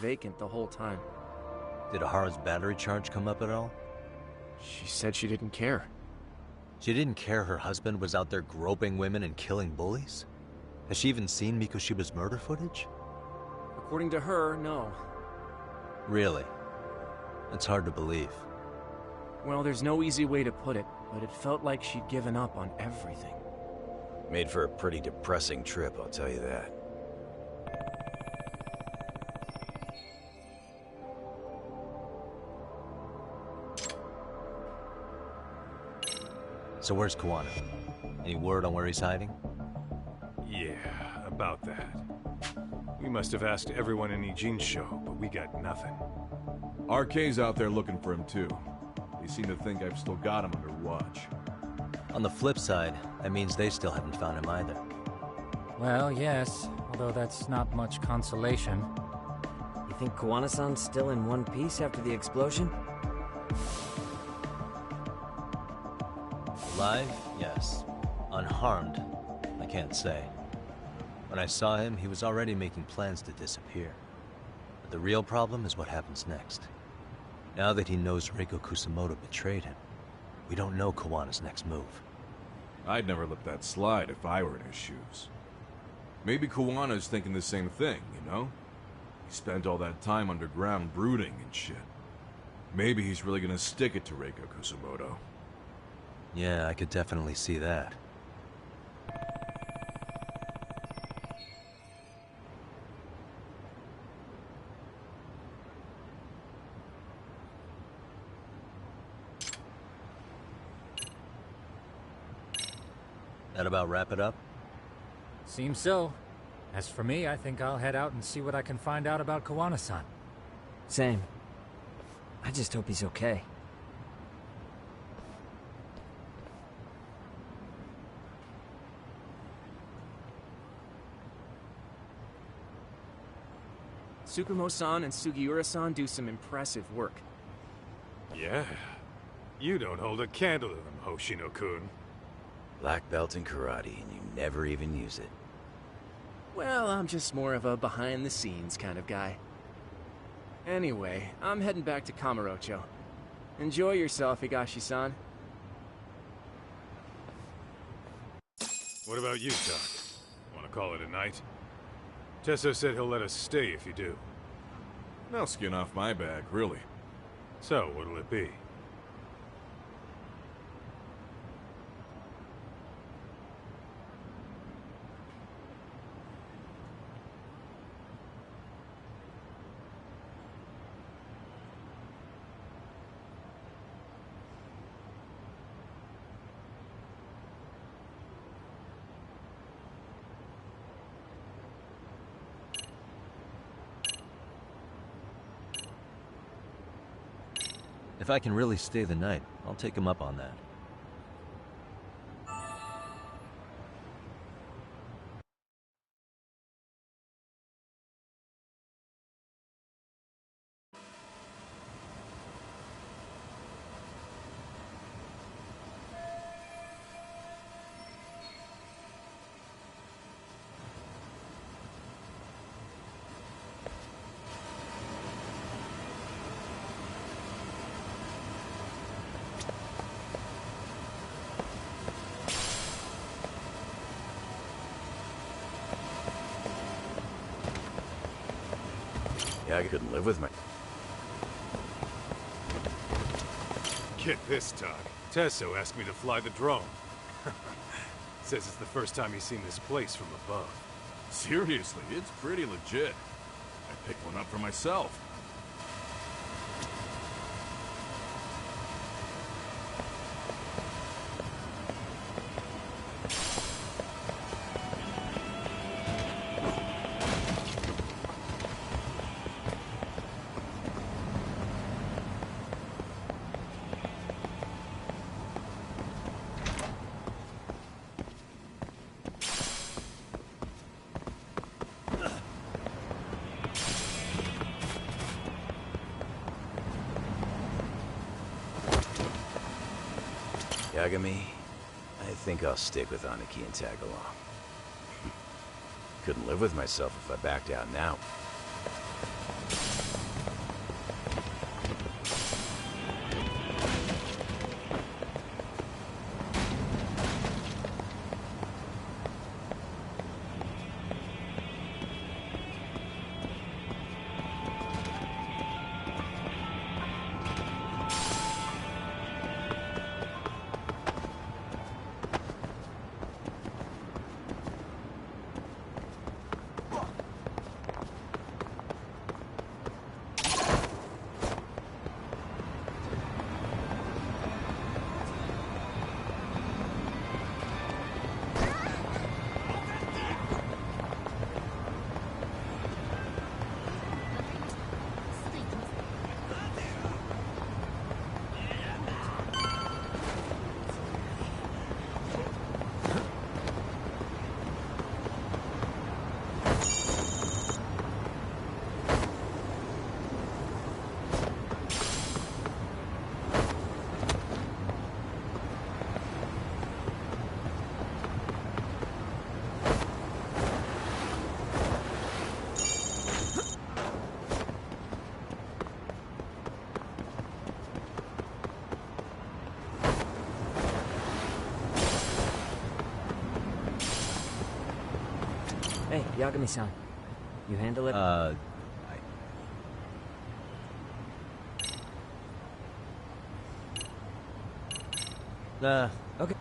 vacant the whole time. Did Ahara's battery charge come up at all? She said she didn't care. She didn't care her husband was out there groping women and killing bullies? Has she even seen Mikoshiba's murder footage? According to her, no. Really? That's hard to believe. Well, there's no easy way to put it, but it felt like she'd given up on everything. Made for a pretty depressing trip, I'll tell you that. So where's Kuwana? Any word on where he's hiding? Yeah, about that. We must have asked everyone in Eugene's show, but we got nothing. RK's out there looking for him too. They seem to think I've still got him under watch. On the flip side, that means they still haven't found him either. Well, yes, although that's not much consolation. You think Kuwana-san's still in one piece after the explosion? Alive? Yes. Unharmed? I can't say. When I saw him, he was already making plans to disappear. But the real problem is what happens next. Now that he knows Reiko Kusamoto betrayed him, we don't know Kawana's next move. I'd never let that slide if I were in his shoes. Maybe Kawana's thinking the same thing, you know? He spent all that time underground brooding and shit. Maybe he's really gonna stick it to Reiko Kusamoto. Yeah, I could definitely see that. That about wrap it up? Seems so. As for me, I think I'll head out and see what I can find out about Kuwana-san. Same. I just hope he's okay. Tsukumo-san and Sugiura-san do some impressive work. Yeah. You don't hold a candle to them, Hoshino-kun. Black belt in karate, and you never even use it. Well, I'm just more of a behind-the-scenes kind of guy. Anyway, I'm heading back to Kamurocho. Enjoy yourself, Higashi-san. What about you, Doc? Want to call it a night? Tesso said he'll let us stay if you do. No skin off my back, really. So, what'll it be? If I can really stay the night, I'll take him up on that. Yeah, I couldn't live with my... Get this, Doc. Tesso asked me to fly the drone. Says it's the first time he's seen this place from above. Seriously, it's pretty legit. I picked one up for myself. Yagami, I think I'll stick with Aniki and tag along. Couldn't live with myself if I backed out now. Hey, Yagami-san. You handle it? Okay.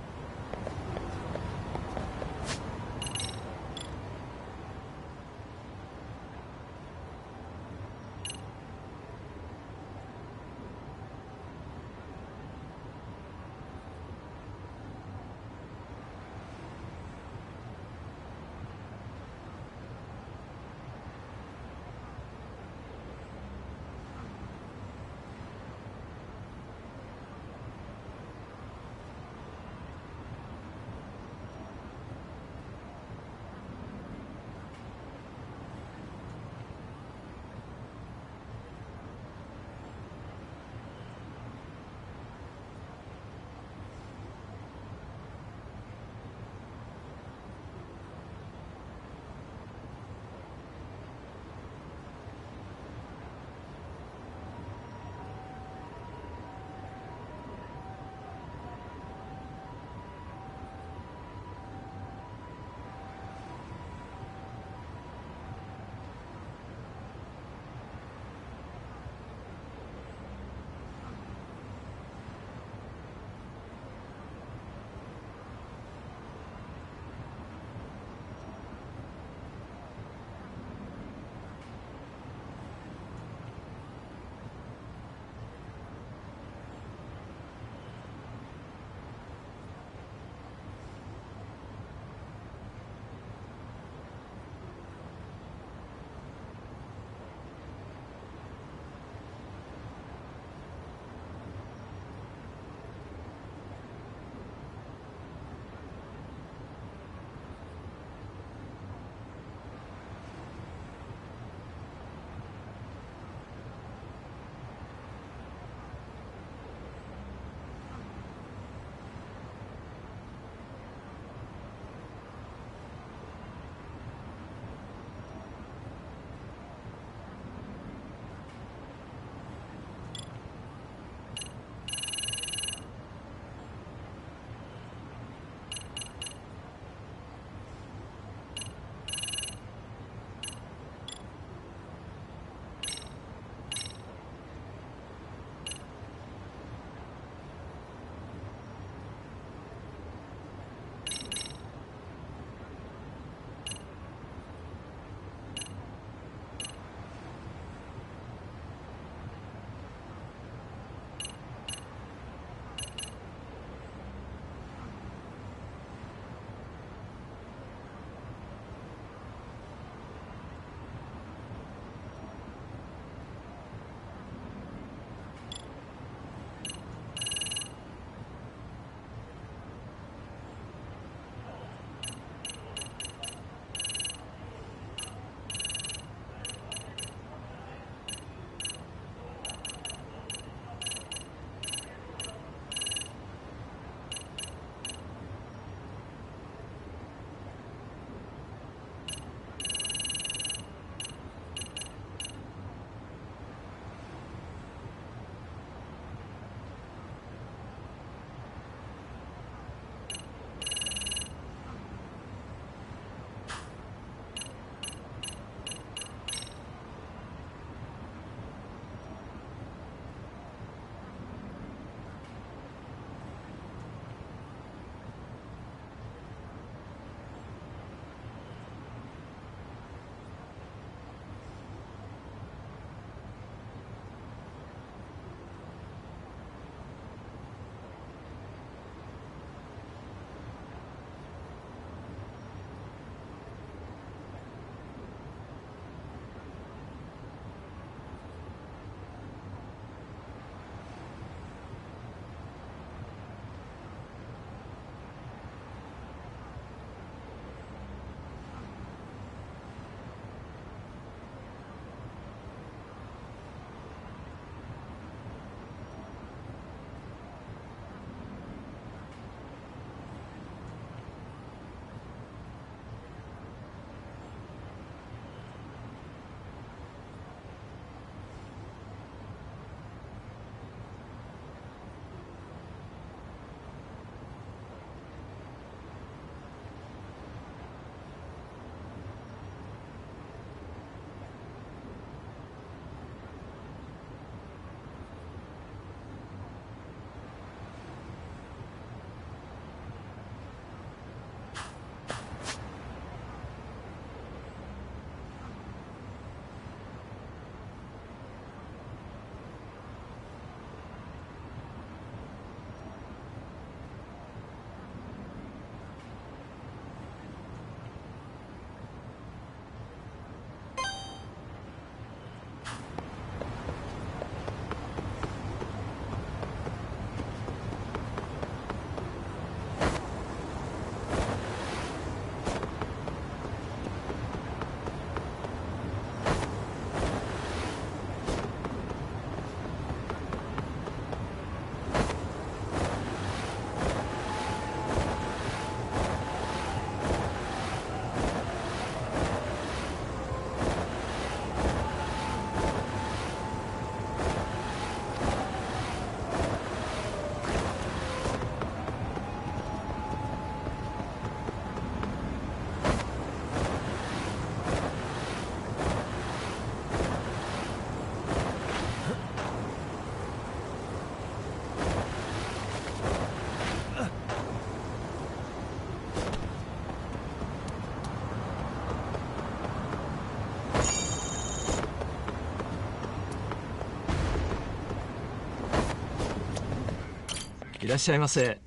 いらっしゃいませ。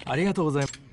ありがとうございます。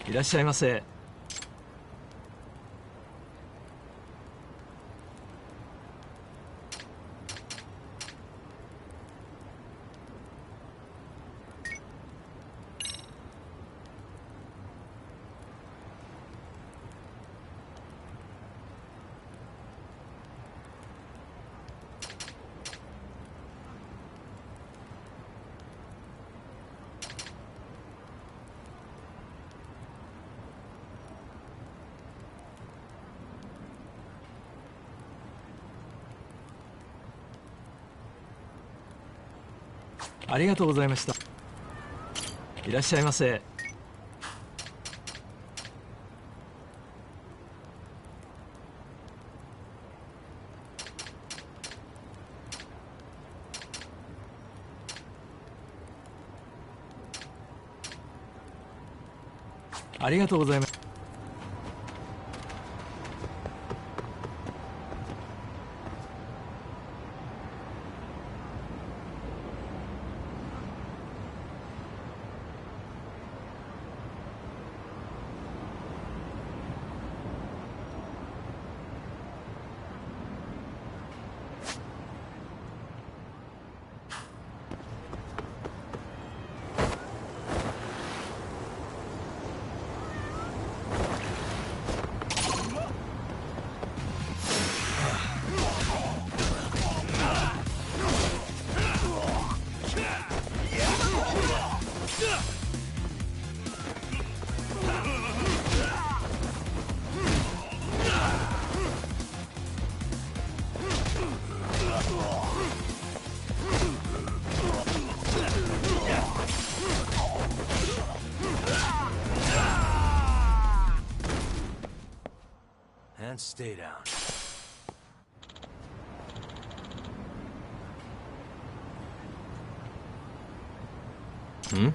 いらっしゃいませ。ありがとうございました。いらっしゃいませ。ありがとうございます。Stay down. Hmm?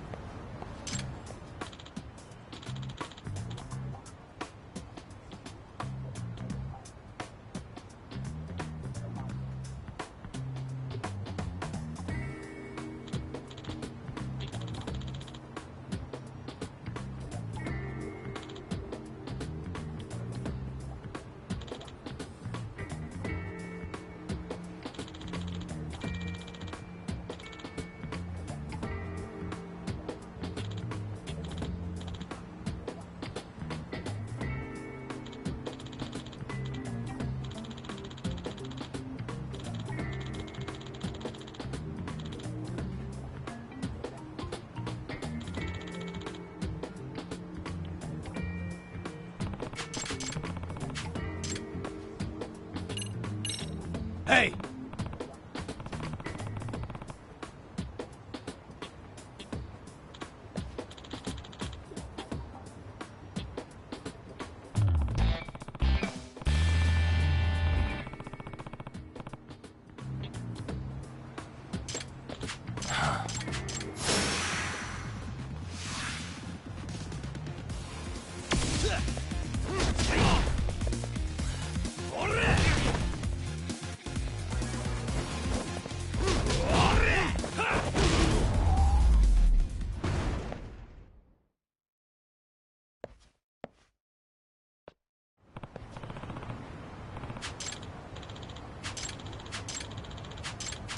Hey!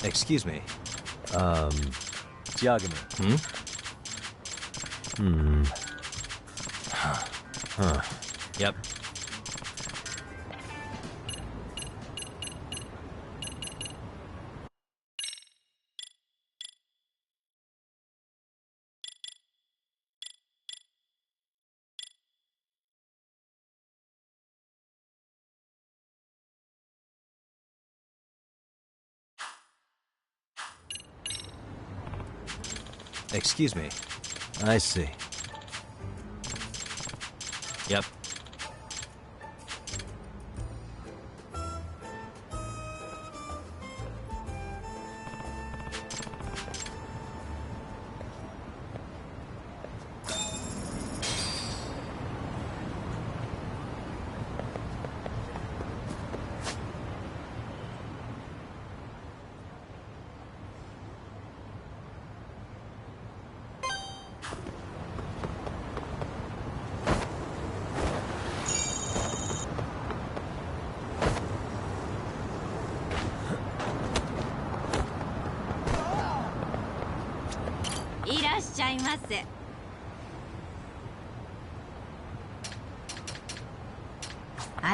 Excuse me. Diagame. Huh. Yep. Excuse me. I see. Yep.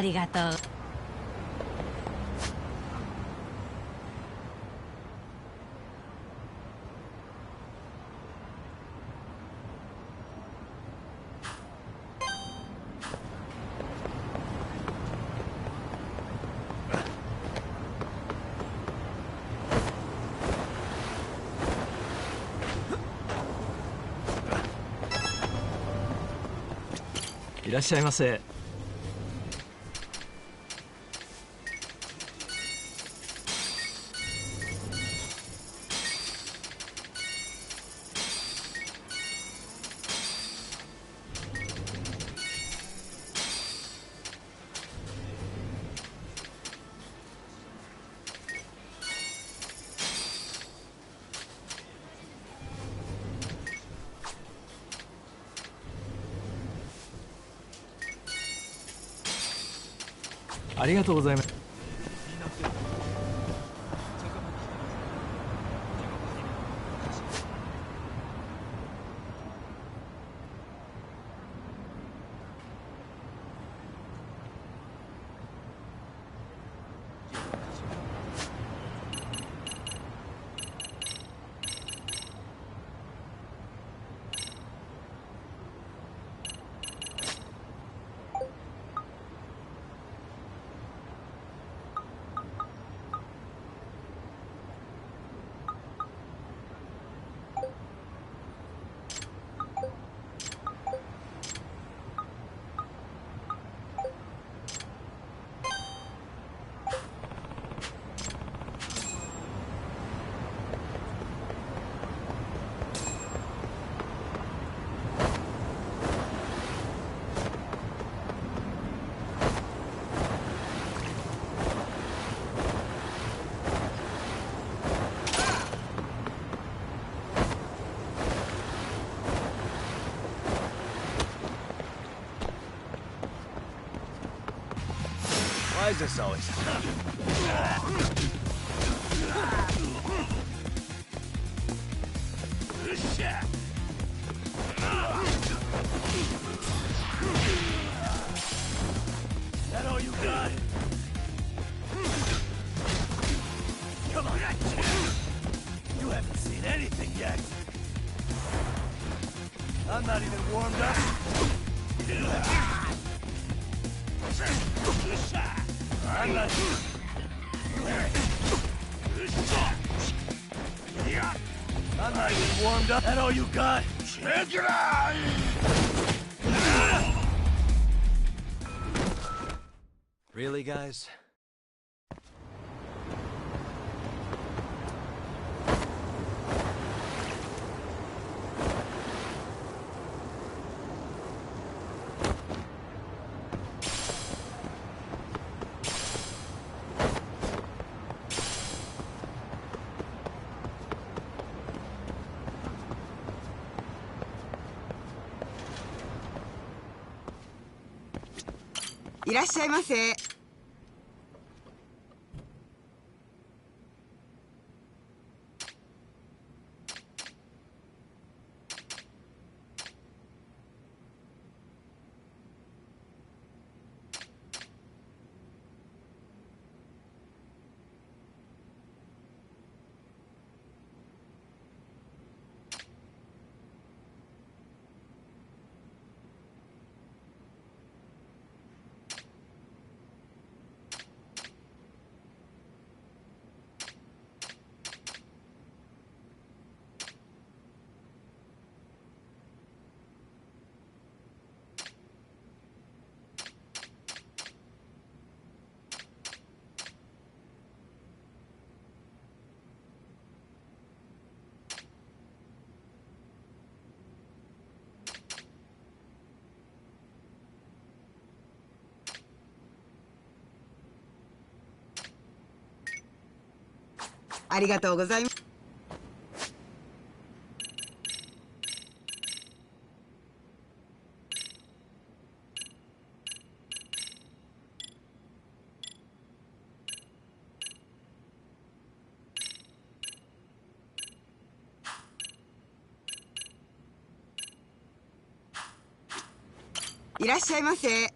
Arigatou.いらっしゃいませ。ありがとうございます。Why is this always happening? That all you got? Come on, you haven't seen anything yet. I'm not even warmed up. I'm not. I'm not even warmed up. That all you got? Really, guys?いらっしゃいませ。ありがとうございます。いらっしゃいませ。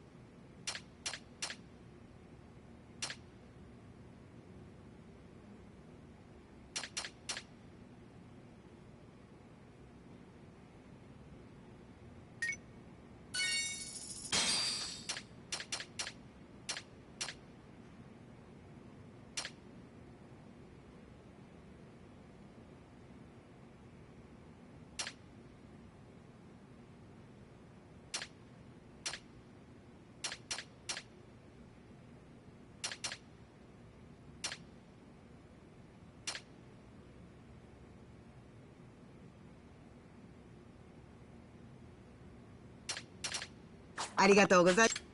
ありがとうございます。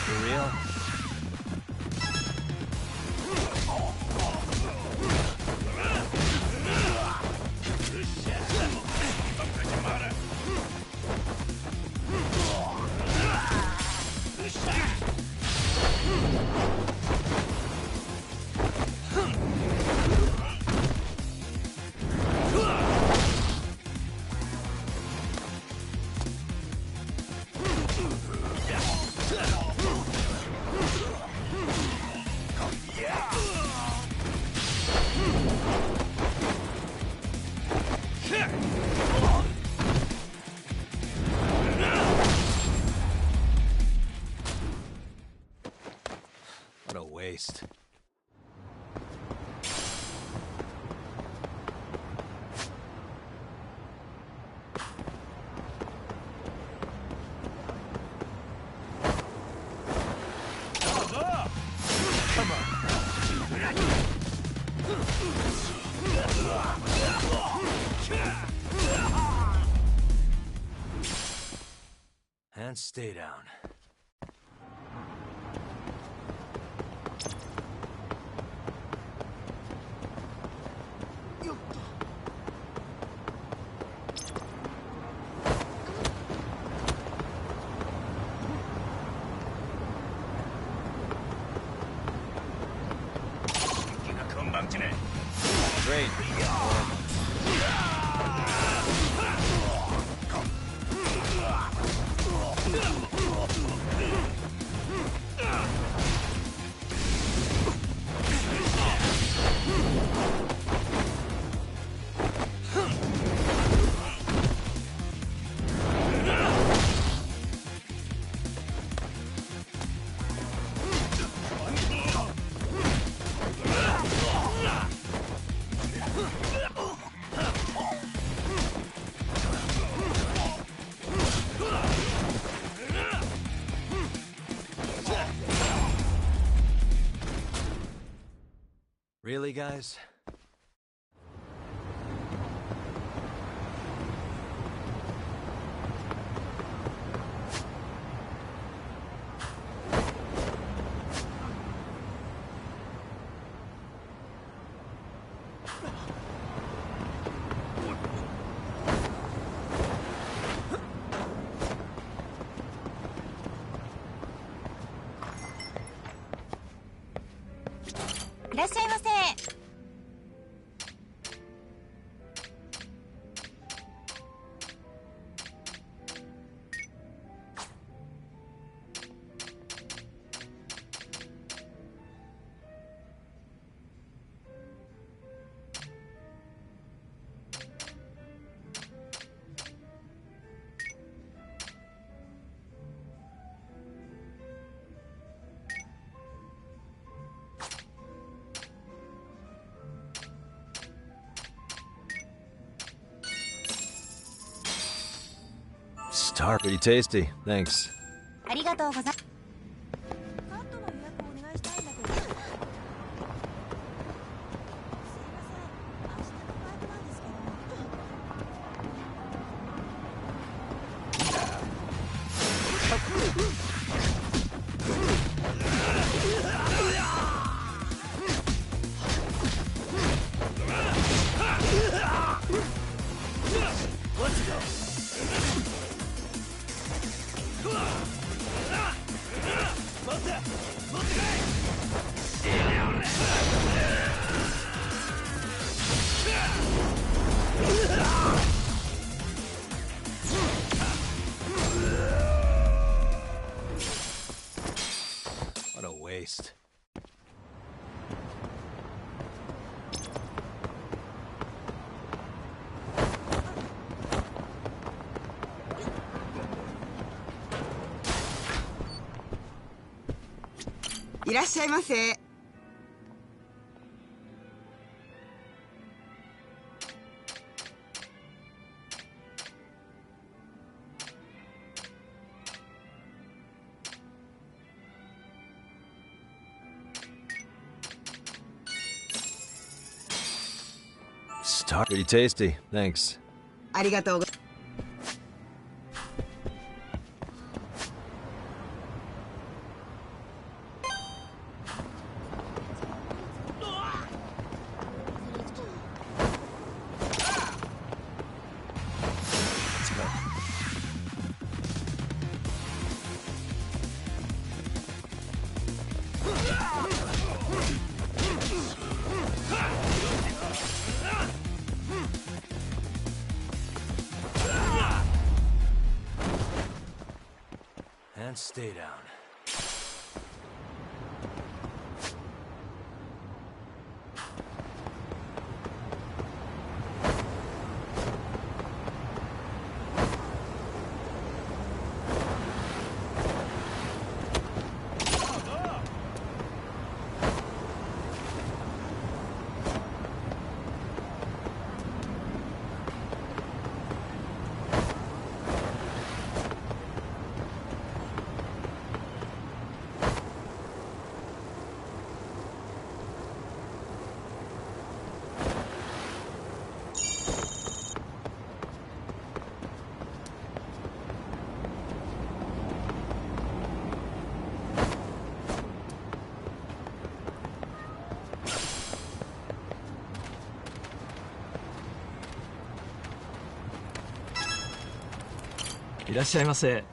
For real? What a waste. And stay down. Great. Really, guys?いらっしゃいませ。Star, pretty tasty. Thanks. ありがとうございます。What a waste. I いらっしゃいませ。Star, pretty tasty. Thanks. ありがとうございます。And stay down. いらっしゃいませ。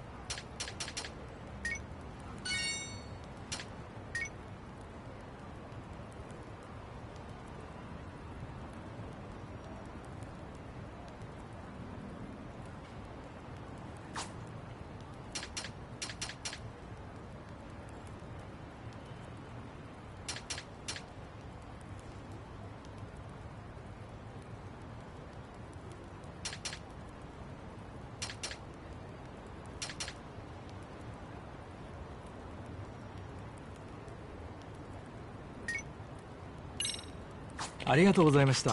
ありがとうございました。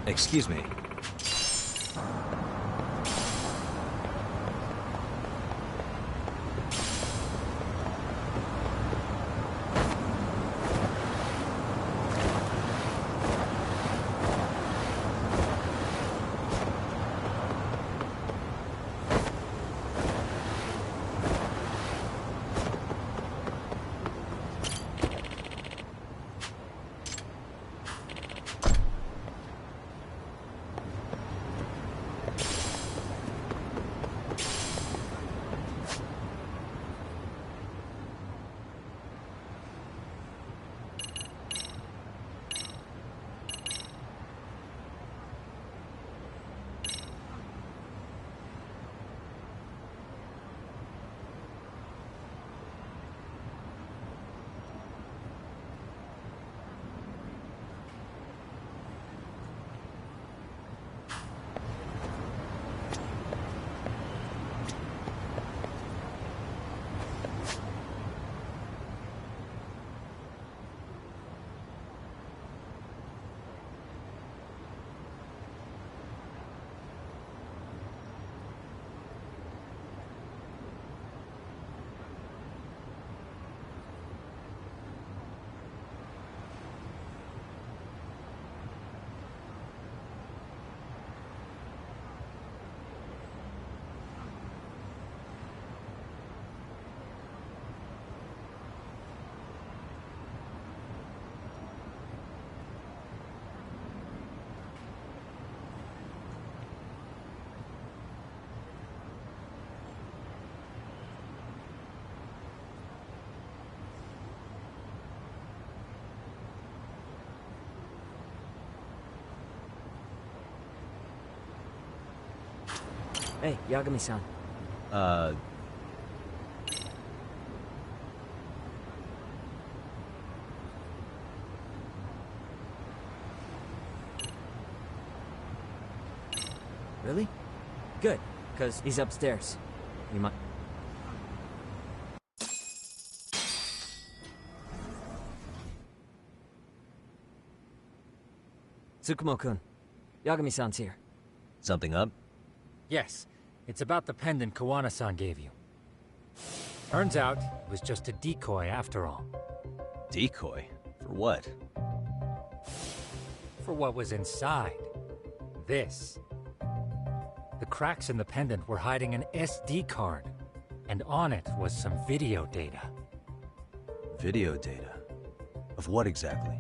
Excuse me. Hey, Yagami-san. Really? Good, because he's upstairs. You might... Tsukumo-kun, Yagami-san's here. Something up? Yes, it's about the pendant Kawana-san gave you. Turns out, it was just a decoy after all. Decoy? For what? For what was inside. This. The cracks in the pendant were hiding an SD card, and on it was some video data. Video data? Of what exactly?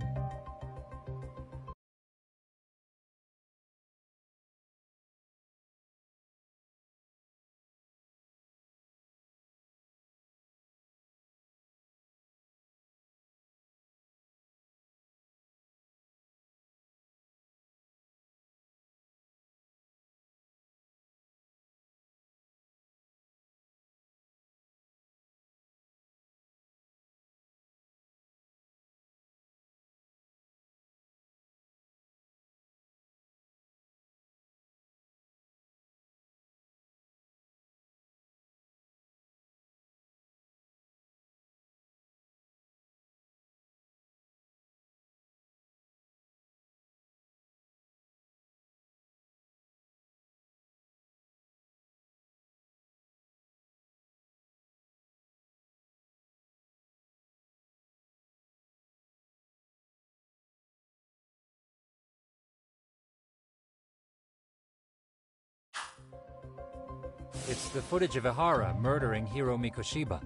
It's the footage of Ihara murdering Hiro Mikoshiba,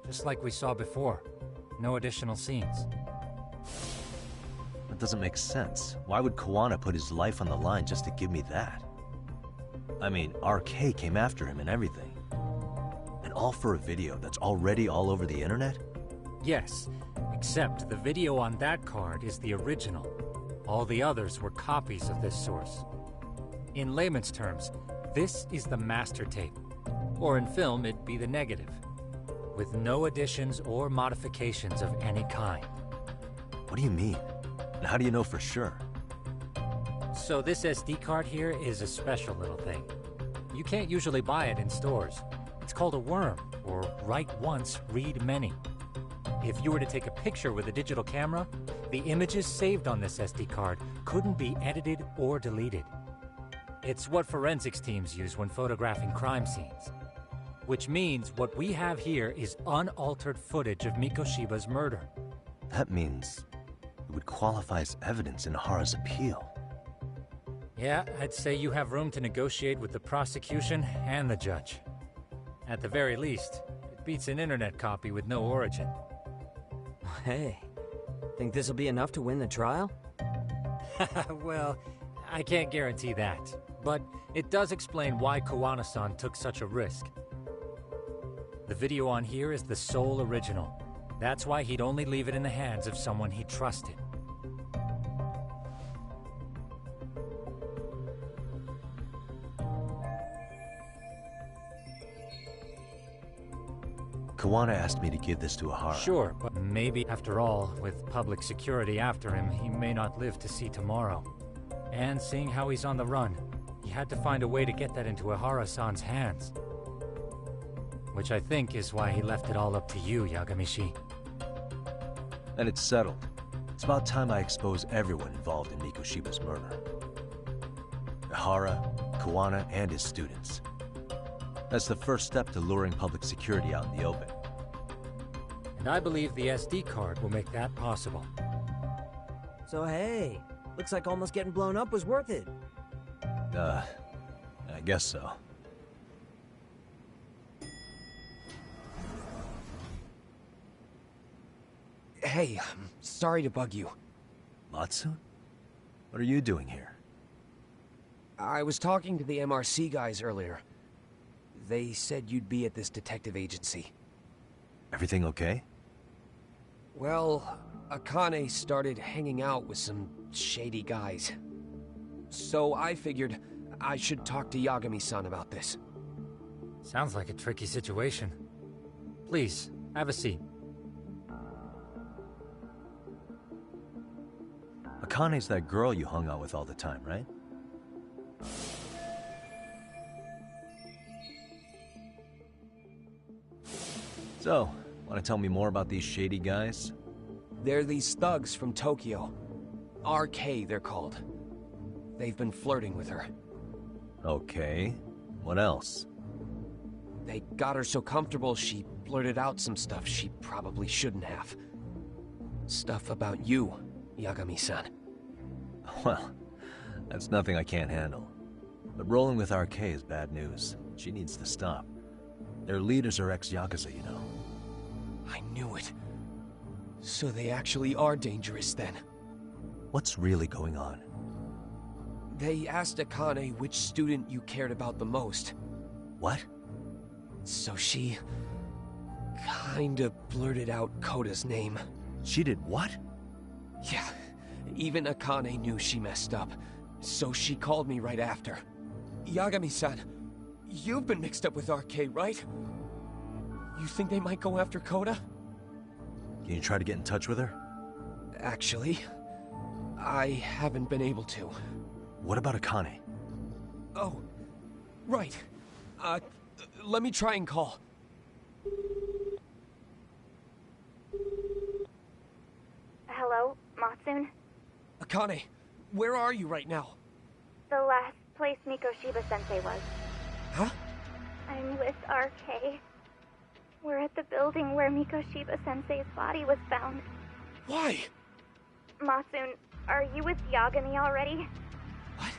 just like we saw before. No additional scenes. That doesn't make sense. Why would Kawana put his life on the line just to give me that? I mean, RK came after him and everything. And all for a video that's already all over the internet? Yes, except the video on that card is the original. All the others were copies of this source. In layman's terms, this is the master tape. Or in film, it'd be the negative. With no additions or modifications of any kind. What do you mean? And how do you know for sure? So this SD card here is a special little thing. You can't usually buy it in stores. It's called a worm, or write once, read many. If you were to take a picture with a digital camera, the images saved on this SD card couldn't be edited or deleted. It's what forensics teams use when photographing crime scenes. Which means what we have here is unaltered footage of Mikoshiba's murder. That means it would qualify as evidence in Ihara's appeal. Yeah, I'd say you have room to negotiate with the prosecution and the judge. At the very least, it beats an internet copy with no origin. Hey, think this'll be enough to win the trial? Well, I can't guarantee that, but it does explain why Kawana-san took such a risk. The video on here is the sole original. That's why he'd only leave it in the hands of someone he trusted. Kawana asked me to give this to Ihara. Sure, but maybe after all, with public security after him, he may not live to see tomorrow. And seeing how he's on the run, he had to find a way to get that into Ihara-san's hands. Which I think is why he left it all up to you, Yagamishi. And it's settled. It's about time I expose everyone involved in Mikoshiba's murder. Ihara, Kawana, and his students. That's the first step to luring public security out in the open. And I believe the SD card will make that possible. So hey, looks like almost getting blown up was worth it. I guess so. Hey, I'm sorry to bug you. Matsu? What are you doing here? I was talking to the MRC guys earlier. They said you'd be at this detective agency. Everything okay? Well, Akane started hanging out with some shady guys. So I figured I should talk to Yagami-san about this. Sounds like a tricky situation. Please, have a seat. Akane's that girl you hung out with all the time, right? So, want to tell me more about these shady guys? They're these thugs from Tokyo. RK, they're called. They've been flirting with her. Okay. What else? They got her so comfortable she blurted out some stuff she probably shouldn't have. Stuff about you, Yagami-san. Well, that's nothing I can't handle. But rolling with RK is bad news. She needs to stop. Their leaders are ex-Yakuza, you know. I knew it. So they actually are dangerous then. What's really going on? They asked Akane which student you cared about the most. What? So she kinda blurted out Koda's name. She did what? Yeah, even Akane knew she messed up. So she called me right after. Yagami-san, you've been mixed up with RK, right? You think they might go after Koda? Can you try to get in touch with her? Actually, I haven't been able to. What about Akane? Oh, right. Let me try and call. Hello, Matsun? Akane, where are you right now? The last place Mikoshiba-sensei was. Huh? I'm with RK. We're at the building where Mikoshiba-sensei's body was found. Why? Matsun, are you with Yagami already? What?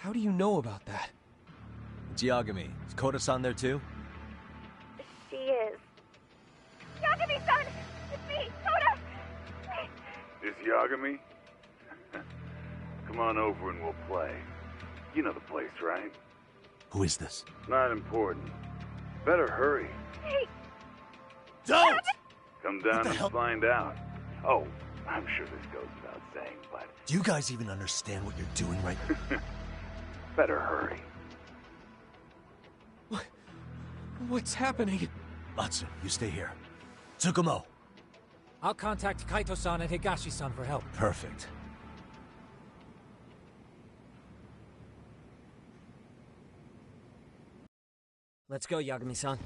How do you know about that? It's Yagami. Is Koda-san there too? She is. Yagami-san! It's me, Koda! This Yagami? Come on over and we'll play. You know the place, right? Who is this? Not important. Better hurry. Hey! Don't! Come down and find out. Oh, I'm sure this goes without saying, but... Do you guys even understand what you're doing right now? Better hurry. What's happening? Matsu, you stay here. Tsukumo. I'll contact Kaito-san and Higashi-san for help. Perfect. Let's go, Yagami-san.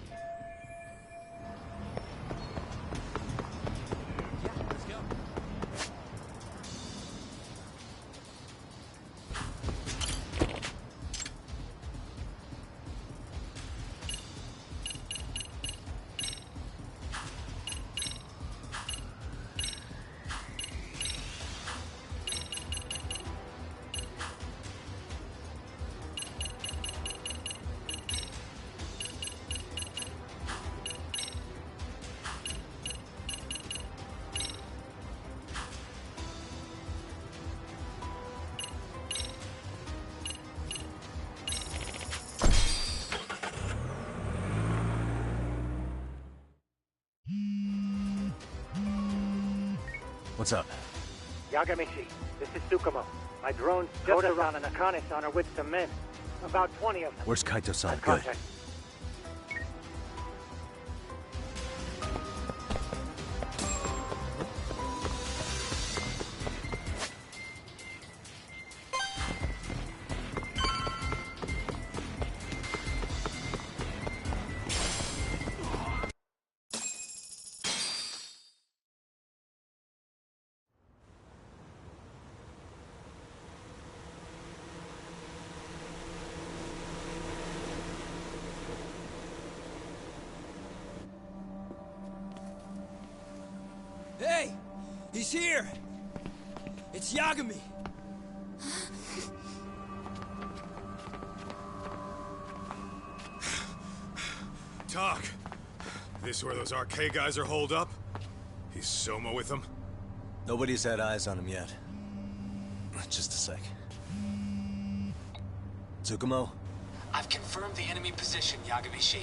What's up? Yagami-shi, this is Tsukumo. My drone's just around and Akane-san are with some men. About 20 of them. Where's Kaito-san? Good. Contact. Hey! He's here! It's Yagami! Talk. This where those RK guys are holed up? He's Soma with them? Nobody's had eyes on him yet. Just a sec. Tsukumo? I've confirmed the enemy position, Yagami-shi.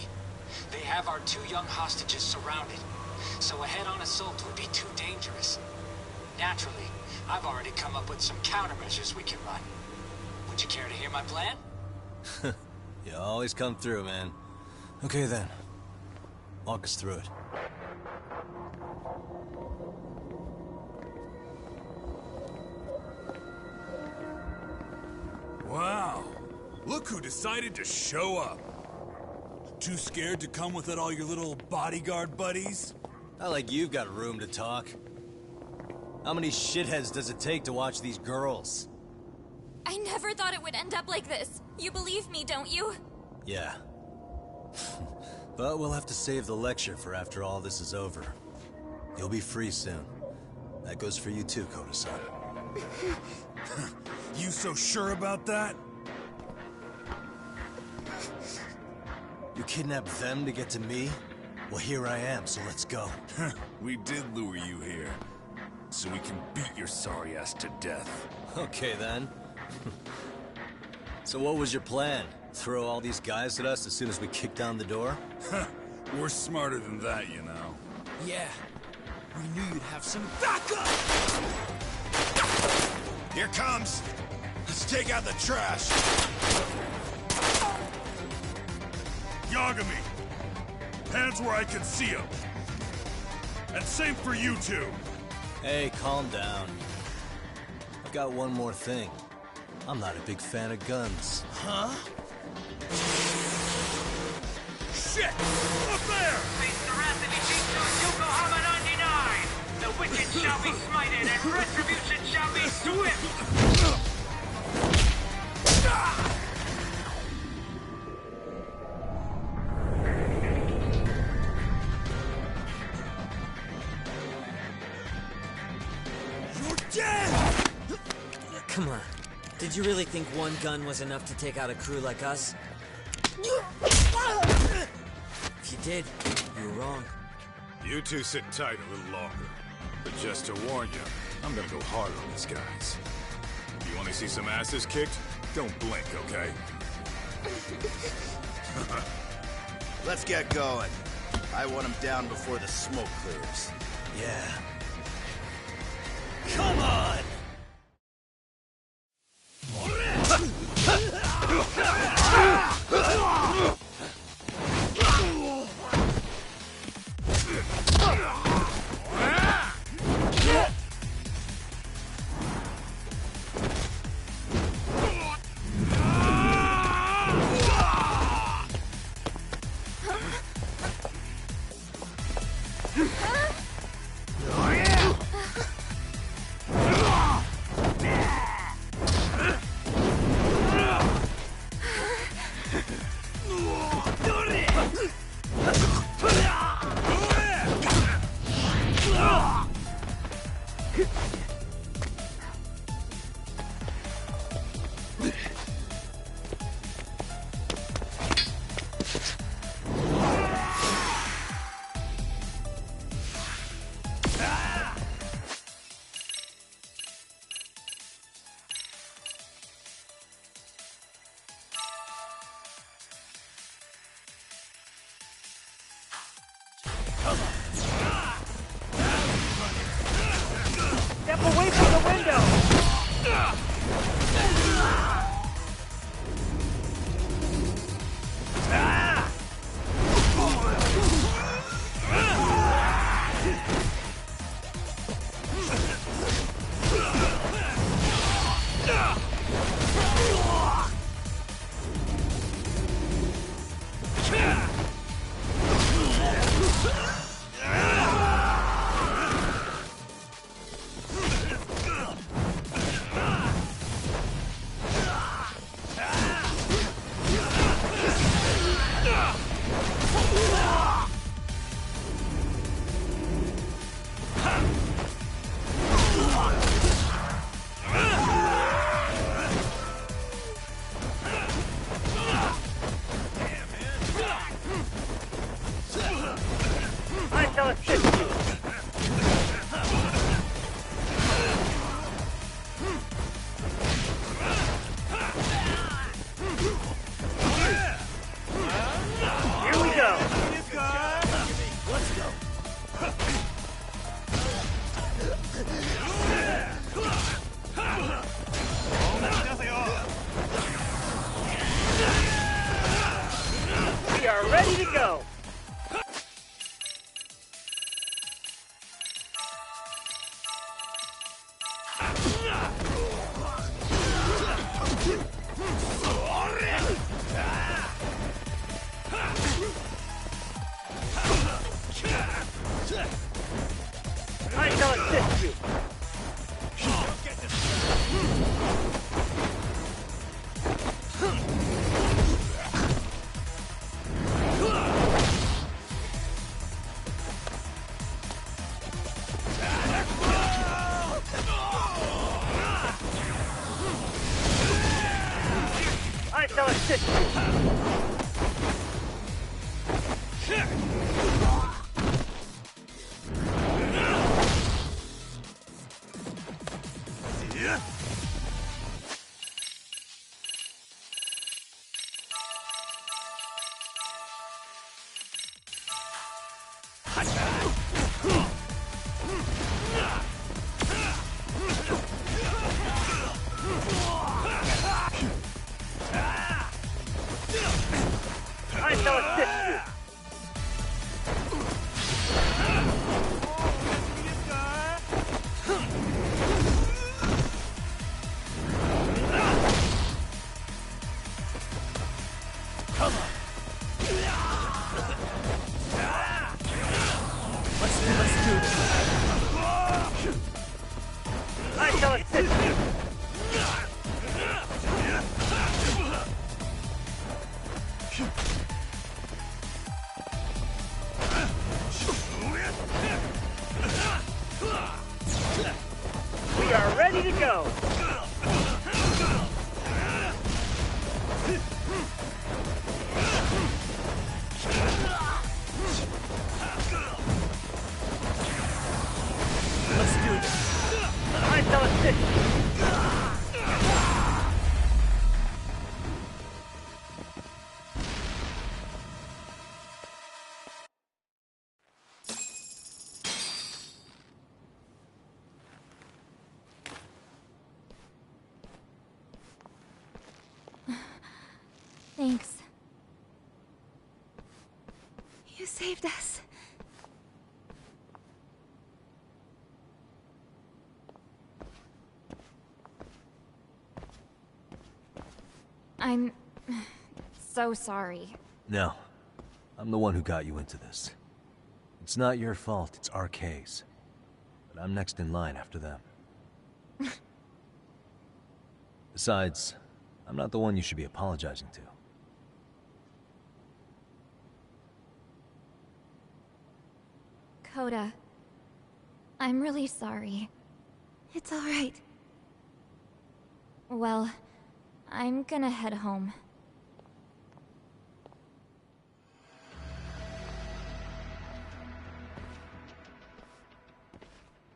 They have our 2 young hostages surrounded, so a head-on assault would be too dangerous. Naturally, I've already come up with some countermeasures we can run. Would you care to hear my plan? You always come through, man. Okay then. Walk us through it. Wow. Look who decided to show up. Too scared to come with all your little bodyguard buddies? Not like you've got room to talk. How many shitheads does it take to watch these girls? I never thought it would end up like this. You believe me, don't you? Yeah. But we'll have to save the lecture for after all this is over. You'll be free soon. That goes for you too, Koda-san. You so sure about that? You kidnapped them to get to me? Well, here I am, so let's go. We did lure you here, so we can beat your sorry ass to death. Okay, then. So what was your plan? Throw all these guys at us as soon as we kick down the door? We're smarter than that, you know. Yeah. We knew you'd have some backup! Here comes! Let's take out the trash! Yagami! Hands where I can see them! And same for you two! Hey, calm down. I've got one more thing. I'm not a big fan of guns. Huh? Shit! Up there! Face the wrath of Ijincho Yokohama 99! The wicked shall be smited and retribution shall be swift! Come on. Did you really think one gun was enough to take out a crew like us? If you did, you're wrong. You two sit tight a little longer. But just to warn you, I'm gonna go hard on these guys. You wanna see some asses kicked? Don't blink, okay? Let's get going. I want him down before the smoke clears. Yeah. Come on! Step away from the window! I shall assist you. Here we go. Let's go. We are ready to go. I shall assist you. I shall assist Yeah. I shall assist you. Let's do this. I shall assist you. We are ready to go. Thanks. You saved us. I'm so sorry. No. I'm the one who got you into this. It's not your fault, it's RK's. But I'm next in line after them. Besides, I'm not the one you should be apologizing to. Coda, I'm really sorry. It's all right. Well, I'm gonna head home.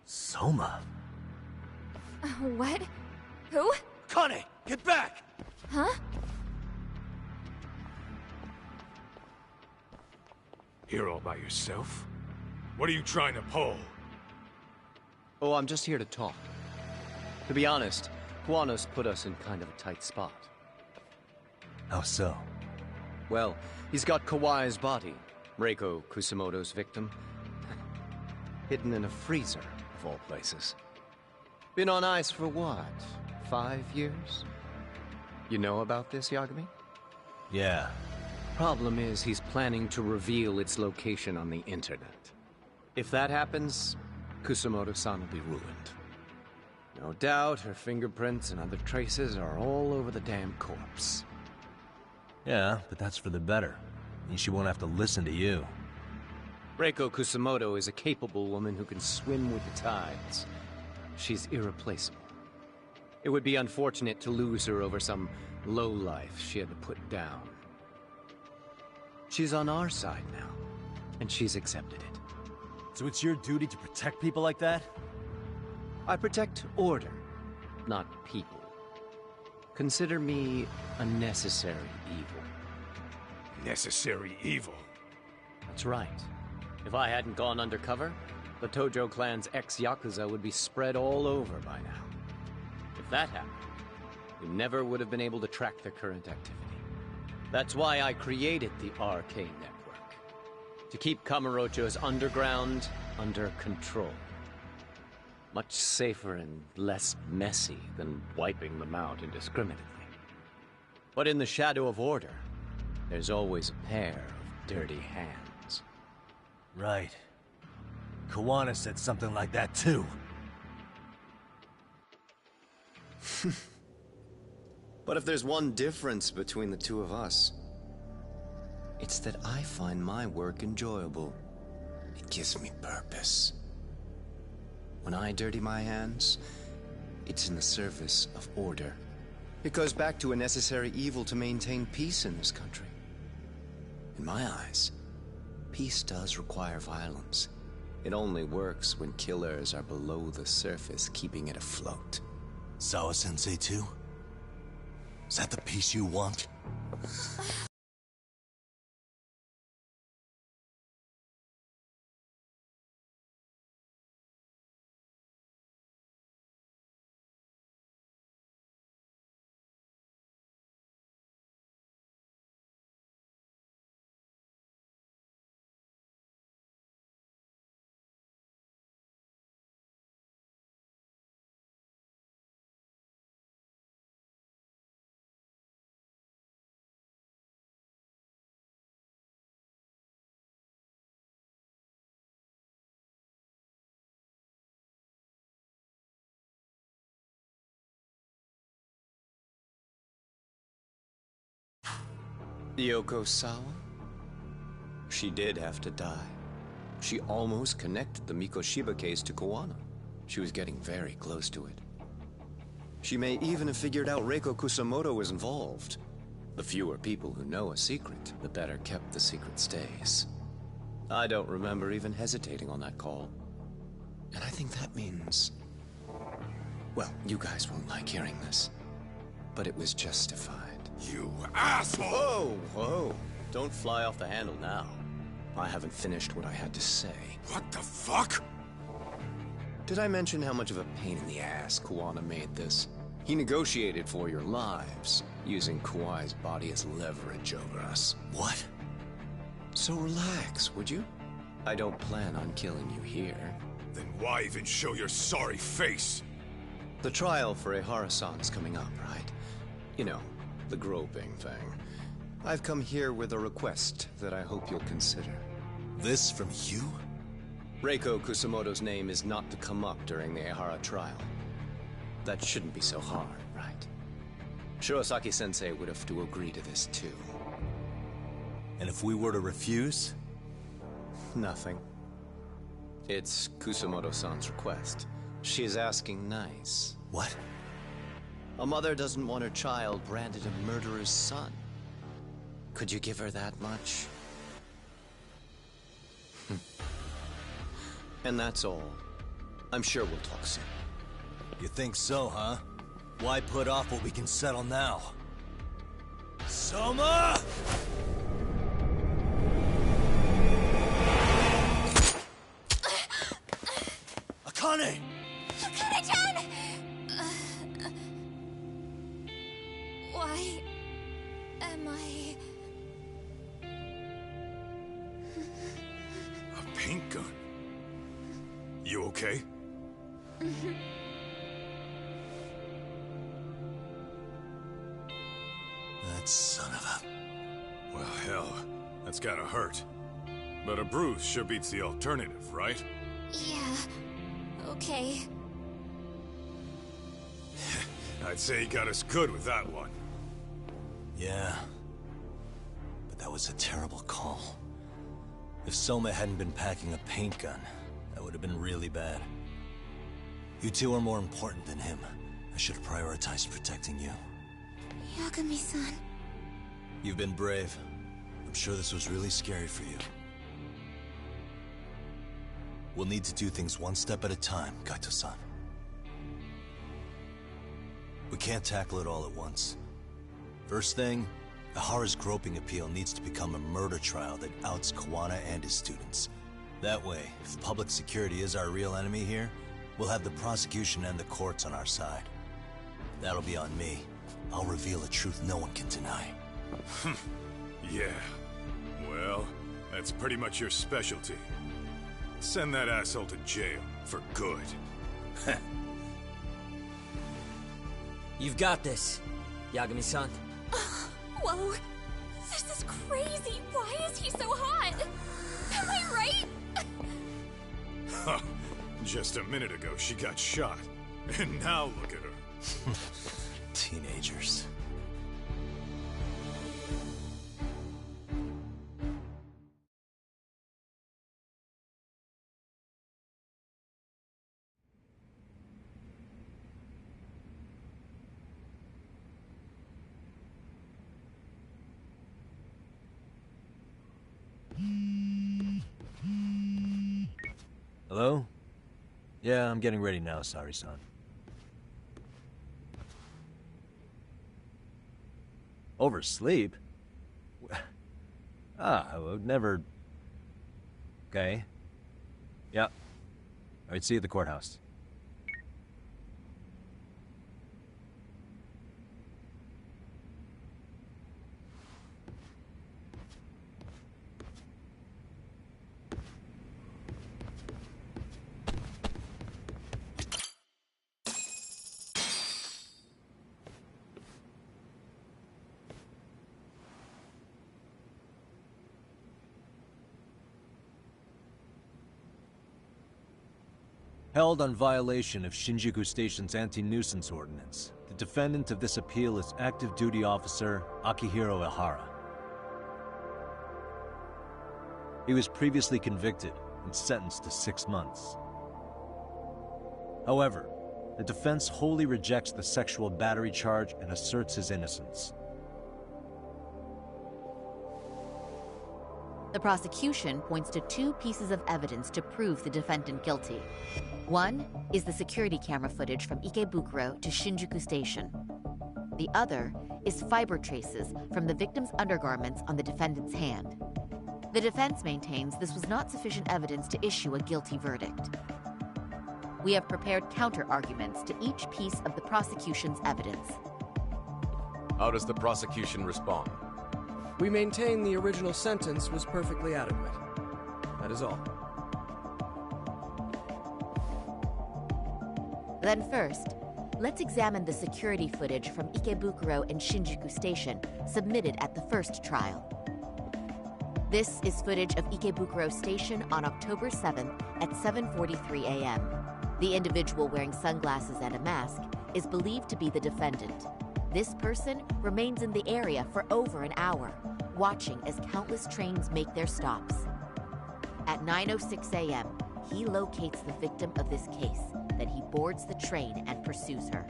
Soma? What? Who? Kane, get back! Huh? Here all by yourself? What are you trying to pull? Oh, I'm just here to talk. To be honest, Kuwano's put us in kind of a tight spot. How so? Well, he's got Kawai's body, Reiko Kusamoto's victim, hidden in a freezer, of all places. Been on ice for what, 5 years? You know about this, Yagami? Yeah. Problem is, he's planning to reveal its location on the internet. If that happens, Kusamoto-san will be ruined. No doubt her fingerprints and other traces are all over the damn corpse. Yeah, but that's for the better. Means she won't have to listen to you. Reiko Kusamoto is a capable woman who can swim with the tides. She's irreplaceable. It would be unfortunate to lose her over some lowlife she had to put down. She's on our side now, and she's accepted it. So it's your duty to protect people like that? I protect order, not people. Consider me a necessary evil. Necessary evil? That's right. If I hadn't gone undercover, the Tojo clan's ex-Yakuza would be spread all over by now. If that happened, we never would have been able to track their current activity. That's why I created the RK Network. To keep Kamurocho's underground under control. Much safer and less messy than wiping them out indiscriminately. But in the shadow of order, there's always a pair of dirty hands. Right. Kuwana said something like that too. But if there's one difference between the two of us, it's that I find my work enjoyable. It gives me purpose. When I dirty my hands, it's in the service of order. It goes back to a necessary evil to maintain peace in this country. In my eyes, peace does require violence. It only works when killers are below the surface, keeping it afloat. Sawa-sensei too? Is that the peace you want? Yoko Sawa? She did have to die. She almost connected the Mikoshiba case to Kuwana. She was getting very close to it. She may even have figured out Reiko Kusamoto was involved. The fewer people who know a secret, the better kept the secret stays. I don't remember even hesitating on that call. And I think that means Well, you guys won't like hearing this, but it was justified. You asshole! Whoa, whoa. Don't fly off the handle now. I haven't finished what I had to say. What the fuck? Did I mention how much of a pain in the ass Kuwana made this? He negotiated for your lives, using Kauai's body as leverage over us. What? So relax, would you? I don't plan on killing you here. Then why even show your sorry face? The trial for Ehara-san is coming up, right? You know, the groping thing. I've come here with a request that I hope you'll consider. This from you? Reiko Kusamoto's name is not to come up during the Ehara trial. That shouldn't be so hard, right? Shirosaki-sensei would have to agree to this too. And if we were to refuse? Nothing. It's Kusamoto-san's request. She is asking nice. What? A mother doesn't want her child branded a murderer's son. Could you give her that much? And that's all. I'm sure we'll talk soon. You think so, huh? Why put off what we can settle now? Soma! Akane! Akane-chan! Why am I... A paint gun? You okay? That son of a... Well, hell, that's gotta hurt. But a bruise sure beats the alternative, right? Yeah. Okay. I'd say he got us good with that one. Yeah. But that was a terrible call. If Soma hadn't been packing a paint gun, that would have been really bad. You two are more important than him. I should have prioritized protecting you. Yagami-san. You've been brave. I'm sure this was really scary for you. We'll need to do things one step at a time, Kaito-san. We can't tackle it all at once. First thing, Ehara's groping appeal needs to become a murder trial that outs Kuwana and his students. That way, if public security is our real enemy here, we'll have the prosecution and the courts on our side. That'll be on me. I'll reveal a truth no one can deny. Yeah. Well, that's pretty much your specialty. Send that asshole to jail for good. You've got this, Yagami-san. Whoa. This is crazy. Why is he so hot? Am I right? Huh. Just a minute ago, she got shot. And now look at her. Teenagers. Hello? Yeah, I'm getting ready now, Sari-san. Oversleep? I would never... Okay. Yeah. Alright, see you at the courthouse. Held on violation of Shinjuku Station's anti-nuisance ordinance, the defendant of this appeal is active duty officer Akihiro Ehara. He was previously convicted and sentenced to 6 months. However, the defense wholly rejects the sexual battery charge and asserts his innocence. The prosecution points to two pieces of evidence to prove the defendant guilty. One is the security camera footage from Ikebukuro to Shinjuku Station. The other is fiber traces from the victim's undergarments on the defendant's hand. The defense maintains this was not sufficient evidence to issue a guilty verdict. We have prepared counter-arguments to each piece of the prosecution's evidence. How does the prosecution respond? We maintain the original sentence was perfectly adequate. That is all. Then first, let's examine the security footage from Ikebukuro and Shinjuku Station submitted at the first trial. This is footage of Ikebukuro Station on October 7th at 7:43 a.m. The individual wearing sunglasses and a mask is believed to be the defendant. This person remains in the area for over an hour, watching as countless trains make their stops. At 9:06 a.m., he locates the victim of this case. Then he boards the train and pursues her.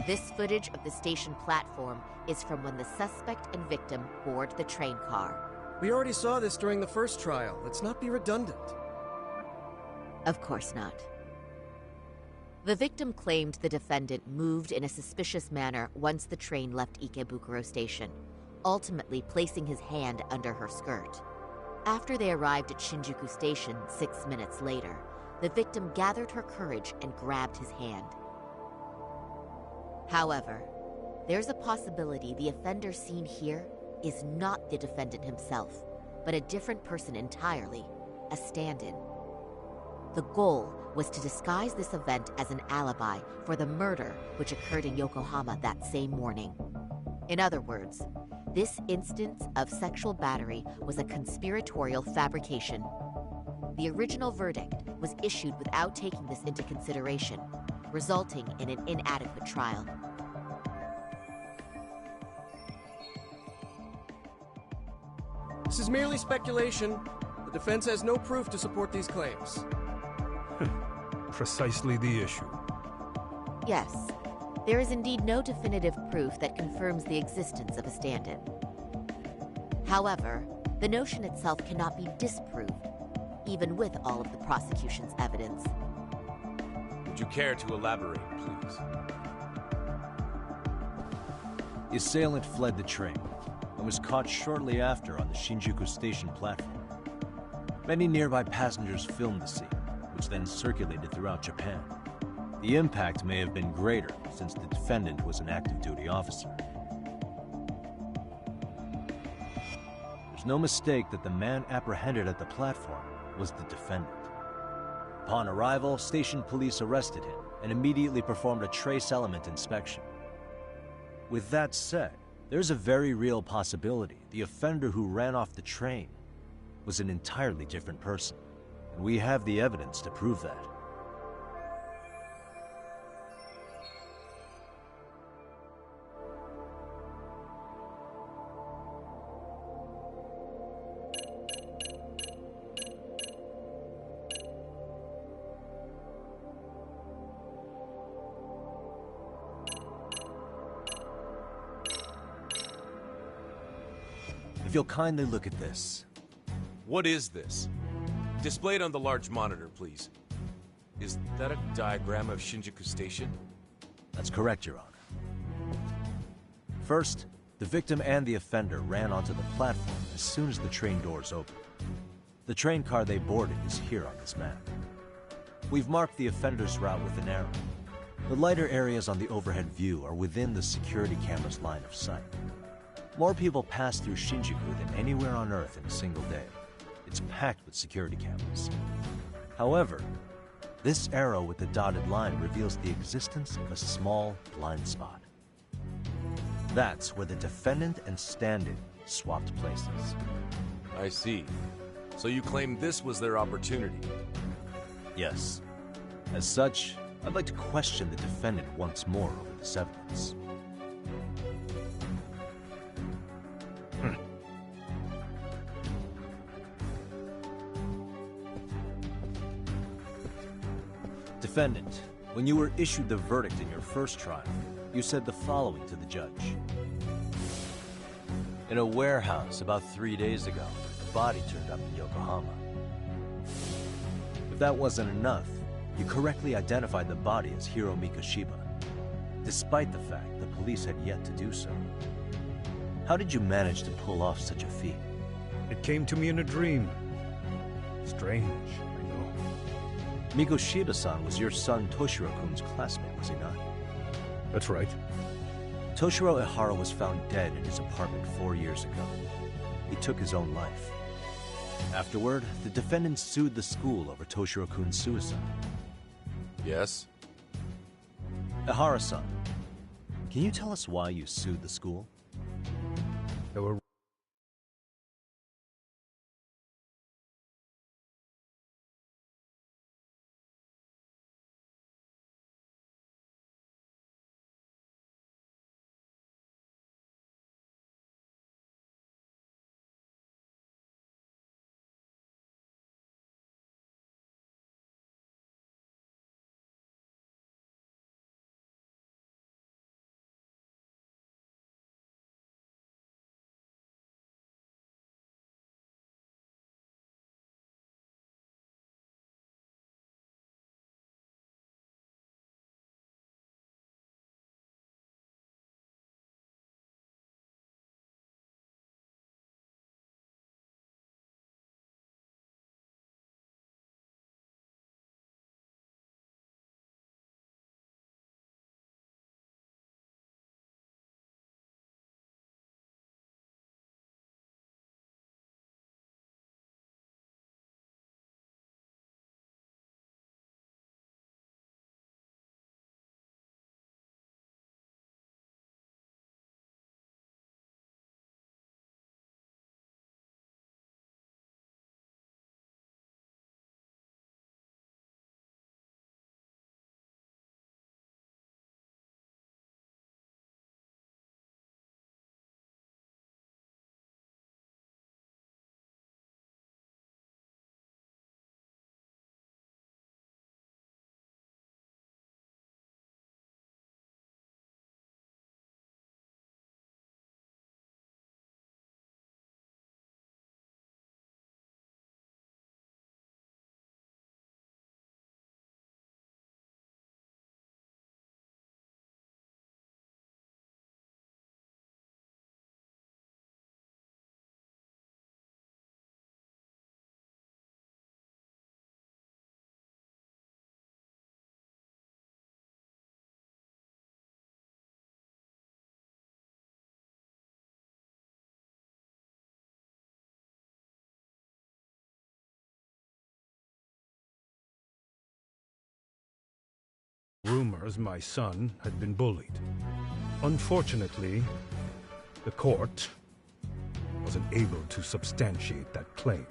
This footage of the station platform is from when the suspect and victim board the train car. We already saw this during the first trial. Let's not be redundant. Of course not. The victim claimed the defendant moved in a suspicious manner once the train left Ikebukuro Station, ultimately placing his hand under her skirt. After they arrived at Shinjuku Station 6 minutes later, the victim gathered her courage and grabbed his hand. However, there's a possibility the offender seen here is not the defendant himself, but a different person entirely, a stand-in. The goal was to disguise this event as an alibi for the murder which occurred in Yokohama that same morning. In other words, this instance of sexual battery was a conspiratorial fabrication. The original verdict was issued without taking this into consideration, resulting in an inadequate trial. This is merely speculation. The defense has no proof to support these claims. Precisely the issue. Yes, there is indeed no definitive proof that confirms the existence of a stand-in. However, the notion itself cannot be disproved, even with all of the prosecution's evidence. Would you care to elaborate, please? The assailant fled the train and was caught shortly after on the Shinjuku Station platform. Many nearby passengers filmed the scene, which then circulated throughout Japan. The impact may have been greater since the defendant was an active duty officer. There's no mistake that the man apprehended at the platform was the defendant. Upon arrival, station police arrested him and immediately performed a trace element inspection. With that said, there's a very real possibility the offender who ran off the train was an entirely different person, and we have the evidence to prove that. If you'll kindly look at this. What is this? Displayed on the large monitor, please. Is that a diagram of Shinjuku Station? That's correct, Your Honor. First, the victim and the offender ran onto the platform as soon as the train doors opened. The train car they boarded is here on this map. We've marked the offender's route with an arrow. The lighter areas on the overhead view are within the security camera's line of sight. More people pass through Shinjuku than anywhere on Earth in a single day. It's packed with security cameras. However, this arrow with the dotted line reveals the existence of a small blind spot. That's where the defendant and stand-in swapped places. I see. So you claim this was their opportunity? Yes. As such, I'd like to question the defendant once more over this evidence. Defendant, when you were issued the verdict in your first trial, you said the following to the judge. In a warehouse about 3 days ago, the body turned up in Yokohama. If that wasn't enough, you correctly identified the body as Hiro Mikoshiba, despite the fact the police had yet to do so. How did you manage to pull off such a feat? It came to me in a dream. Strange, I know. Mikoshiba-san was your son Toshiro-kun's classmate, was he not? That's right. Toshiro Ihara was found dead in his apartment 4 years ago. He took his own life. Afterward, the defendant sued the school over Toshiro-kun's suicide. Yes? Ihara-san, can you tell us why you sued the school? There were rumors my son had been bullied. Unfortunately, the court wasn't able to substantiate that claim.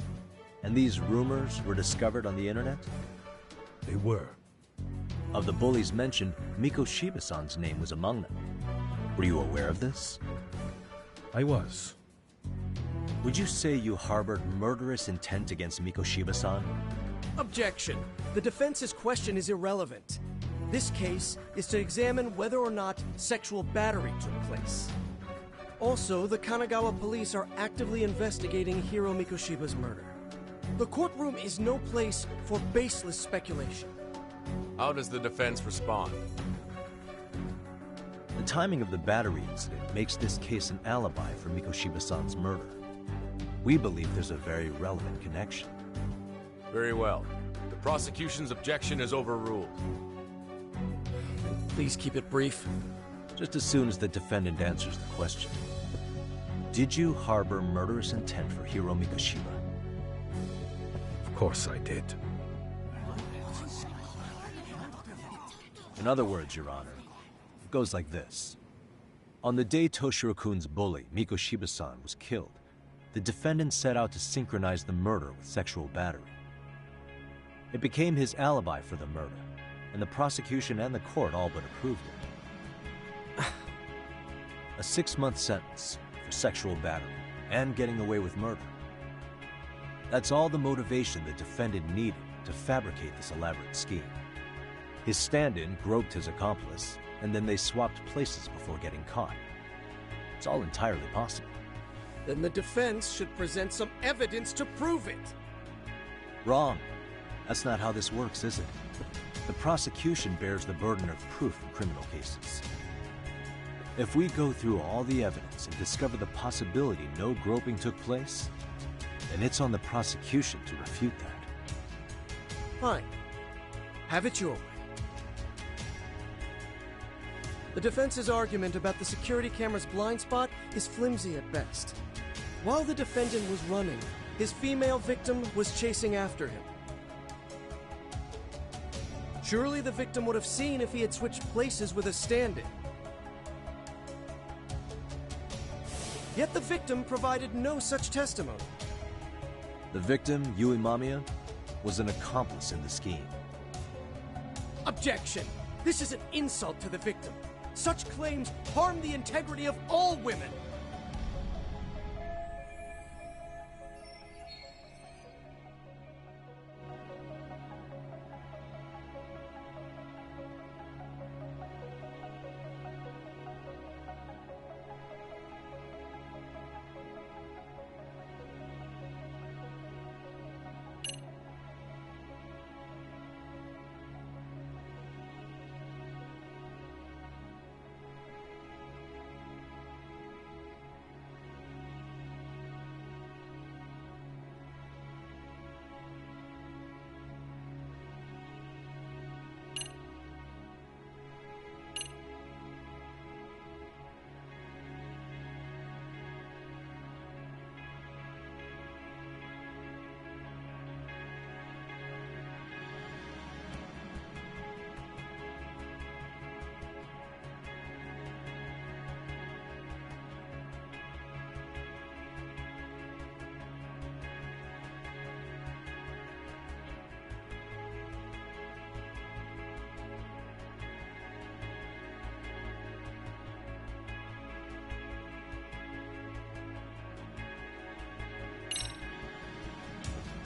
And these rumors were discovered on the internet? They were. Of the bullies mentioned, Mikoshiba-san's name was among them. Were you aware of this? I was. Would you say you harbored murderous intent against Mikoshiba-san? Objection. The defense's question is irrelevant. This case is to examine whether or not sexual battery took place. Also, the Kanagawa police are actively investigating Hiro Mikoshiba's murder. The courtroom is no place for baseless speculation. How does the defense respond? The timing of the battery incident makes this case an alibi for Mikoshiba-san's murder. We believe there's a very relevant connection. Very well. The prosecution's objection is overruled. Please keep it brief. Just as soon as the defendant answers the question. Did you harbor murderous intent for Hiro Mikoshiba? Of course I did. In other words, Your Honor, it goes like this. On the day Toshiro-kun's bully, Mikoshiba-san, was killed, the defendant set out to synchronize the murder with sexual battery. It became his alibi for the murder, and the prosecution and the court all but approved it. A 6-month sentence for sexual battery and getting away with murder. That's all the motivation the defendant needed to fabricate this elaborate scheme. His stand-in groped his accomplice, and then they swapped places before getting caught. It's all entirely possible. Then the defense should present some evidence to prove it. Wrong. That's not how this works, is it? The prosecution bears the burden of proof in criminal cases. If we go through all the evidence and discover the possibility no groping took place, then it's on the prosecution to refute that. Fine. Have it your way. The defense's argument about the security camera's blind spot is flimsy at best. While the defendant was running, his female victim was chasing after him. Surely the victim would have seen if he had switched places with a stand-in. Yet the victim provided no such testimony. The victim, Yui Mamiya, was an accomplice in the scheme. Objection! This is an insult to the victim. Such claims harm the integrity of all women.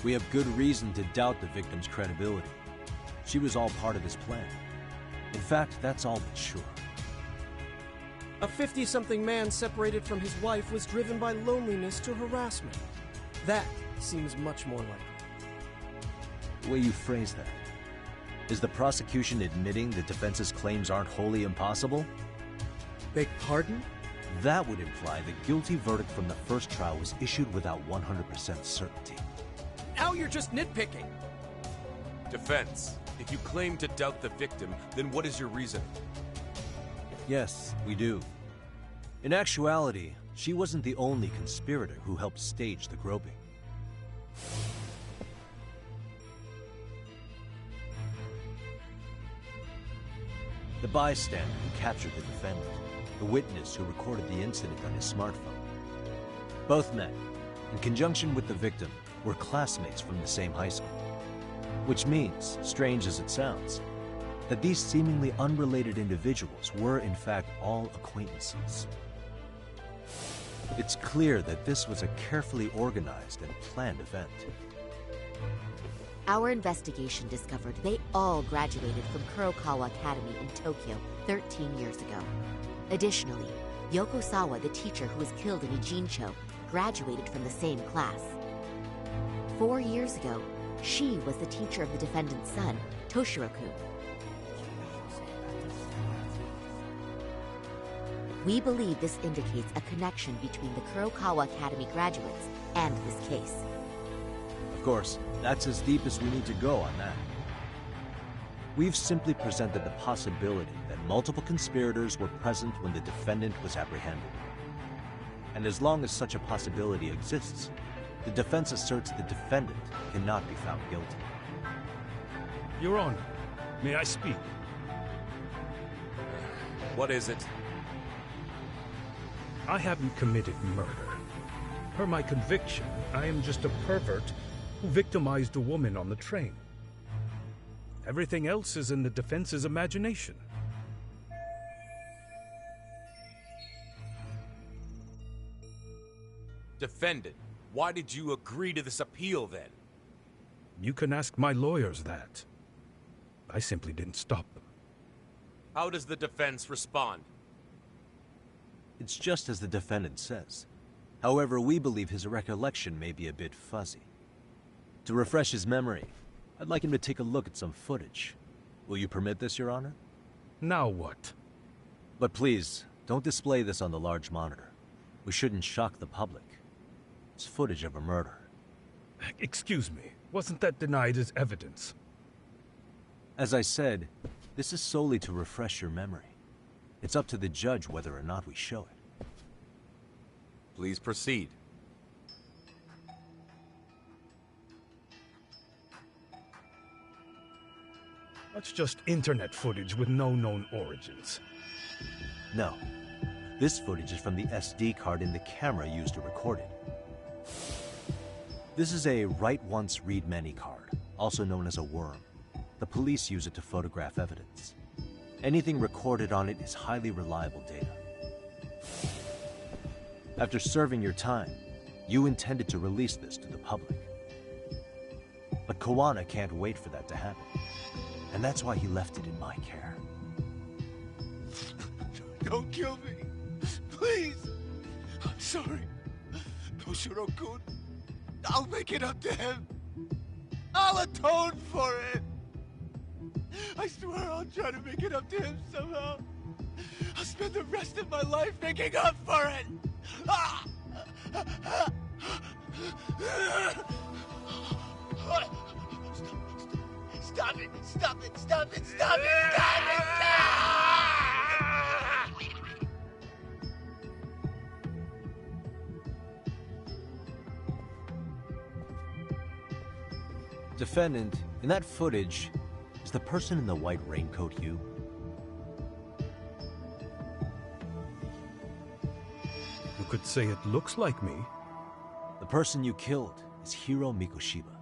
We have good reason to doubt the victim's credibility. She was all part of his plan. In fact, that's all but sure. A 50-something man separated from his wife was driven by loneliness to harassment. That seems much more likely. The way you phrase that. Is the prosecution admitting the defense's claims aren't wholly impossible? Beg pardon? That would imply the guilty verdict from the first trial was issued without 100% certainty. Now you're just nitpicking. Defense, if you claim to doubt the victim, then what is your reasoning? Yes, we do. In actuality, she wasn't the only conspirator who helped stage the groping. The bystander who captured the defendant, the witness who recorded the incident on his smartphone. Both men, in conjunction with the victim, were classmates from the same high school. Which means, strange as it sounds, that these seemingly unrelated individuals were in fact all acquaintances. It's clear that this was a carefully organized and planned event. Our investigation discovered they all graduated from Kurokawa Academy in Tokyo 13 years ago. Additionally, Yoko Sawa, the teacher who was killed in Ijincho, graduated from the same class. 4 years ago, she was the teacher of the defendant's son, Toshiro-kun. We believe this indicates a connection between the Kurokawa Academy graduates and this case. Of course, that's as deep as we need to go on that. We've simply presented the possibility that multiple conspirators were present when the defendant was apprehended. And as long as such a possibility exists, the defense asserts the defendant cannot be found guilty. Your Honor, may I speak? What is it? I haven't committed murder. Per my conviction, I am just a pervert who victimized a woman on the train. Everything else is in the defense's imagination. Defendant, why did you agree to this appeal then? You can ask my lawyers that. I simply didn't stop them. How does the defense respond? It's just as the defendant says. However, we believe his recollection may be a bit fuzzy. To refresh his memory, I'd like him to take a look at some footage. Will you permit this, Your Honor? Now what? But please, don't display this on the large monitor. We shouldn't shock the public. It's footage of a murder. Excuse me, wasn't that denied as evidence? As I said, this is solely to refresh your memory. It's up to the judge whether or not we show it. Please proceed. That's just internet footage with no known origins. No. This footage is from the SD card in the camera used to record it. This is a write once, read many card, also known as a worm. The police use it to photograph evidence. Anything recorded on it is highly reliable data. After serving your time, you intended to release this to the public. But Kawana can't wait for that to happen. And that's why he left it in my care. Don't kill me. Please. I'm sorry. Toshiro-kun. I'll make it up to him. I'll atone for it. I swear I'll try to make it up to him somehow. I'll spend the rest of my life making up for it. Ah! Stop it! Stop it! Stop it! Stop it! Stop it! Defendant, in that footage, is the person in the white raincoat you? You could say it looks like me. The person you killed is Hiro Mikoshiba.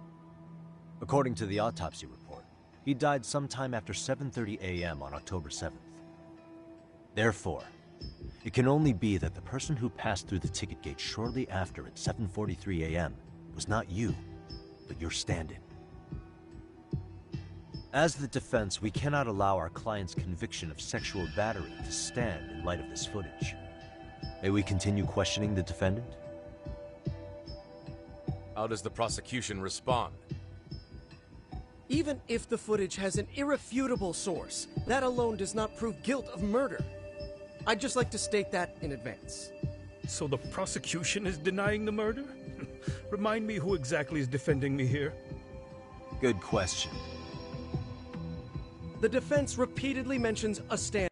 According to the autopsy report, he died sometime after 7:30 a.m. on October 7th. Therefore, it can only be that the person who passed through the ticket gate shortly after at 7:43 a.m. was not you, but your stand-in. As the defense, we cannot allow our client's conviction of sexual battery to stand in light of this footage. May we continue questioning the defendant? How does the prosecution respond? Even if the footage has an irrefutable source, that alone does not prove guilt of murder. I'd just like to state that in advance. So the prosecution is denying the murder? Remind me who exactly is defending me here? Good question. The defense repeatedly mentions a stand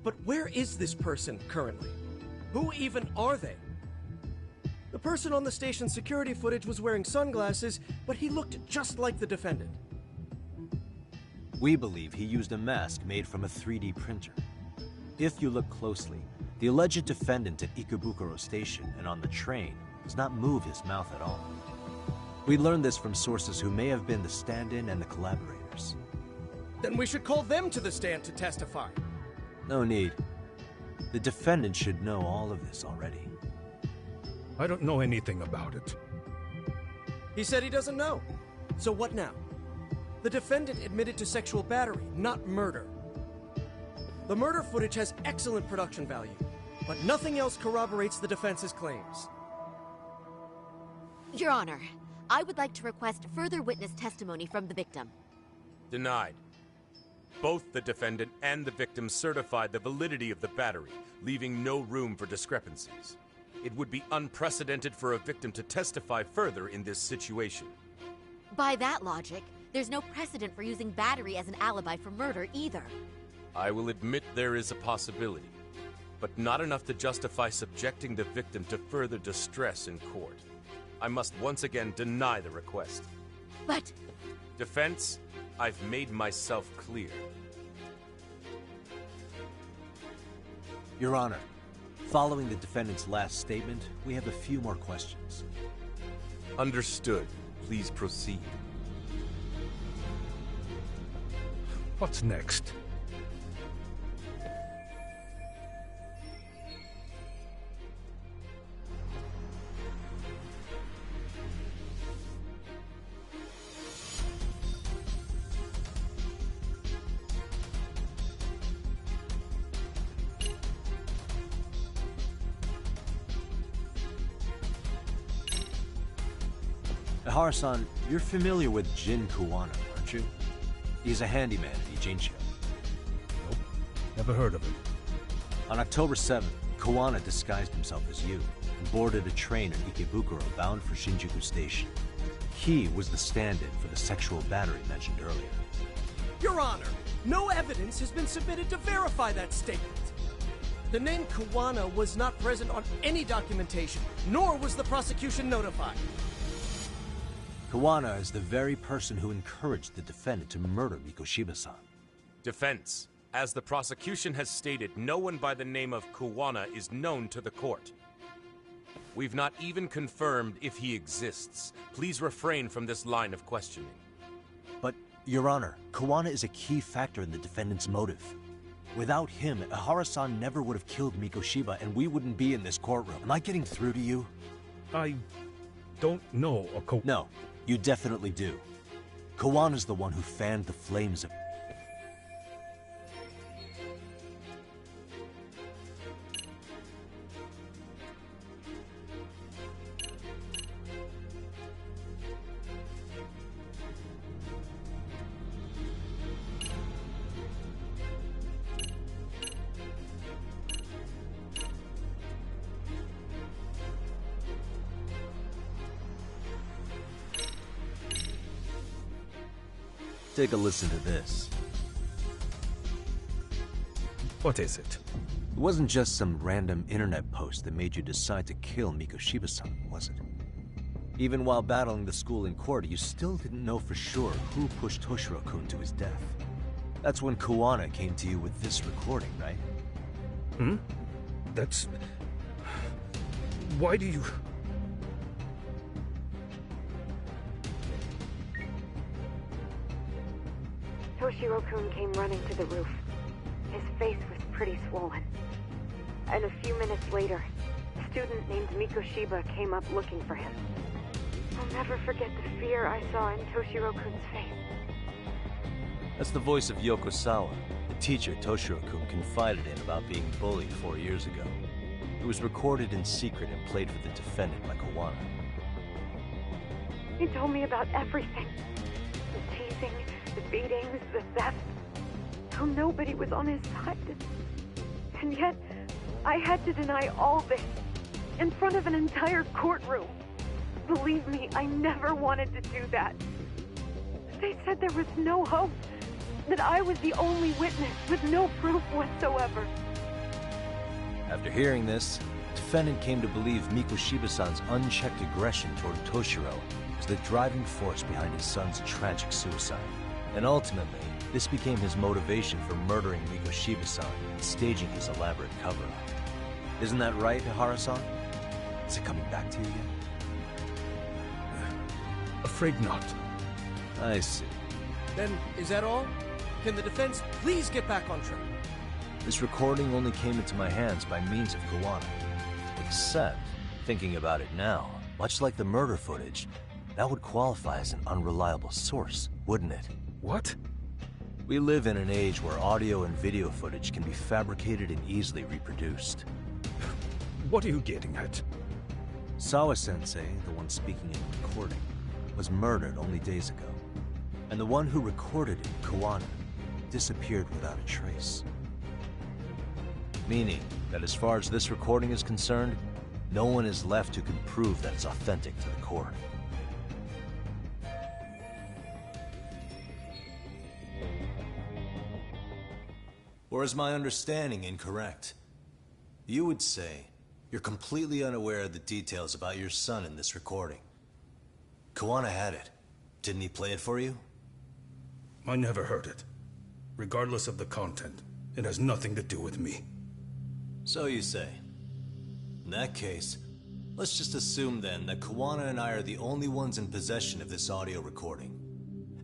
but where is this person currently? Who even are they? The person on the station's security footage was wearing sunglasses, but he looked just like the defendant. We believe he used a mask made from a 3D printer. If you look closely, the alleged defendant at Ikebukuro Station and on the train does not move his mouth at all. We learned this from sources who may have been the stand-in and the collaborators. Then we should call them to the stand to testify. No need. The defendant should know all of this already. I don't know anything about it. He said he doesn't know. So what now? The defendant admitted to sexual battery, not murder. The murder footage has excellent production value, but nothing else corroborates the defense's claims. Your Honor, I would like to request further witness testimony from the victim. Denied. Both the defendant and the victim certified the validity of the battery, leaving no room for discrepancies. It would be unprecedented for a victim to testify further in this situation. By that logic, there's no precedent for using battery as an alibi for murder either. I will admit there is a possibility, but not enough to justify subjecting the victim to further distress in court. I must once again deny the request. But... Defense, I've made myself clear. Your Honor, following the defendant's last statement, we have a few more questions. Understood. Please proceed. What's next? Hara-san, you're familiar with Jin Kuwana, aren't you? He's a handyman at Ijincho. Nope, never heard of him. On October 7th, Kuwana disguised himself as you and boarded a train at Ikebukuro bound for Shinjuku Station. He was the stand-in for the sexual battery mentioned earlier. Your Honor, no evidence has been submitted to verify that statement. The name Kuwana was not present on any documentation, nor was the prosecution notified. Kuwana is the very person who encouraged the defendant to murder Mikoshiba-san. Defense. As the prosecution has stated, no one by the name of Kuwana is known to the court. We've not even confirmed if he exists. Please refrain from this line of questioning. But, Your Honor, Kuwana is a key factor in the defendant's motive. Without him, Hara-san never would have killed Mikoshiba and we wouldn't be in this courtroom. Am I getting through to you? I don't know a No. You definitely do. Kawana's the one who fanned the flames of... Take a listen to this. What is it? It wasn't just some random internet post that made you decide to kill Mikoshiba-san, was it? Even while battling the school in court, you still didn't know for sure who pushed Toshiro-kun to his death. That's when Kuwana came to you with this recording, right? Hmm? That's... Why do you... Toshiro-kun came running to the roof. His face was pretty swollen. And a few minutes later, a student named Mikoshiba came up looking for him. I'll never forget the fear I saw in Toshiro-kun's face. That's the voice of Yokosawa, the teacher Toshiro-kun confided in about being bullied 4 years ago. It was recorded in secret and played for the defendant by Kuwana. He told me about everything. The teasing, the beatings, the theft. How nobody was on his side. And yet, I had to deny all this in front of an entire courtroom. Believe me, I never wanted to do that. They said there was no hope. that I was the only witness with no proof whatsoever. After hearing this, the defendant came to believe Mikoshiba-san's unchecked aggression toward Toshiro was the driving force behind his son's tragic suicide. And ultimately, this became his motivation for murdering Mikoshiba-san and staging his elaborate cover-up. Isn't that right, Ihara-san? Is it coming back to you yet? Afraid not. I see. Then, is that all? Can the defense please get back on track? This recording only came into my hands by means of Kawana. Except, thinking about it now, much like the murder footage, that would qualify as an unreliable source, wouldn't it? What? We live in an age where audio and video footage can be fabricated and easily reproduced. What are you getting at? Sawa-sensei, the one speaking in the recording, was murdered only days ago. And the one who recorded it, Kawana, disappeared without a trace. Meaning that as far as this recording is concerned, no one is left who can prove that it's authentic to the court. Or is my understanding incorrect? You would say you're completely unaware of the details about your son in this recording. Kawana had it. Didn't he play it for you? I never heard it. Regardless of the content, it has nothing to do with me. So you say. In that case, let's just assume then that Kawana and I are the only ones in possession of this audio recording.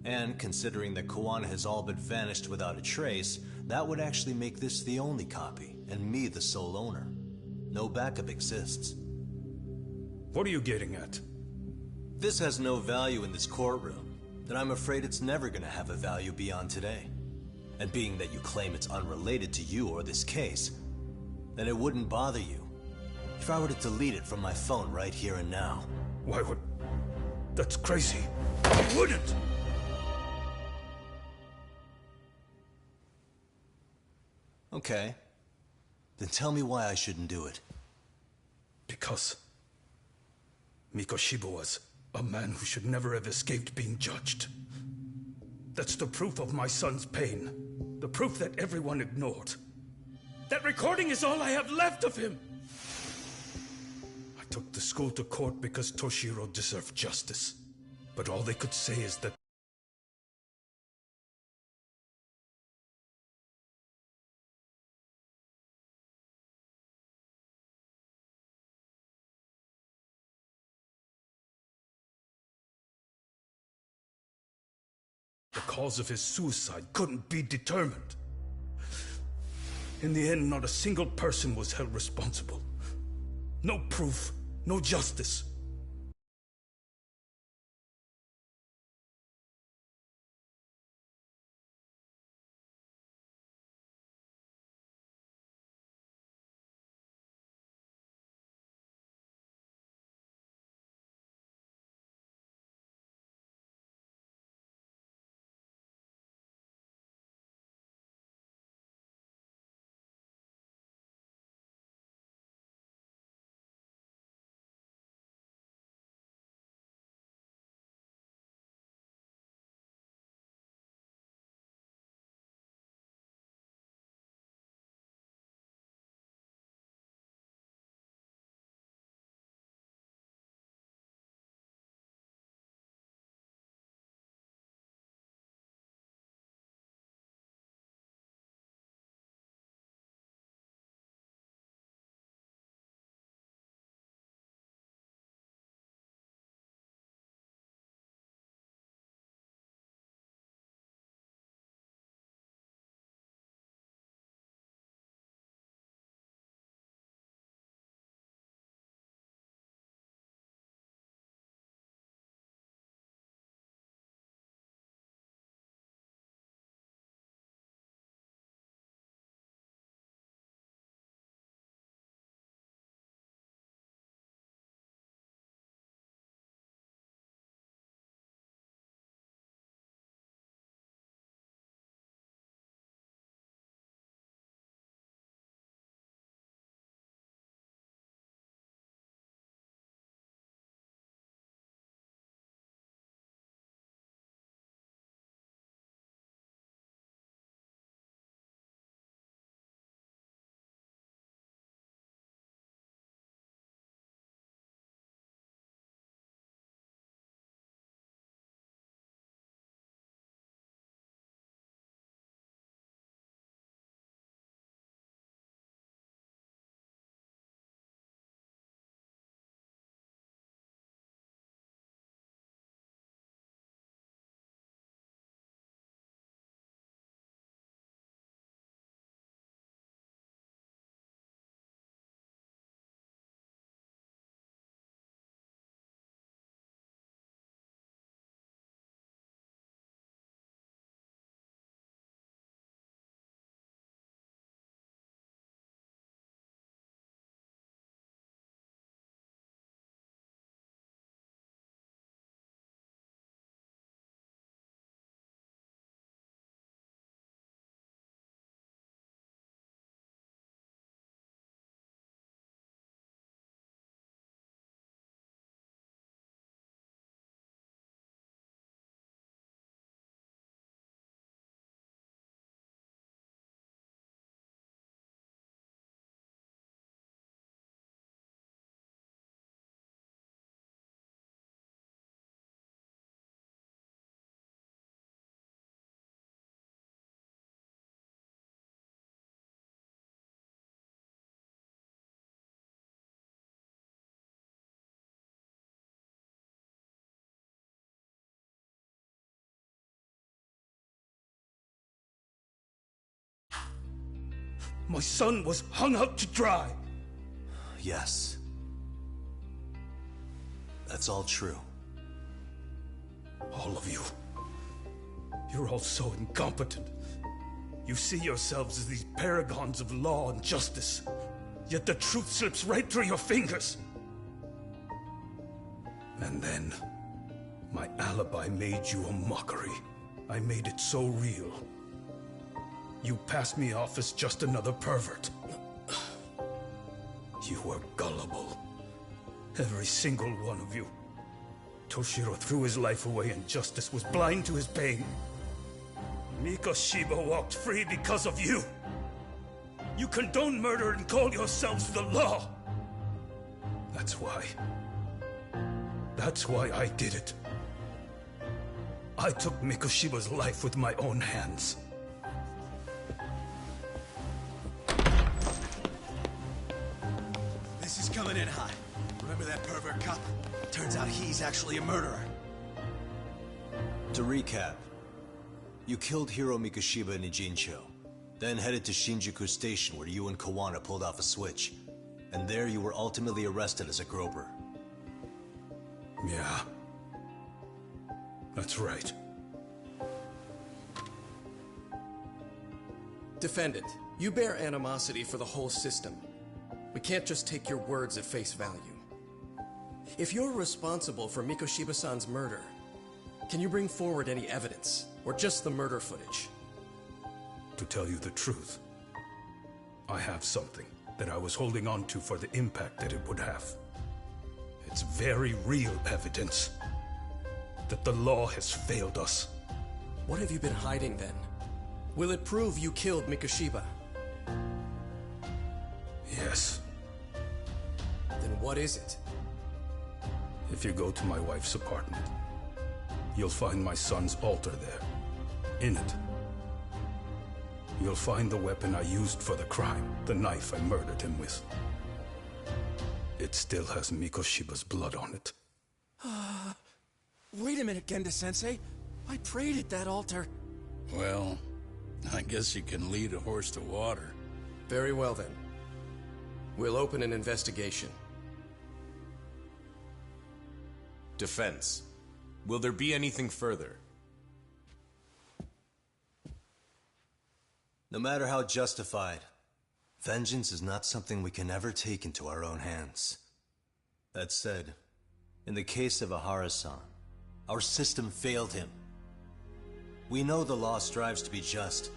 And considering that Kawana has all but vanished without a trace, that would actually make this the only copy, and me the sole owner. No backup exists. What are you getting at? This has no value in this courtroom, then I'm afraid it's never gonna have a value beyond today. And being that you claim it's unrelated to you or this case, then it wouldn't bother you if I were to delete it from my phone right here and now. Why would... That's crazy. I wouldn't! Okay. Then tell me why I shouldn't do it. Because Mikoshiba was a man who should never have escaped being judged. That's the proof of my son's pain. The proof that everyone ignored. That recording is all I have left of him! I took the school to court because Toshiro deserved justice. But all they could say is that the cause of his suicide couldn't be determined. In the end, not a single person was held responsible. No proof, no justice. My son was hung out to dry. Yes. That's all true. All of you. You're all so incompetent. You see yourselves as these paragons of law and justice, yet the truth slips right through your fingers. And then, my alibi made you a mockery. I made it so real. You passed me off as just another pervert. You were gullible. Every single one of you. Toshiro threw his life away and justice was blind to his pain. Mikoshiba walked free because of you. You condone murder and call yourselves the law. That's why. That's why I did it. I took Mikoshiba's life with my own hands. This is coming in hot. Remember that pervert cop? Turns out he's actually a murderer. To recap, you killed Hiro Mikoshiba in Ijincho, then headed to Shinjuku Station where you and Kawana pulled off a switch. And there you were ultimately arrested as a groper. Yeah. That's right. Defendant, you bear animosity for the whole system. We can't just take your words at face value. If you're responsible for Mikoshiba-san's murder, can you bring forward any evidence, or just the murder footage? To tell you the truth, I have something that I was holding on to for the impact that it would have. It's very real evidence that the law has failed us. What have you been hiding then? Will it prove you killed Mikoshiba? Yes. Then what is it? If you go to my wife's apartment, you'll find my son's altar there. In it, you'll find the weapon I used for the crime, the knife I murdered him with. It still has Mikoshiba's blood on it. Wait a minute, Genda-sensei. I prayed at that altar. Well, I guess you can lead a horse to water. Very well then. We'll open an investigation. Defense. Will there be anything further? No matter how justified, vengeance is not something we can ever take into our own hands. That said, in the case of Ahara-san, our system failed him. We know the law strives to be just,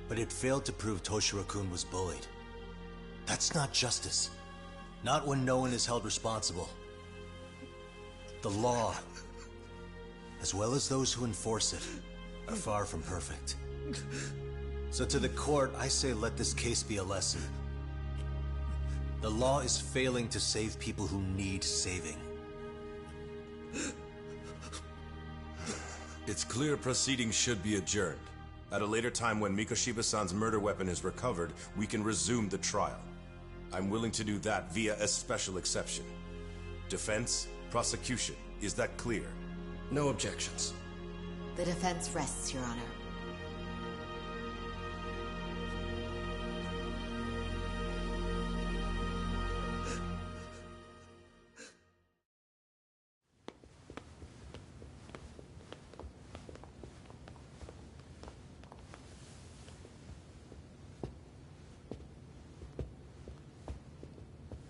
but it failed to prove Toshiro-kun was bullied. That's not justice. Not when no one is held responsible. The law, as well as those who enforce it, are far from perfect. So to the court, I say let this case be a lesson. The law is failing to save people who need saving. It's clear proceedings should be adjourned. At a later time when Mikoshiba-san's murder weapon is recovered, we can resume the trial. I'm willing to do that via a special exception. Defense, prosecution, is that clear? No objections. The defense rests, Your Honor.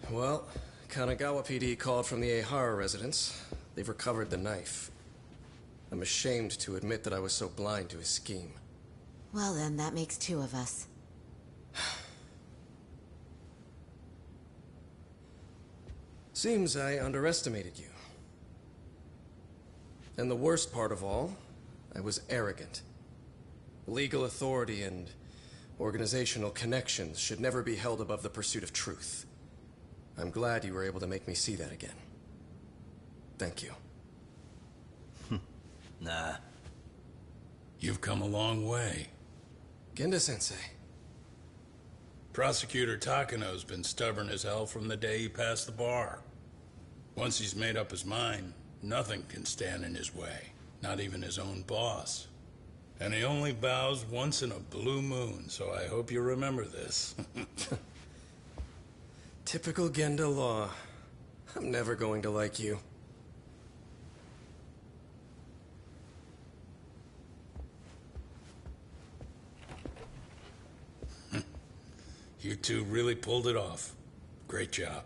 Well, Kanagawa PD called from the Ehara residence. They've recovered the knife. I'm ashamed to admit that I was so blind to his scheme. Well then, that makes two of us. Seems I underestimated you. And the worst part of all, I was arrogant. Legal authority and organizational connections should never be held above the pursuit of truth. I'm glad you were able to make me see that again. Thank you. Nah. You've come a long way. Genda-sensei. Prosecutor Takano's been stubborn as hell from the day he passed the bar. Once he's made up his mind, nothing can stand in his way. Not even his own boss. And he only bows once in a blue moon, so I hope you remember this. Typical Genda law. I'm never going to like you. You two really pulled it off. Great job.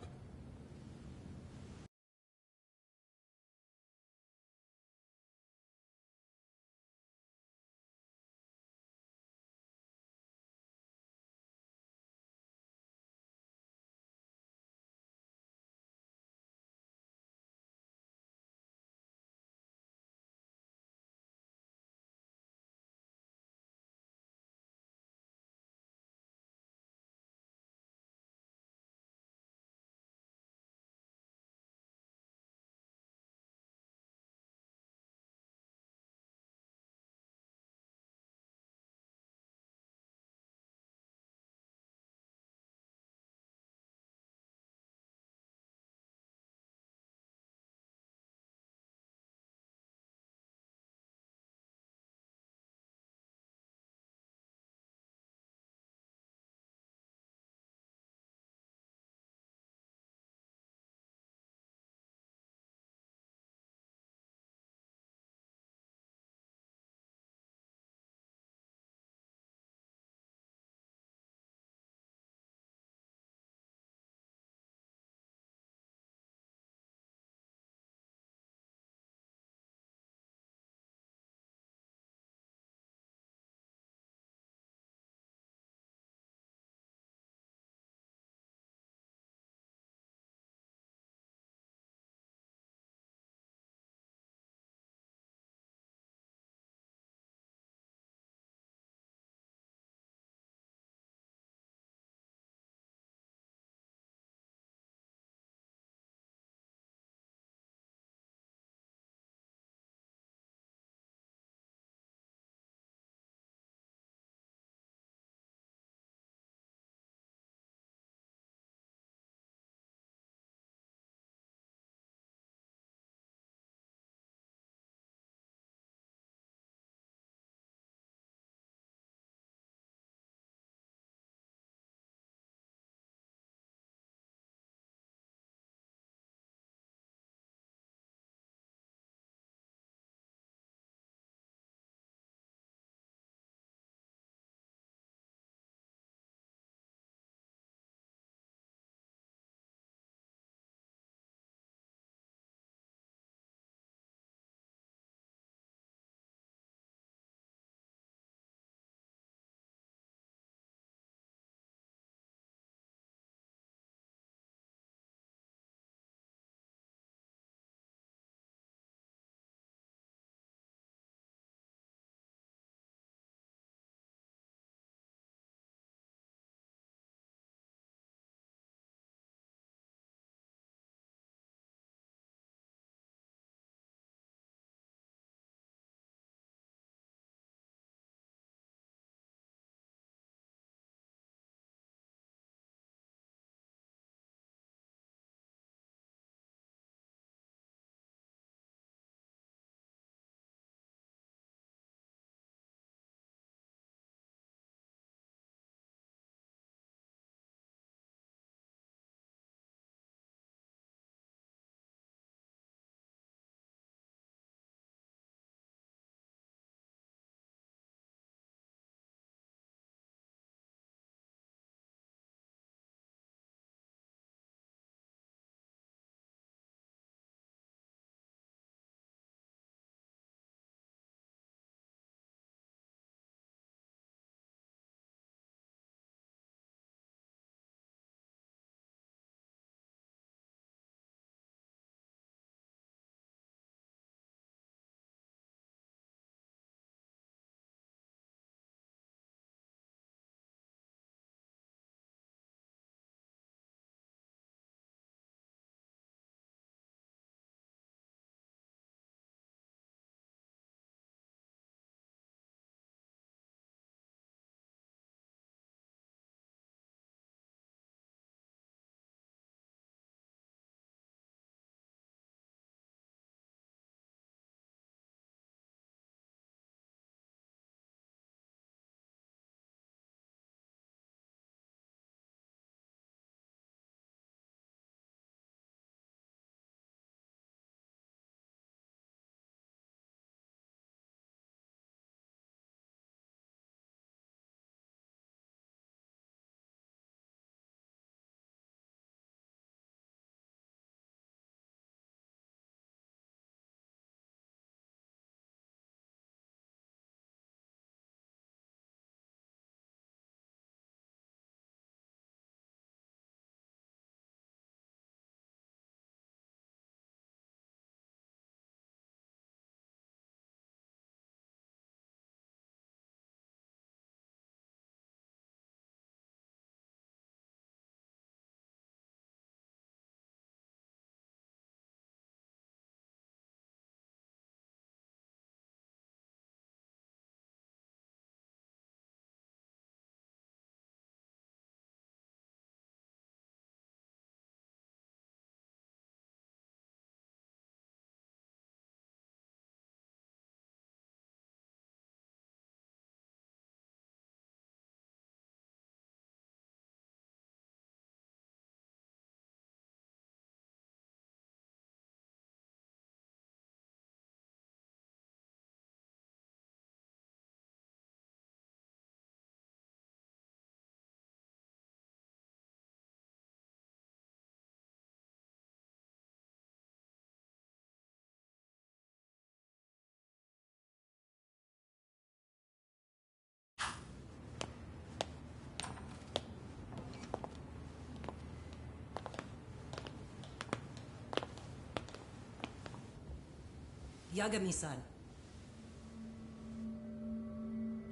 Yagami-san.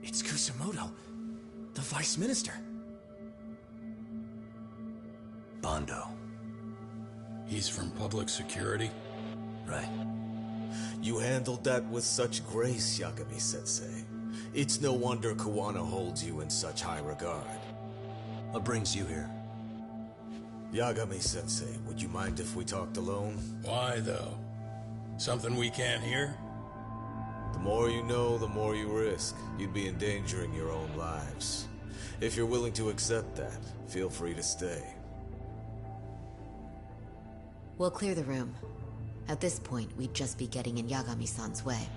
It's Kusumoto, the Vice Minister. Bando. He's from public security? Right. You handled that with such grace, Yagami-sensei. It's no wonder Kawana holds you in such high regard. What brings you here? Yagami-sensei, would you mind if we talked alone? Why, though? Something we can't hear? The more you know, the more you risk. You'd be endangering your own lives. If you're willing to accept that, feel free to stay. We'll clear the room. At this point, we'd just be getting in Yagami-san's way.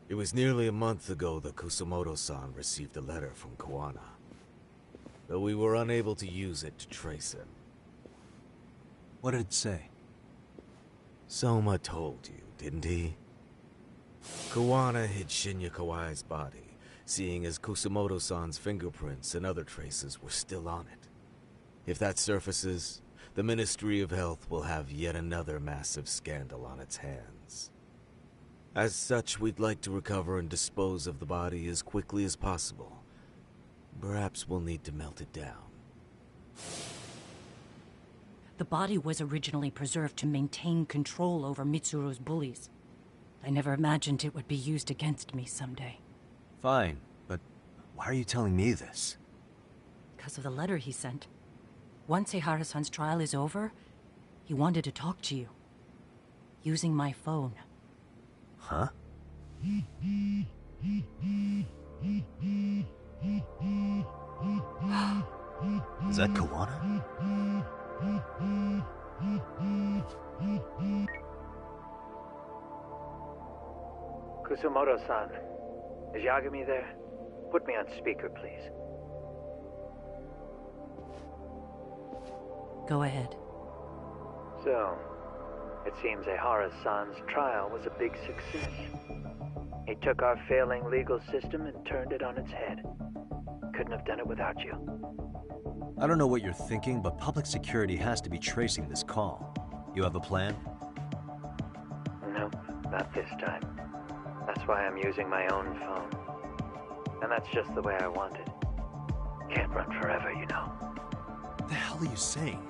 It was nearly a month ago that Kusumoto-san received a letter from Kawana, though we were unable to use it to trace him. What did it say? Soma told you, didn't he? Kawana hid Shinya Kawai's body, seeing as Kusumoto-san's fingerprints and other traces were still on it. If that surfaces, the Ministry of Health will have yet another massive scandal on its hands. As such, we'd like to recover and dispose of the body as quickly as possible. Perhaps we'll need to melt it down. The body was originally preserved to maintain control over Mitsuru's bullies. I never imagined it would be used against me someday. Fine, but why are you telling me this? Because of the letter he sent. Once Eihara-san's trial is over, he wanted to talk to you. Using my phone. Huh? Is that Kawana? Kusumoto-san, is Yagami there? Put me on speaker, please. Go ahead. So, it seems Eihara-san's trial was a big success. He took our failing legal system and turned it on its head. Couldn't have done it without you. I don't know what you're thinking, but public security has to be tracing this call. You have a plan? Nope, not this time. That's why I'm using my own phone. And that's just the way I want it. Can't run forever, you know. What the hell are you saying?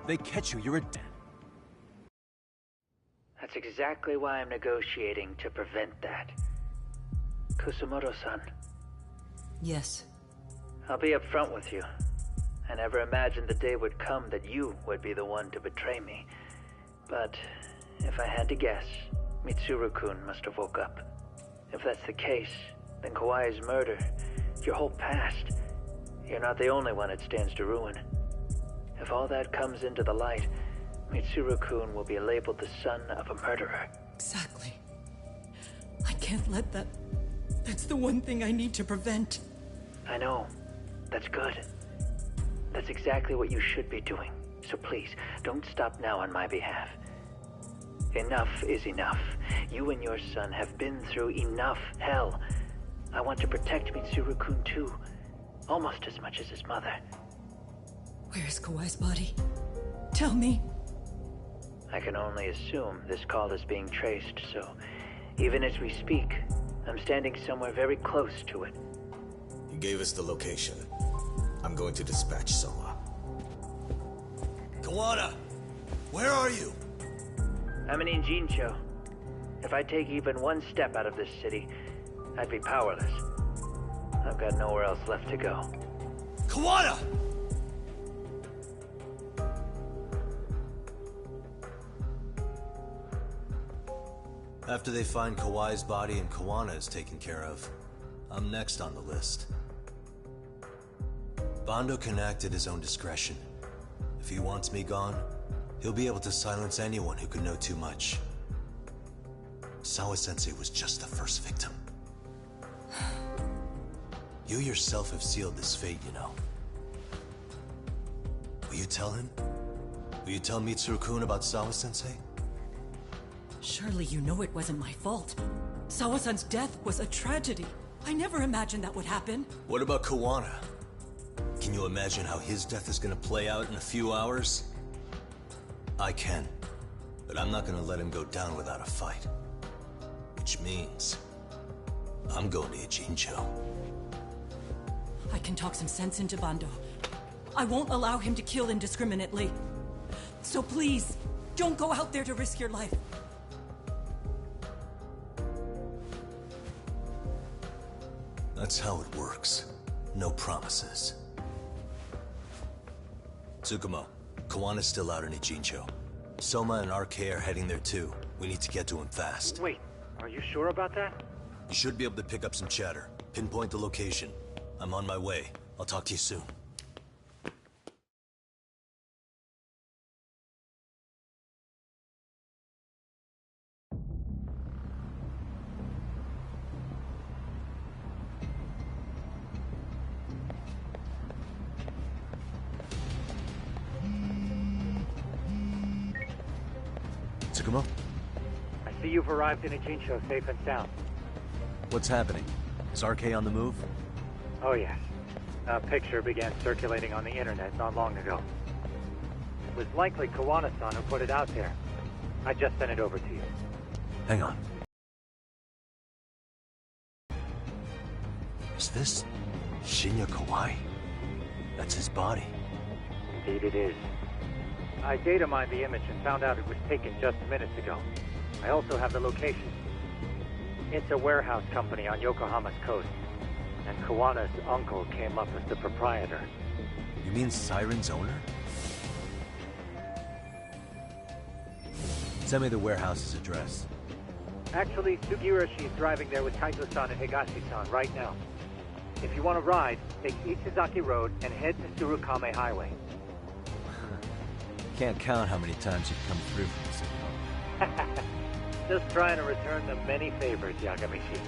If they catch you, you're a dead. That's exactly why I'm negotiating to prevent that. Kusumoto-san. Yes. I'll be upfront with you. I never imagined the day would come that you would be the one to betray me. But if I had to guess, Mitsuru-kun must have woke up. If that's the case, then Kawai's murder, your whole past, you're not the only one it stands to ruin. If all that comes into the light, Mitsuru-kun will be labeled the son of a murderer. Exactly. I can't let that... That's the one thing I need to prevent. I know. That's good. That's exactly what you should be doing. So please, don't stop now on my behalf. Enough is enough. You and your son have been through enough hell. I want to protect Mitsuru-kun too. Almost as much as his mother. Where is Kawai's body? Tell me. I can only assume this call is being traced, so even as we speak, I'm standing somewhere very close to it. You gave us the location. I'm going to dispatch Soma. Kawana! Where are you? I'm in Injincho. If I take even one step out of this city, I'd be powerless. I've got nowhere else left to go. Kawana! After they find Kawai's body and Kawana is taken care of, I'm next on the list. Bando can act at his own discretion. If he wants me gone, he'll be able to silence anyone who can know too much. Sawa-sensei was just the first victim. You yourself have sealed this fate, you know. tell him? Will you tell Mitsuru-kun about Sawa-sensei? Surely you know it wasn't my fault. Sawa-san's death was a tragedy. I never imagined that would happen. What about Kawana? Can you imagine how his death is gonna play out in a few hours? I can, but I'm not gonna let him go down without a fight. Which means, I'm going to Ijincho. I can talk some sense into Bando. I won't allow him to kill indiscriminately. So please, don't go out there to risk your life. That's how it works. No promises. Tsukumo, Kawana's still out in Ijincho. Soma and RK are heading there too. We need to get to him fast. Wait, are you sure about that? You should be able to pick up some chatter. Pinpoint the location. I'm on my way. I'll talk to you soon. Tsukumo? I see you've arrived in Ijincho safe and sound. What's happening? Is RK on the move? Oh yes. A picture began circulating on the internet not long ago. It was likely Kawana-san who put it out there. I just sent it over to you. Hang on. Is this Shinya Kawai? That's his body. Indeed it is. I data mined the image and found out it was taken just minutes ago. I also have the location. It's a warehouse company on Yokohama's coast, and Kawana's uncle came up as the proprietor. You mean Siren's owner? Send me the warehouse's address. Actually, Sugiroshi's driving there with Kaito-san and Higashi-san right now. If you want to ride, take Ichizaki Road and head to Tsurukame Highway. Can't count how many times you've come through for this. Just trying to return the many favors, Yagamishi.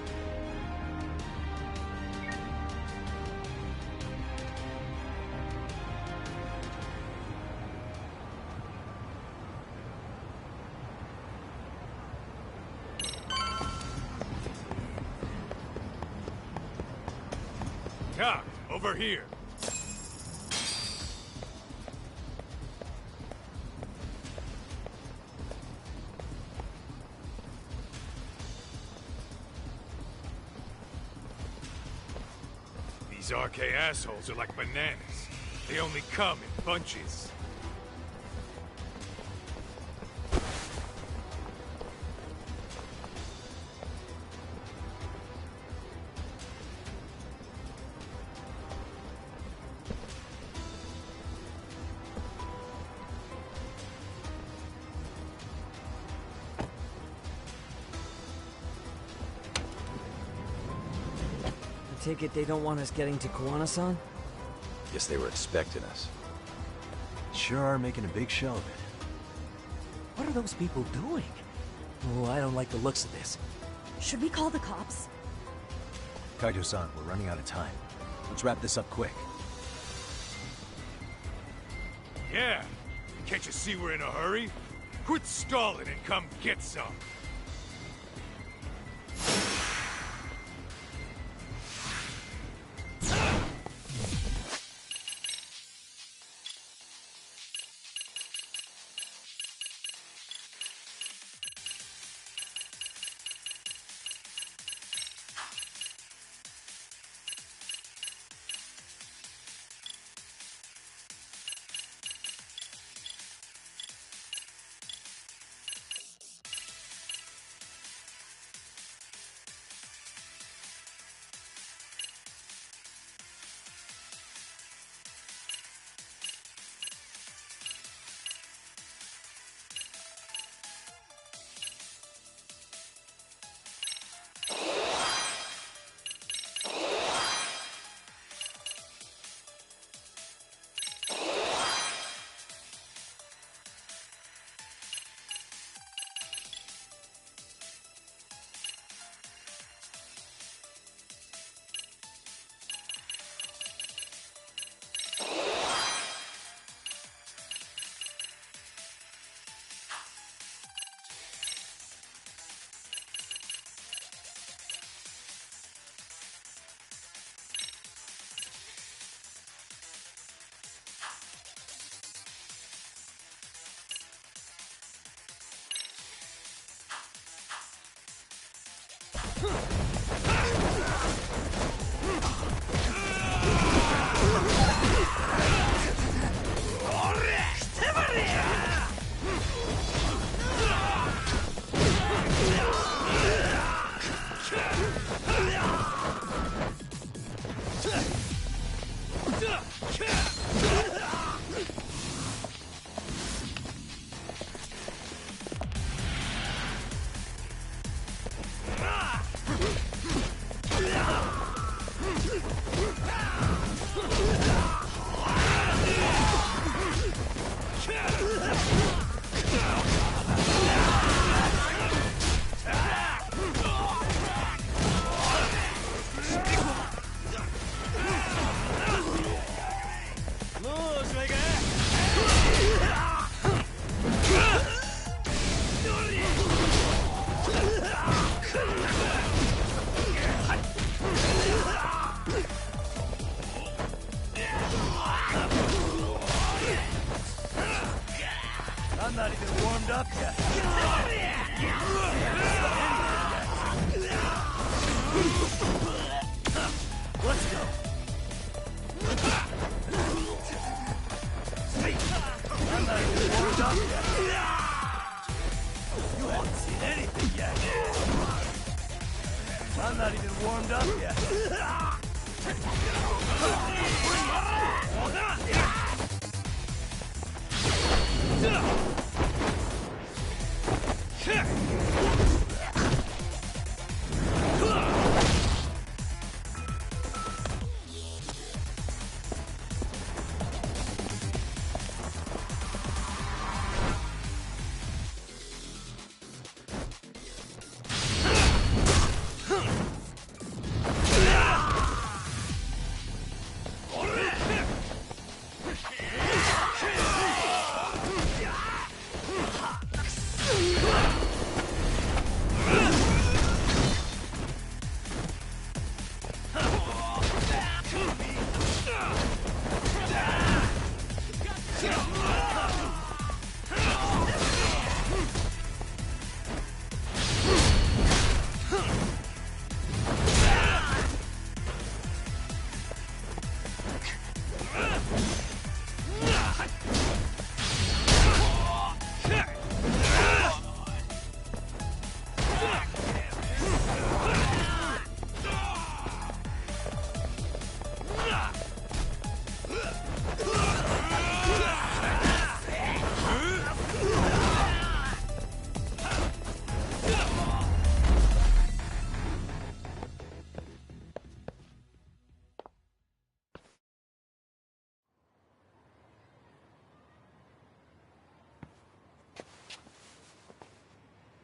Doc, over here. These RK assholes are like bananas. They only come in bunches. Take it they don't want us getting to Kawana-san? Guess they were expecting us. Sure are making a big show of it. What are those people doing? Oh, I don't like the looks of this. Should we call the cops? Kaito-san, we're running out of time. Let's wrap this up quick. Yeah. Can't you see we're in a hurry? Quit stalling and come get some.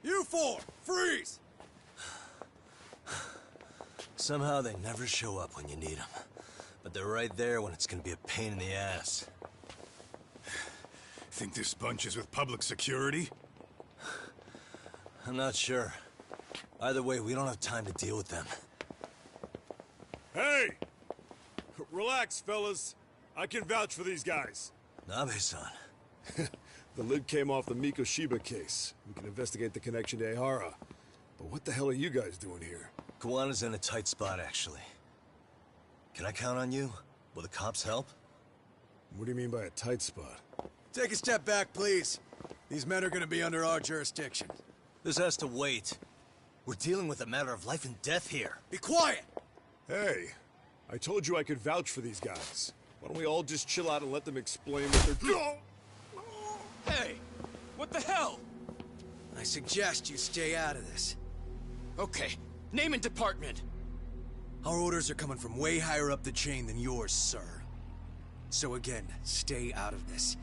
You four, freeze! Somehow they never show up when you need them. But they're right there when it's gonna be a pain in the ass. Think this bunch is with public security? I'm not sure. Either way, we don't have time to deal with them. Hey! Relax, fellas. I can vouch for these guys. Nabe-san. The lid came off the Mikoshiba case. We can investigate the connection to Ehara. But what the hell are you guys doing here? Kawana's in a tight spot, actually. Can I count on you? Will the cops help? What do you mean by a tight spot? Take a step back, please. These men are gonna be under our jurisdiction. This has to wait. We're dealing with a matter of life and death here. Be quiet! Hey, I told you I could vouch for these guys. Why don't we all just chill out and let them explain what they're doing? Hey! What the hell? I suggest you stay out of this. Okay, name and department. Our orders are coming from way higher up the chain than yours, sir. So again, stay out of this.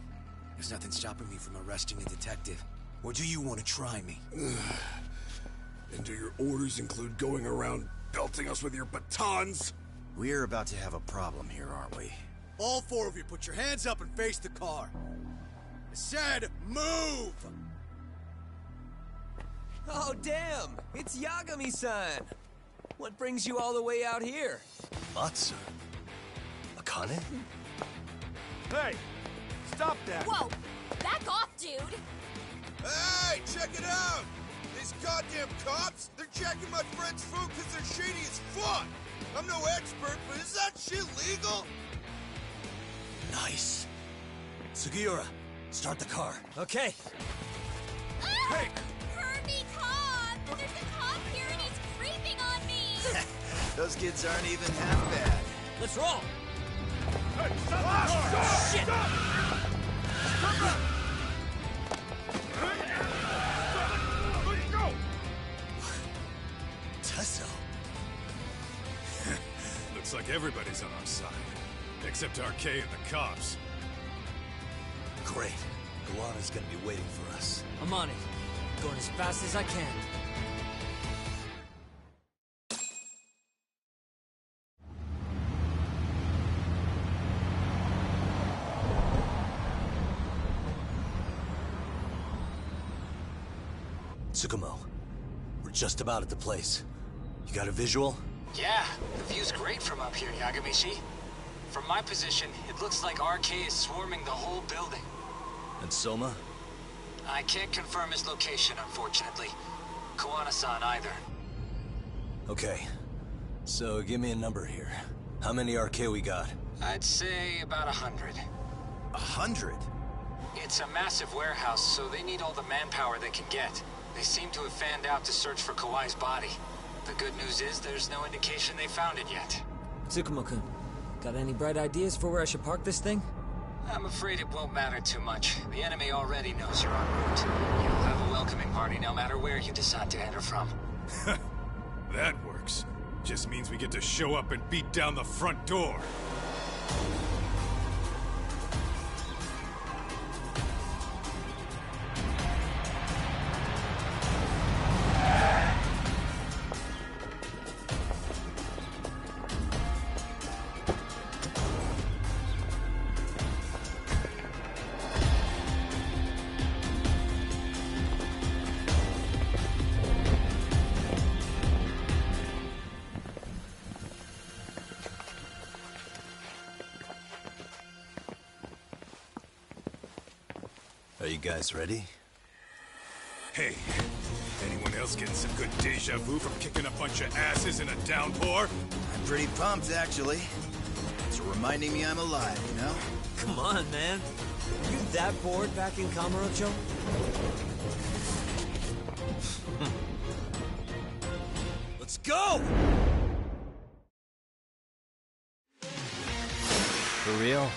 There's nothing stopping me from arresting a detective. Or do you want to try me? And do your orders include going around belting us with your batons? We're about to have a problem here, aren't we? All four of you, put your hands up and face the car. I said, move! Oh, damn! It's Yagami-san! What brings you all the way out here? Matsu? Akane? Hey! Stop that! Whoa! Back off, dude! Hey, check it out! These goddamn cops, they're checking my friend's food because they're shady as fuck! I'm no expert, but is that shit legal? Nice. Sugiura, start the car. Okay. Hey! Hurt me, cop! There's a cop here and he's creeping on me! Those kids aren't even half bad. Let's roll! Hey, stop the car! Shit! Tesso. Looks like everybody's on our side. Except RK and the cops. Great. Kawana's gonna be waiting for us. I'm on it. Going as fast as I can. Tsukumo, we're just about at the place. You got a visual? Yeah, the view's great from up here, Yagamishi. From my position, it looks like RK is swarming the whole building. And Soma? I can't confirm his location, unfortunately. Kawana-san either. Okay. So give me a number here. How many RK we got? I'd say about 100. 100? It's a massive warehouse, so they need all the manpower they can get. They seem to have fanned out to search for Kawai's body. The good news is there's no indication they found it yet. Tsukumo-kun, got any bright ideas for where I should park this thing? I'm afraid it won't matter too much. The enemy already knows you're en route. You'll have a welcoming party no matter where you decide to enter from. That works. Just means we get to show up and beat down the front door. Are you guys ready? Hey, anyone else getting some good deja vu from kicking a bunch of asses in a downpour? I'm pretty pumped, actually. It's reminding me I'm alive, you know? Come on, man. Are you that bored back in Kamurocho? Let's go! For real?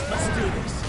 Let's do this.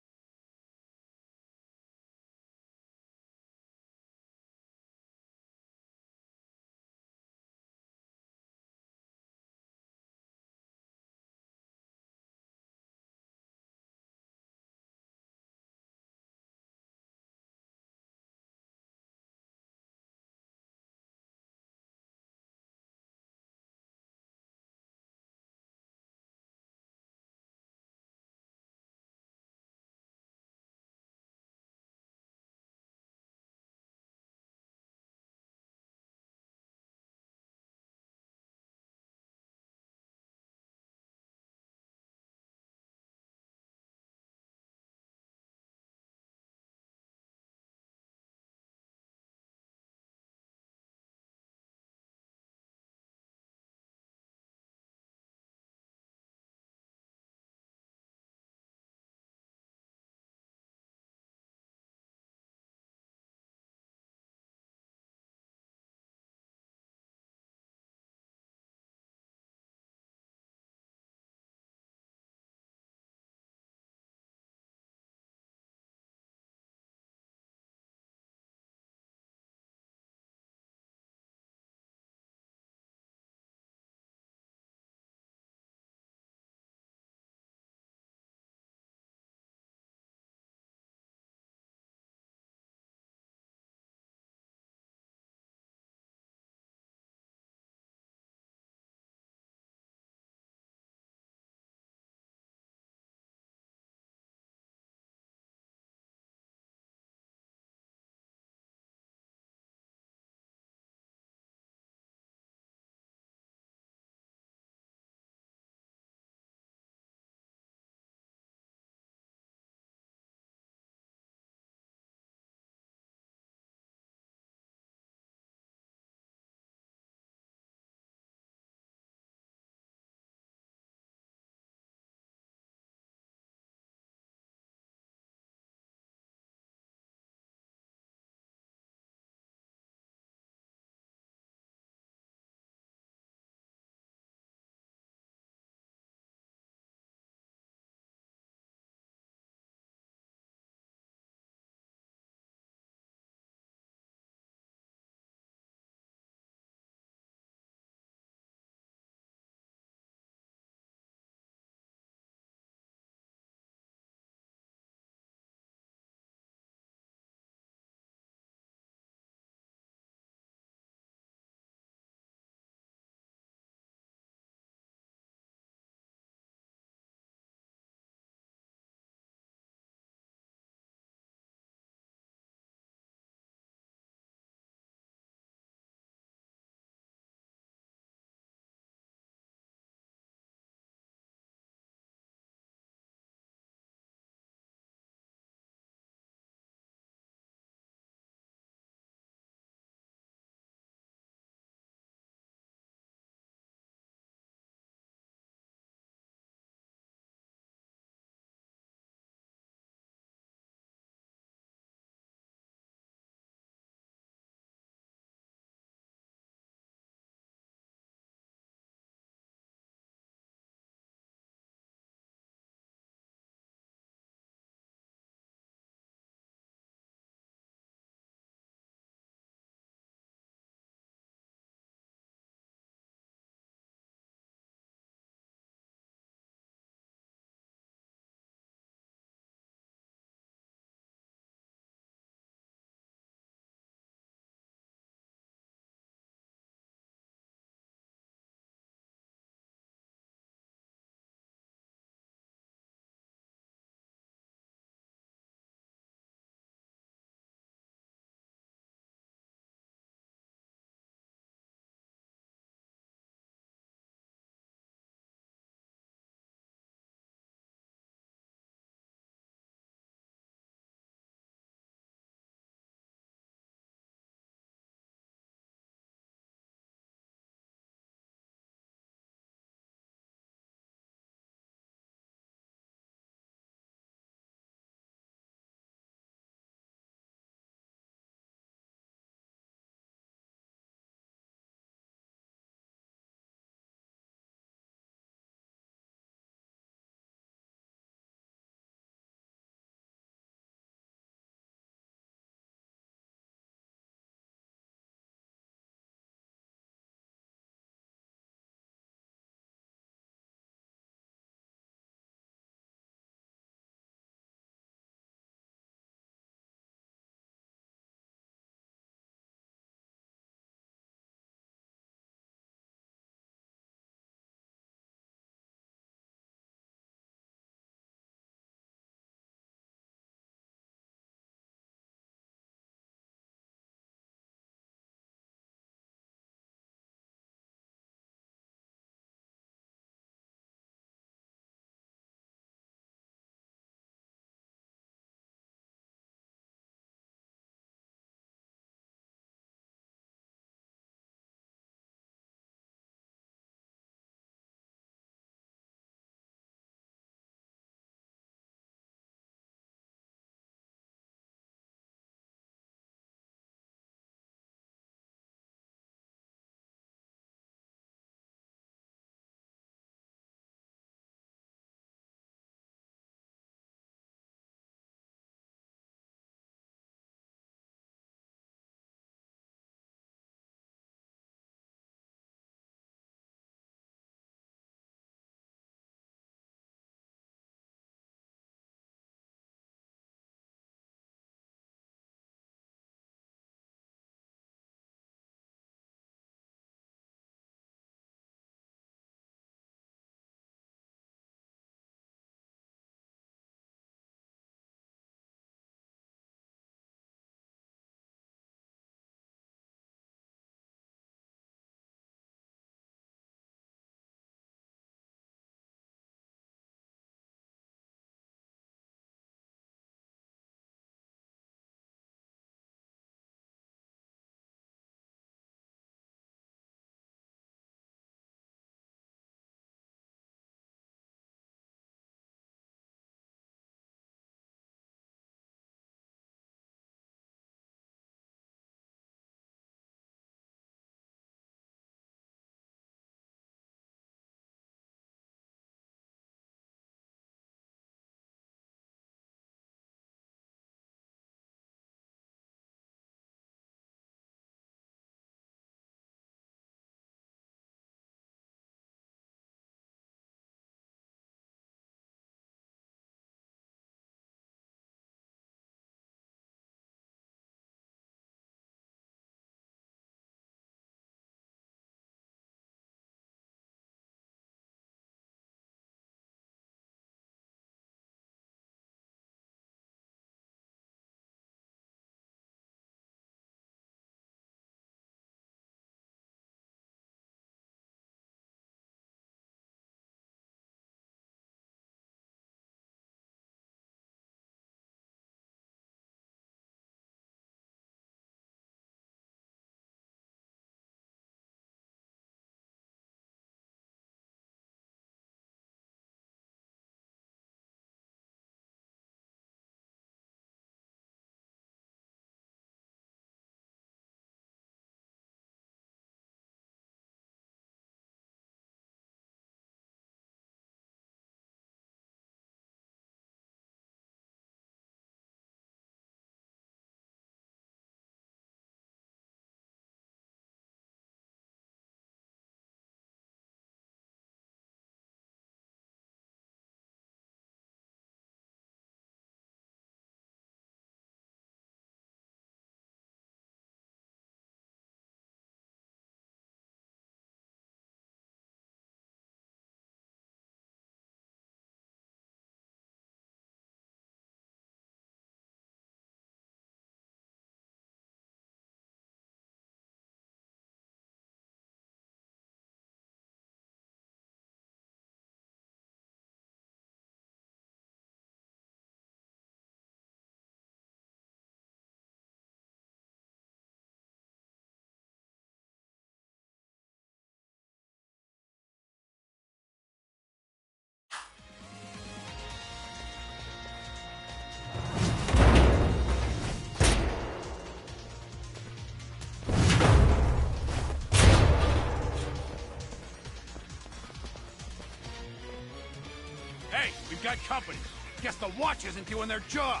Hey, we've got company. Guess the watch isn't doing their job.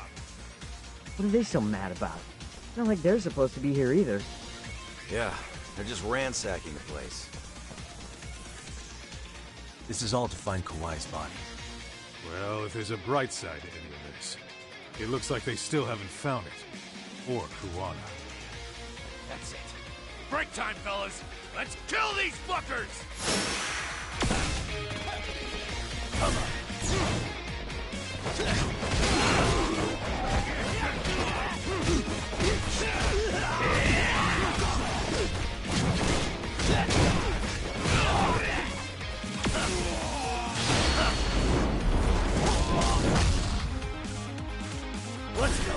What are they so mad about? Not like they're supposed to be here either. Yeah, they're just ransacking the place. This is all to find Kawhi's body. Well, if there's a bright side to any of this, it looks like they still haven't found it. Or Kuwana. That's it. Break time, fellas. Let's kill these fuckers! Come on. Let's go.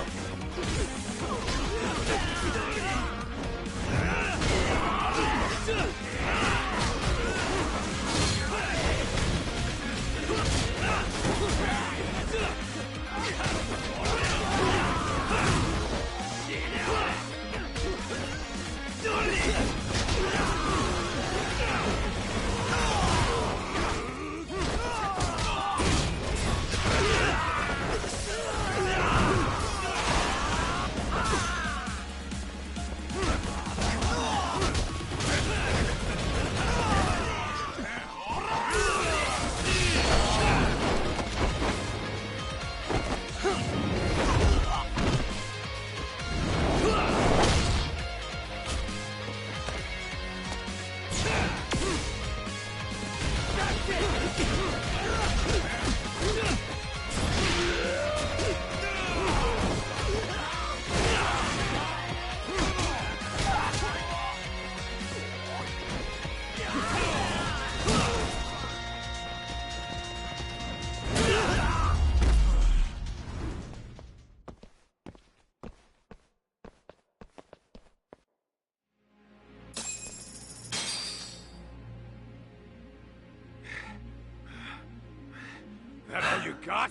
That all you got?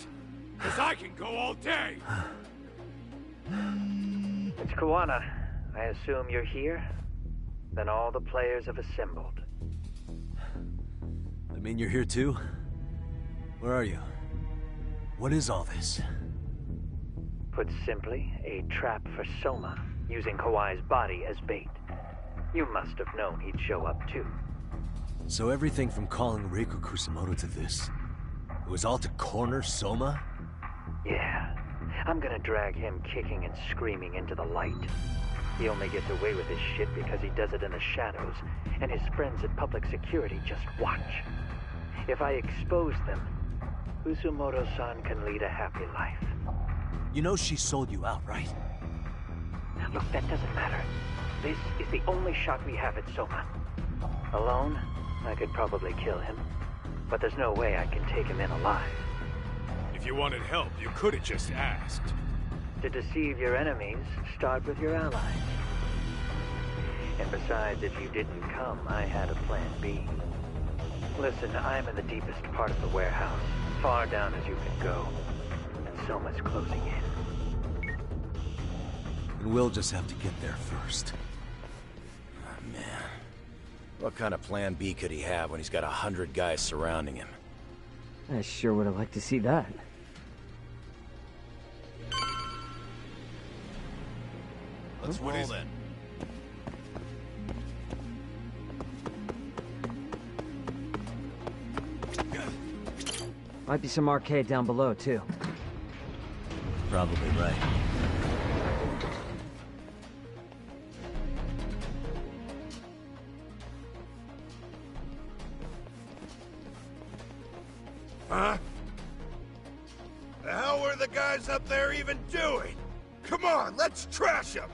'Cause I can go all day! It's Kuwana. I assume you're here? Then all the players have assembled. I mean, you're here too? Where are you? What is all this? Put simply, a trap for Soma, using Kawhi's body as bait. You must have known he'd show up too. So everything from calling Reiko Kusumoto to this, it was all to corner Soma? Yeah. I'm gonna drag him kicking and screaming into the light. He only gets away with his shit because he does it in the shadows, and his friends at public security just watch. If I expose them, Kusumoto-san can lead a happy life. You know she sold you out, right? Look, that doesn't matter. This is the only shot we have at Soma. Alone, I could probably kill him, but there's no way I can take him in alive. If you wanted help, you could have just asked. To deceive your enemies, start with your allies. And besides, if you didn't come, I had a plan B. Listen, I'm in the deepest part of the warehouse, far down as you can go. And Soma's closing in. And we'll just have to get there first. Oh, man. What kind of plan B could he have when he's got 100 guys surrounding him? I sure would have liked to see that. Let's roll then. Might be some arcade down below, too. Probably right. Huh? The hell were the guys up there even doing? Come on, let's trash them!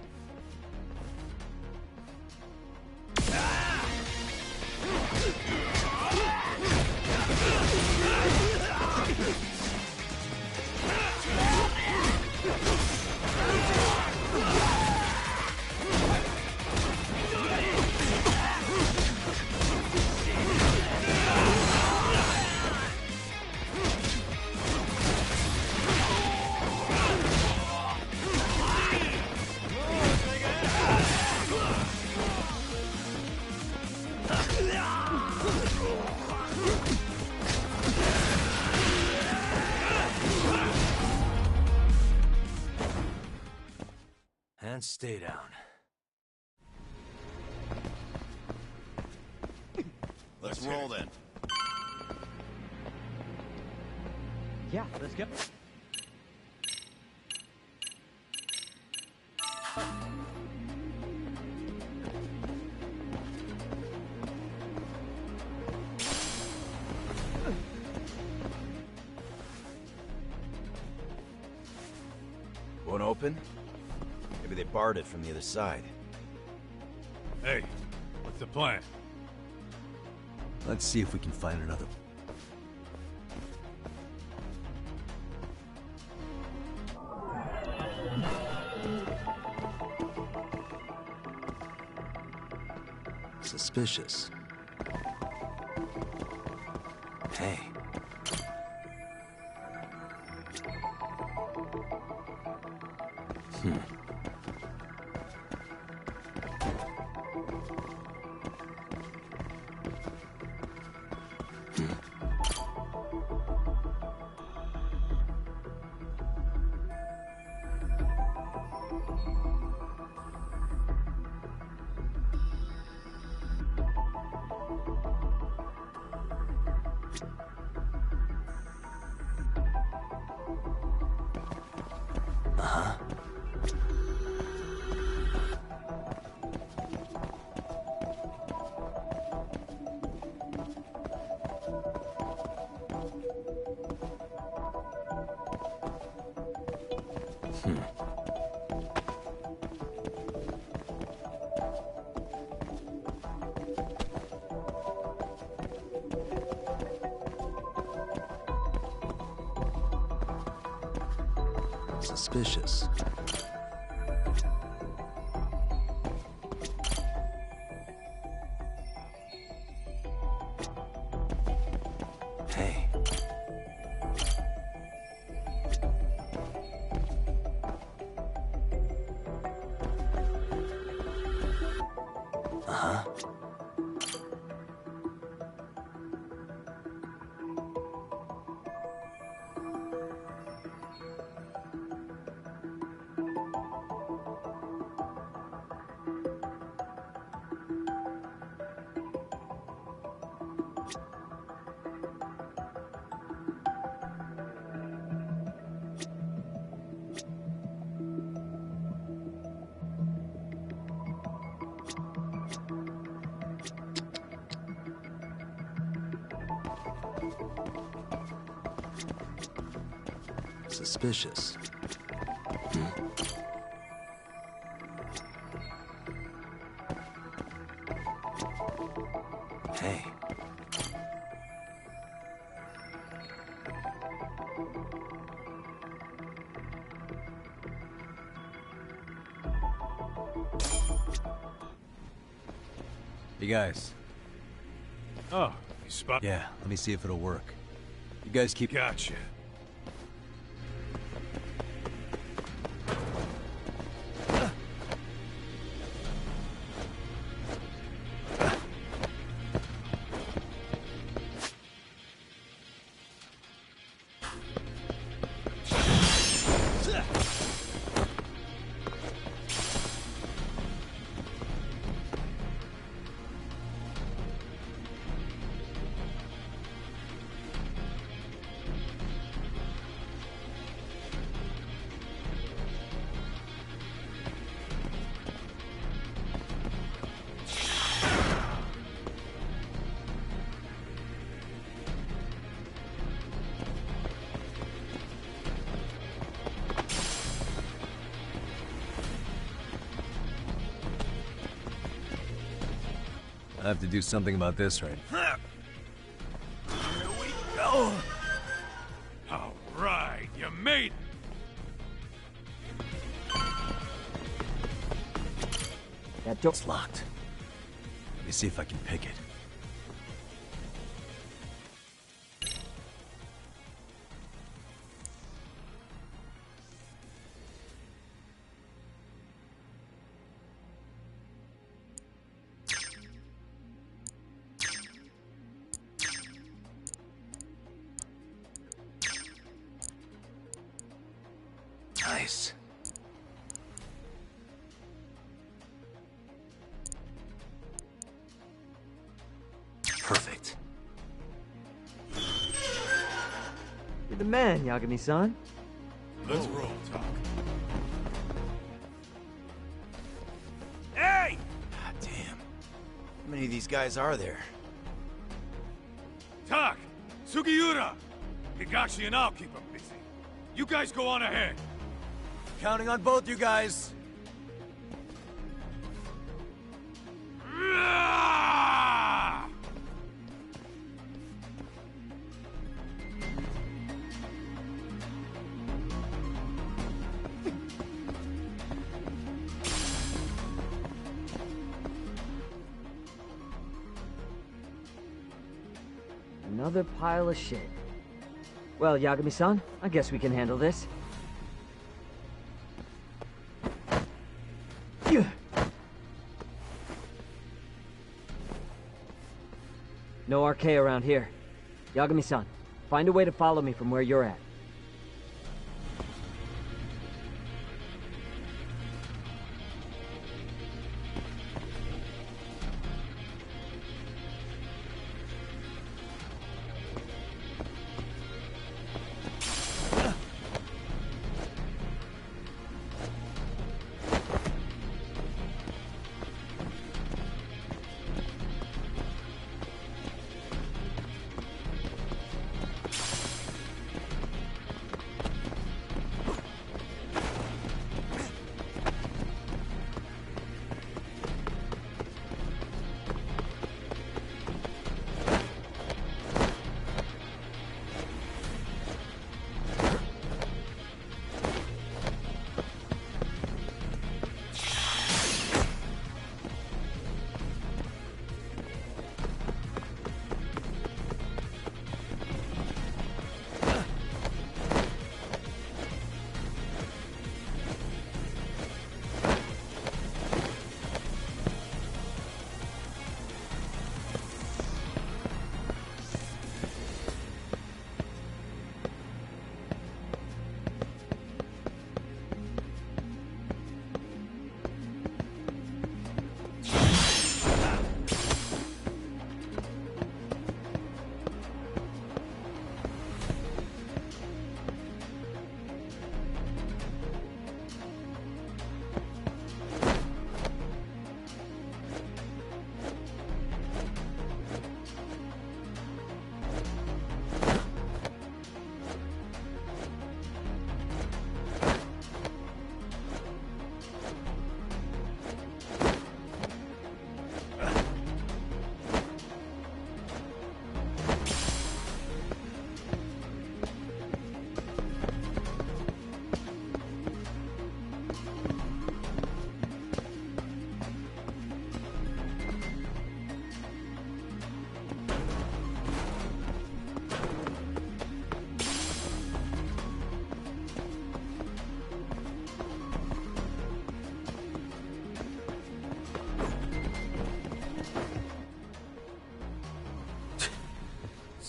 stay down. Let's roll then. Yeah, let's go. Won't open? Maybe they barred it from the other side. Hey, what's the plan? Let's see if we can find another. Suspicious. Hey. Suspicious. Hey. Uh-huh. Suspicious. Hey. You guys. Oh, you spot? Yeah, let me see if it'll work. You guys keep... Gotcha. I have to do something about this, right? Here we go. All right, you made it. That door's locked. Let me see if I can pick it. Nice. You're the man, Yagami-san. Let's roll, Talk. Hey! God damn. How many of these guys are there? Tak! Sugiura! Higashi and I'll keep them busy. You guys go on ahead. Counting on both you guys. Another pile of shit. Well, Yagami-san, I guess we can handle this. No RK around here. Yagami-san, find a way to follow me from where you're at.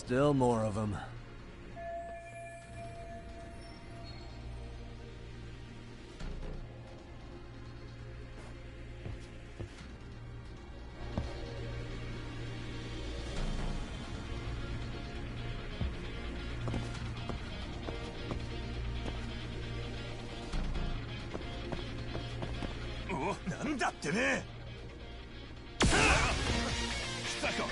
Still more of them. Oh, なんだってね。来たか。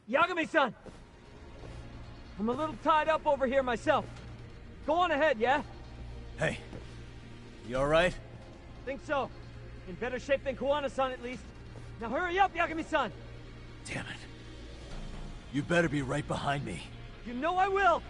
Yagami-san! I'm a little tied up over here myself. Go on ahead, yeah? Hey, you alright? Think so. In better shape than Kuwana-san, at least. Now hurry up, Yagami-san! Damn it. You better be right behind me. You know I will!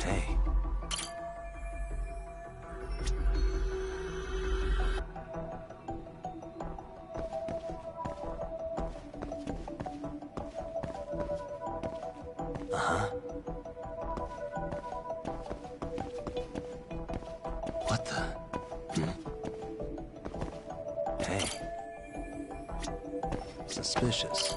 Hey. What the? Hey. Suspicious.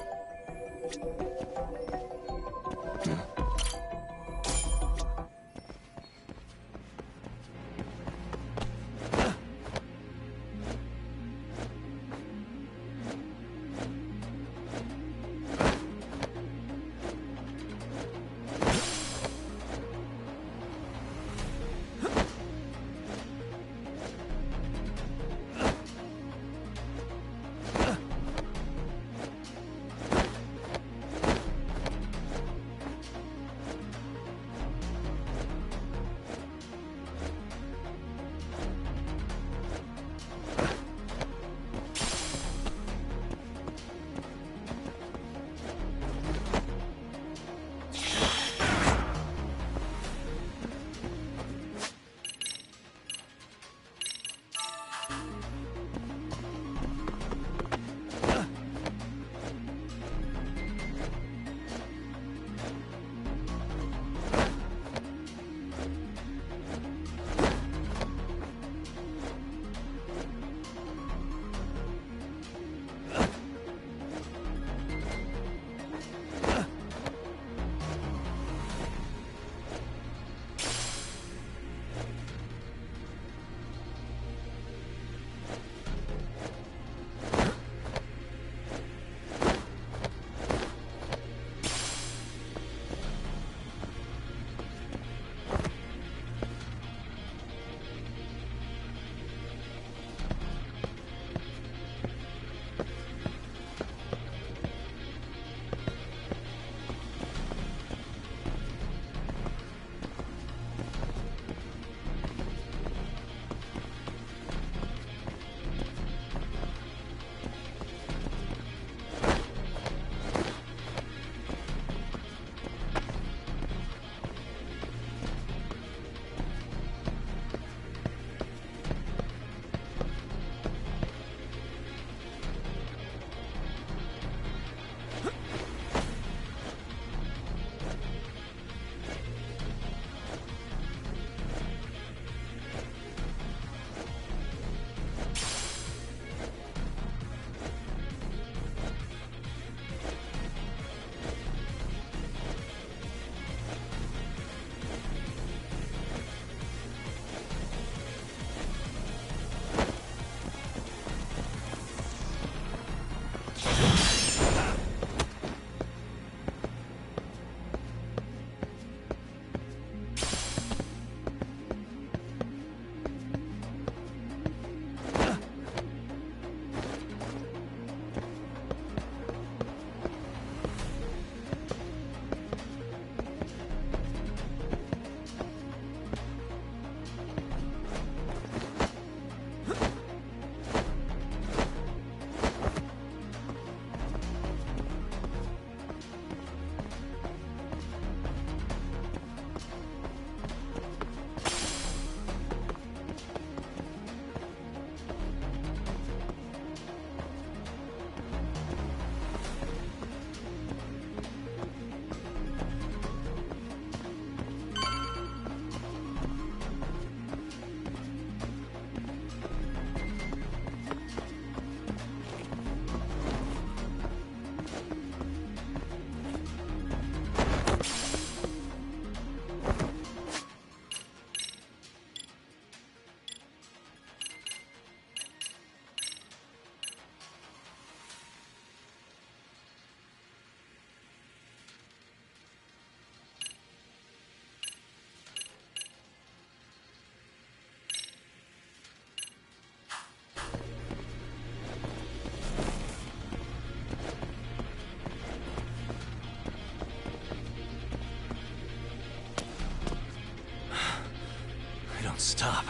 Don't stop.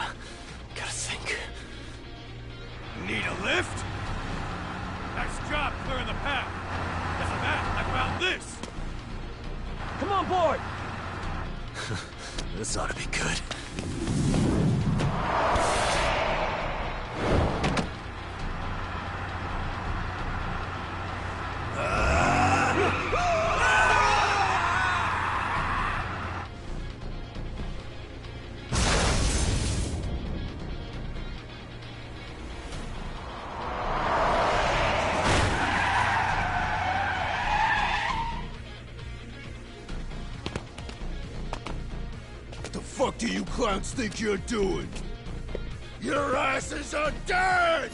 Gotta think. Need a lift? Nice job clearing the path. After that, I found this. Come on board! This ought to be good. What do you clowns think you're doing? Your asses are dead!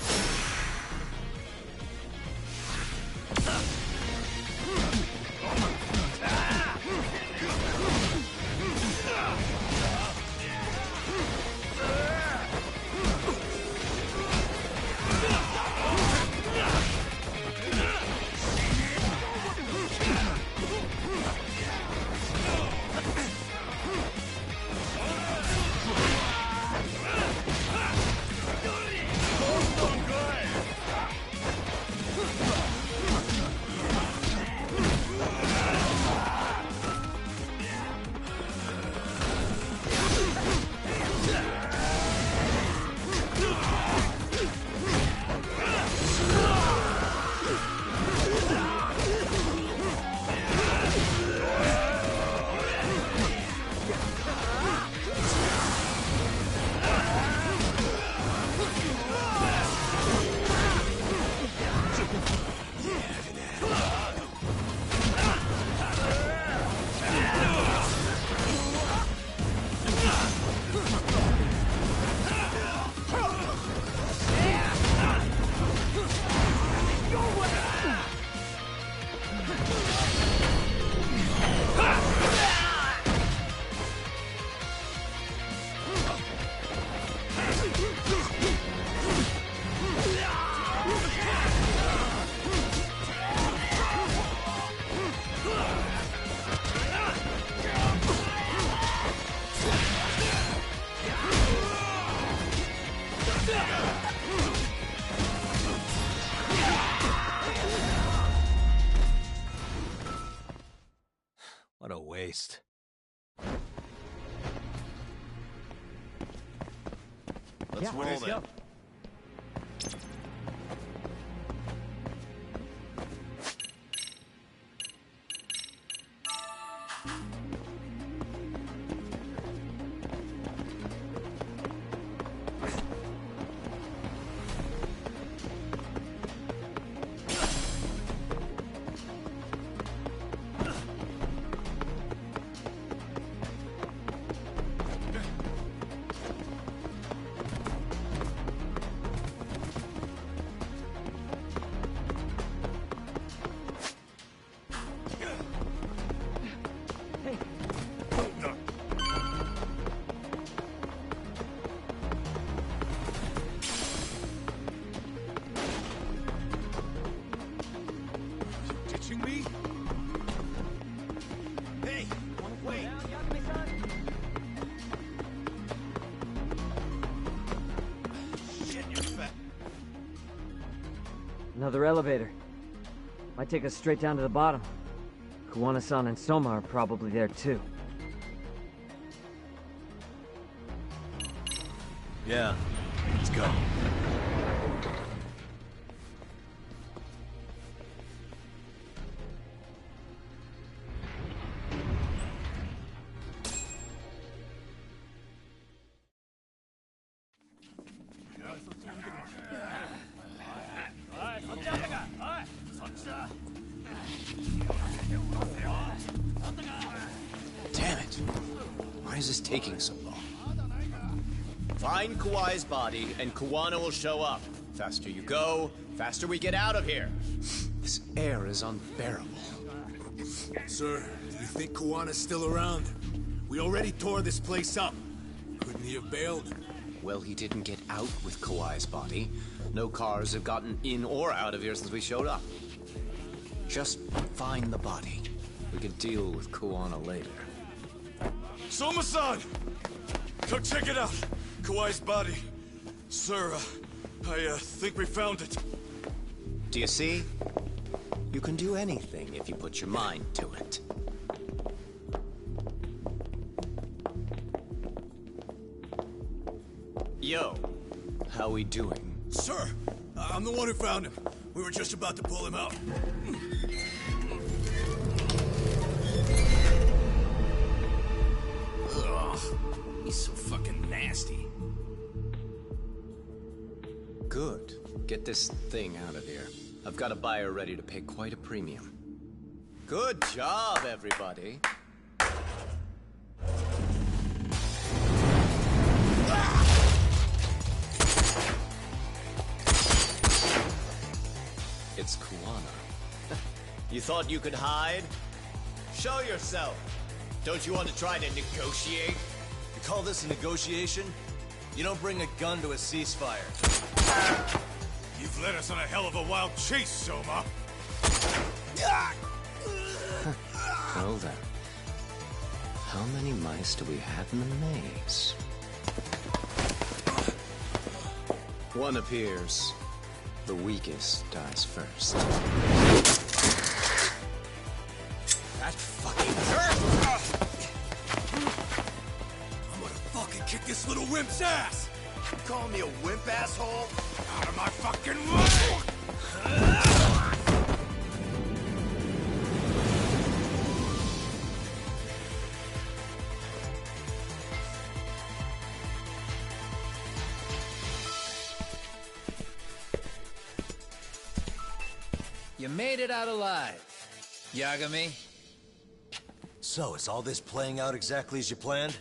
What a waste. Let's roll then. Me? Hey, wait. Shit, you're fat. Another elevator. Might take us straight down to the bottom. Kuwana-san and Soma are probably there too. Yeah, let's go. Damn it! Why is this taking so long? Find Kawai's body, and Kuwana will show up. Faster you go, faster we get out of here. This air is unbearable. Sir, do you think Kuwana's still around? We already tore this place up. Couldn't he have bailed? Well, he didn't get out with Kawai's body. No cars have gotten in or out of here since we showed up. Just find the body. We can deal with Kuwana later. Soma-san! Go check it out! Kawhi's body. Sir, I think we found it. Do you see? You can do anything if you put your mind to it. Yo, how we doing? Sir, I'm the one who found him. We were just about to pull him out. Ugh, he's so fucking nasty. Good. Get this thing out of here. I've got a buyer ready to pay quite a premium. Good job, everybody. It's Kuwana. You thought you could hide? Show yourself. Don't you want to try to negotiate? You call this a negotiation? You don't bring a gun to a ceasefire. You've led us on a hell of a wild chase, Soma. Well then. How many mice do we have in the maze? One appears. The weakest dies first. That fucking hurt! I'm gonna fucking kick this little wimp's ass! You calling me a wimp, asshole? Out of my fucking way! You made it out alive, Yagami. So, is all this playing out exactly as you planned?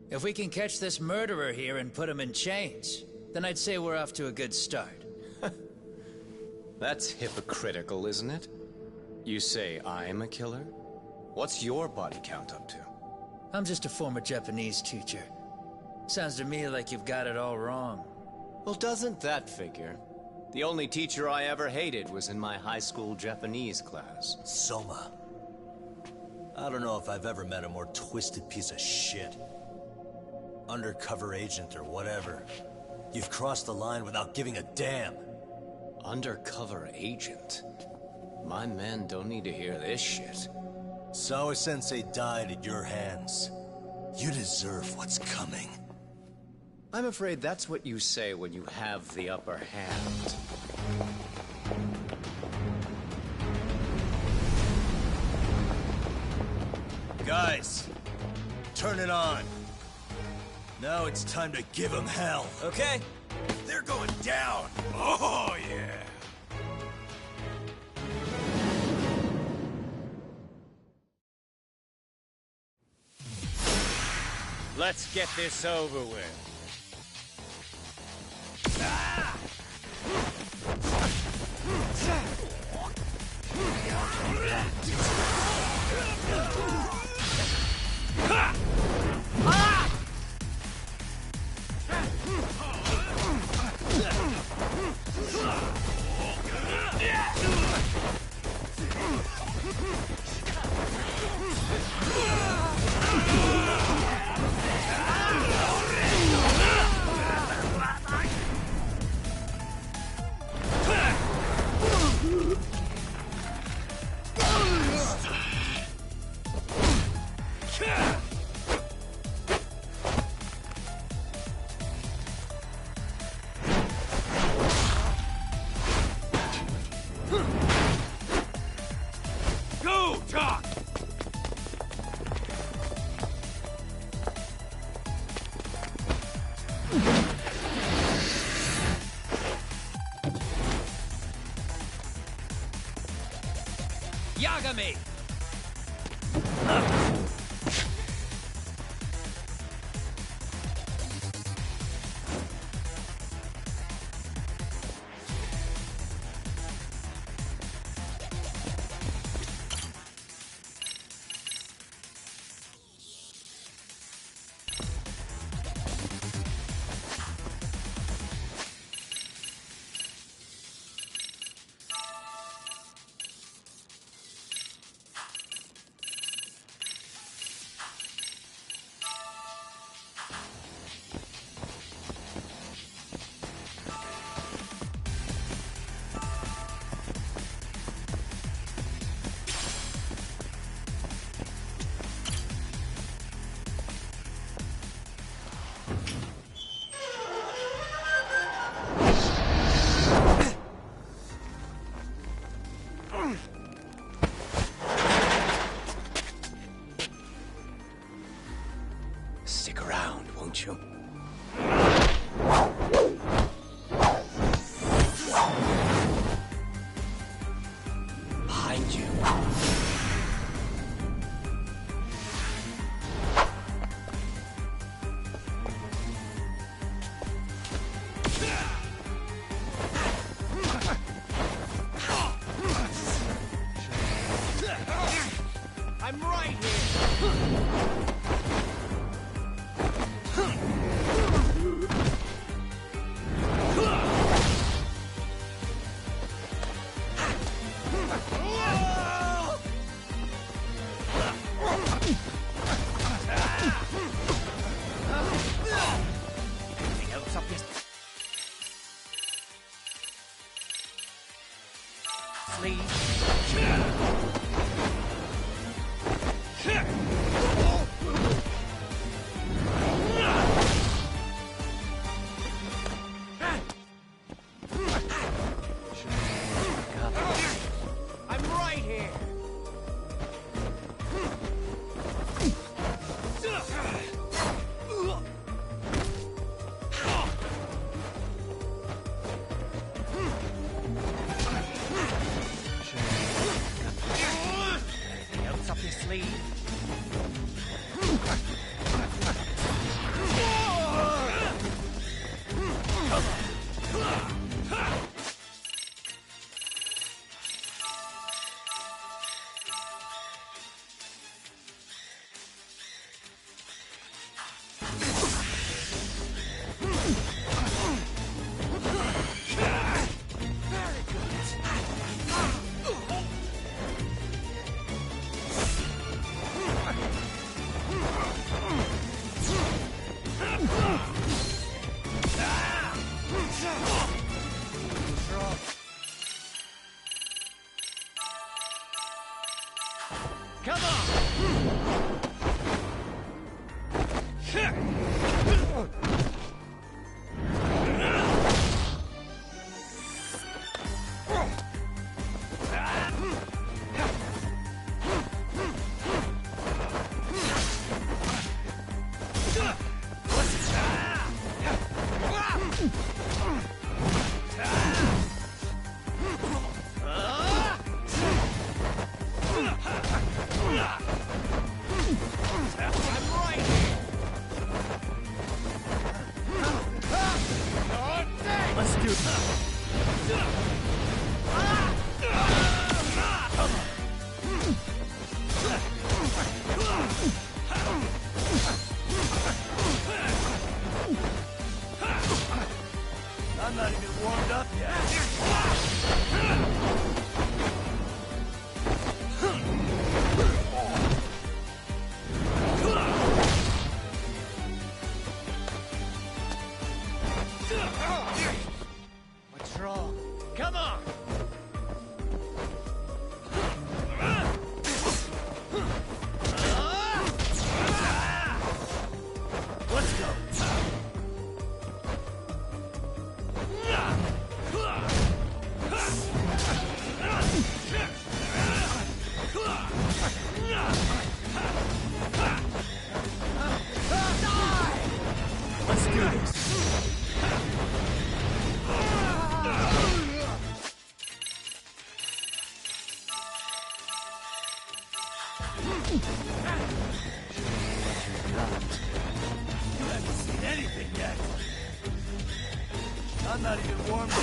If we can catch this murderer here and put him in chains, then I'd say we're off to a good start. That's hypocritical, isn't it? You say I'm a killer? What's your body count up to? I'm just a former Japanese teacher. Sounds to me like you've got it all wrong. Well, doesn't that figure? The only teacher I ever hated was in my high school Japanese class. Soma. I don't know if I've ever met a more twisted piece of shit. Undercover agent or whatever. You've crossed the line without giving a damn. Undercover agent? My men don't need to hear this shit. Sawa-sensei died at your hands. You deserve what's coming. I'm afraid that's what you say when you have the upper hand. Guys, turn it on. Now it's time to give them hell. Okay? They're going down! Oh, yeah! Let's get this over with. Go, Doc! Yagami! Stick around, won't you? Behind you. I'm right here! Anything else up your I'm right here! Anything else up your sleeve? Come on! Let's do this. I'm not even warmed up yet. What's wrong? Come on! Let's go! Let's do this! You haven't seen anything yet. I'm not even warmed up.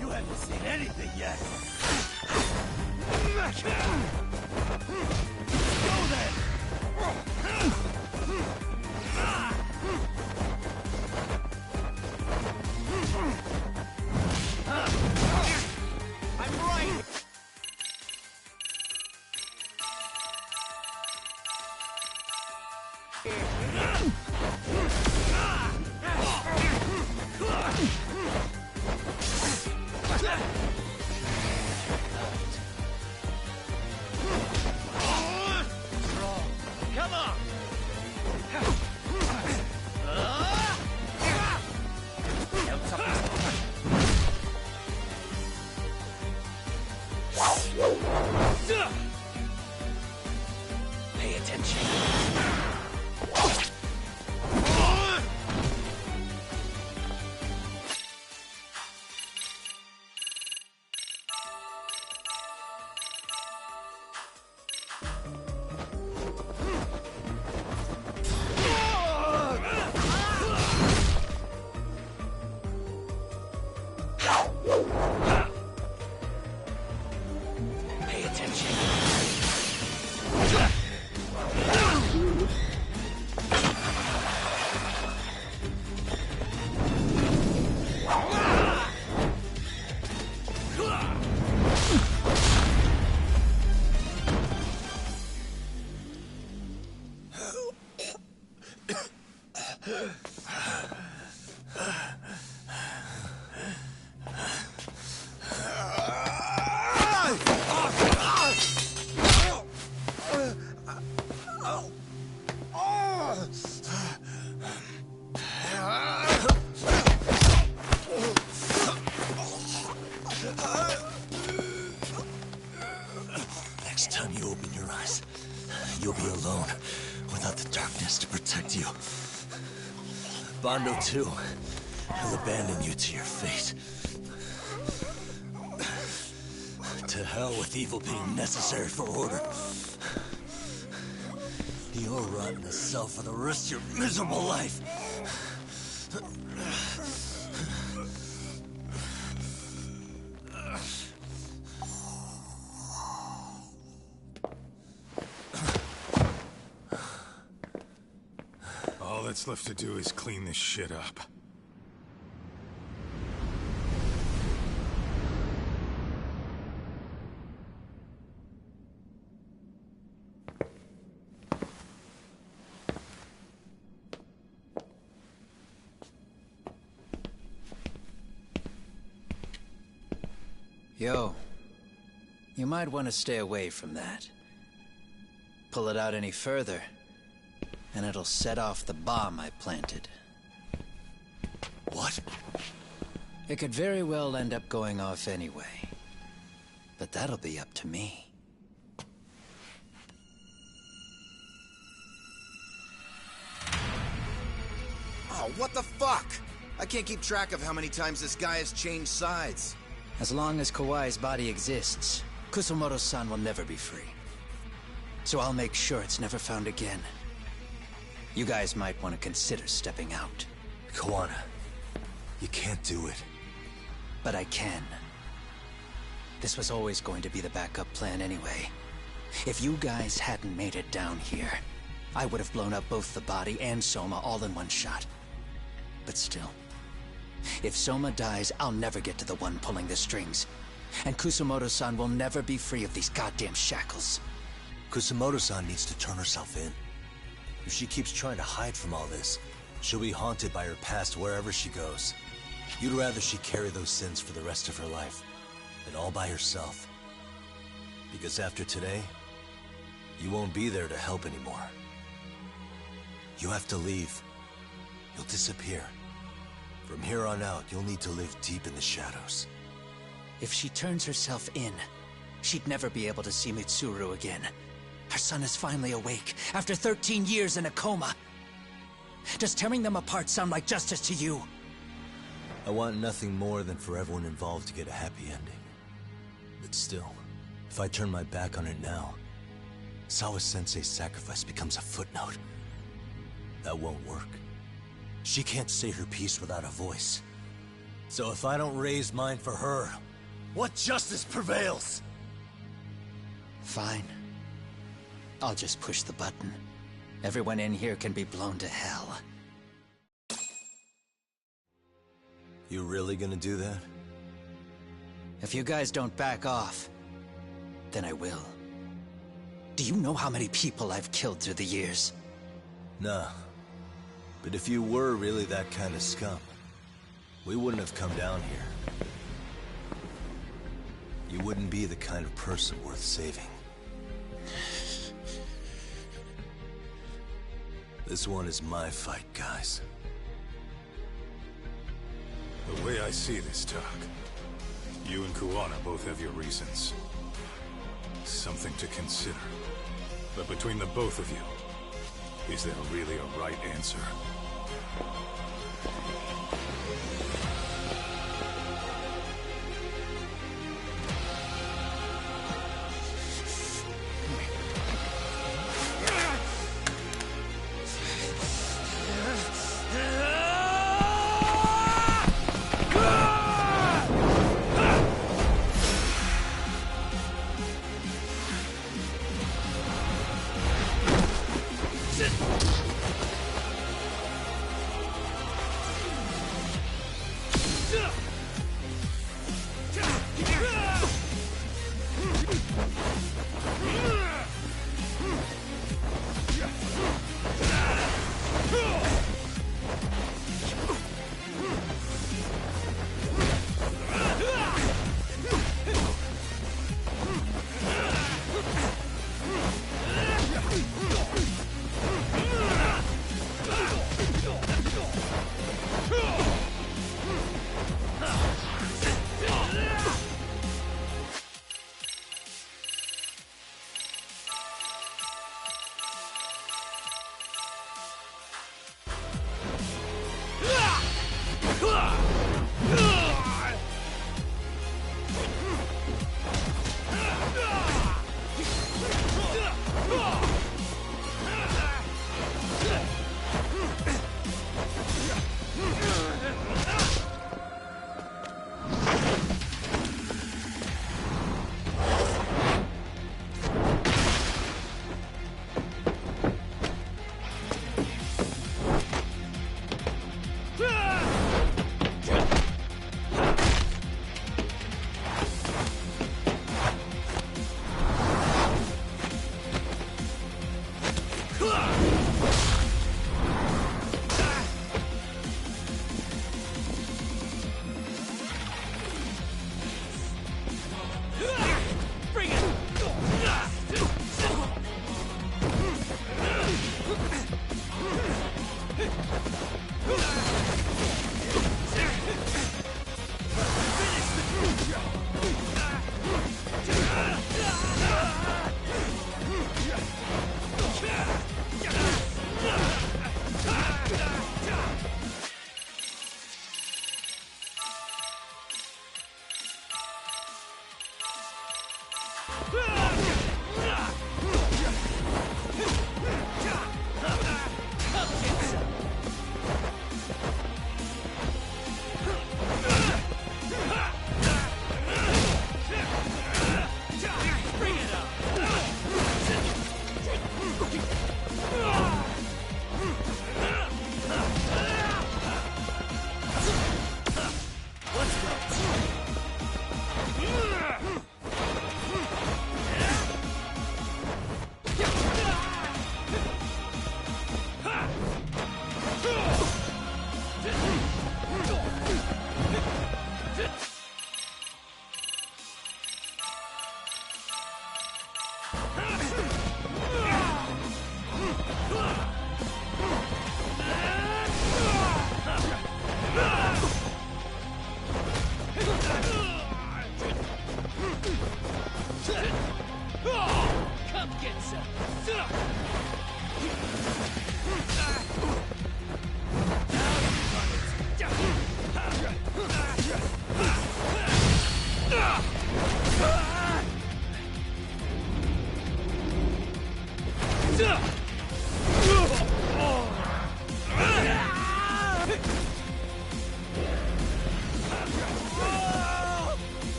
You haven't seen anything. Next time you open your eyes, you'll be alone, without the darkness to protect you. Bando too. He'll abandon you to your fate. To hell with evil being necessary for order. You'll rot in a cell for the rest of your miserable life. All that's left to do is clean this shit up. Yo, you might want to stay away from that. Pull it out any further, and it'll set off the bomb I planted. What? It could very well end up going off anyway. But that'll be up to me. Oh, what the fuck? I can't keep track of how many times this guy has changed sides. As long as Kawai's body exists, Kusumoto-san will never be free. So I'll make sure it's never found again. You guys might want to consider stepping out. Kawana, you can't do it. But I can. This was always going to be the backup plan anyway. If you guys hadn't made it down here, I would have blown up both the body and Soma all in one shot. But still, if Soma dies, I'll never get to the one pulling the strings. And Kusumoto-san will never be free of these goddamn shackles. Kusumoto-san needs to turn herself in. If she keeps trying to hide from all this, she'll be haunted by her past wherever she goes. You'd rather she carry those sins for the rest of her life, than all by herself. Because after today, you won't be there to help anymore. You have to leave. You'll disappear. From here on out, you'll need to live deep in the shadows. If she turns herself in, she'd never be able to see Mitsuru again. Her son is finally awake, after 13 years in a coma. Does tearing them apart sound like justice to you? I want nothing more than for everyone involved to get a happy ending. But still, if I turn my back on it now, Sawa-sensei's sacrifice becomes a footnote. That won't work. She can't say her piece without a voice. So if I don't raise mine for her, what justice prevails? Fine. I'll just push the button. Everyone in here can be blown to hell. You really gonna do that? If you guys don't back off, then I will. Do you know how many people I've killed through the years? Nah. But if you were really that kind of scum, we wouldn't have come down here. You wouldn't be the kind of person worth saving. This one is my fight, guys. The way I see this, Tak, you and Kuwana both have your reasons. Something to consider. But between the both of you, is there really a right answer?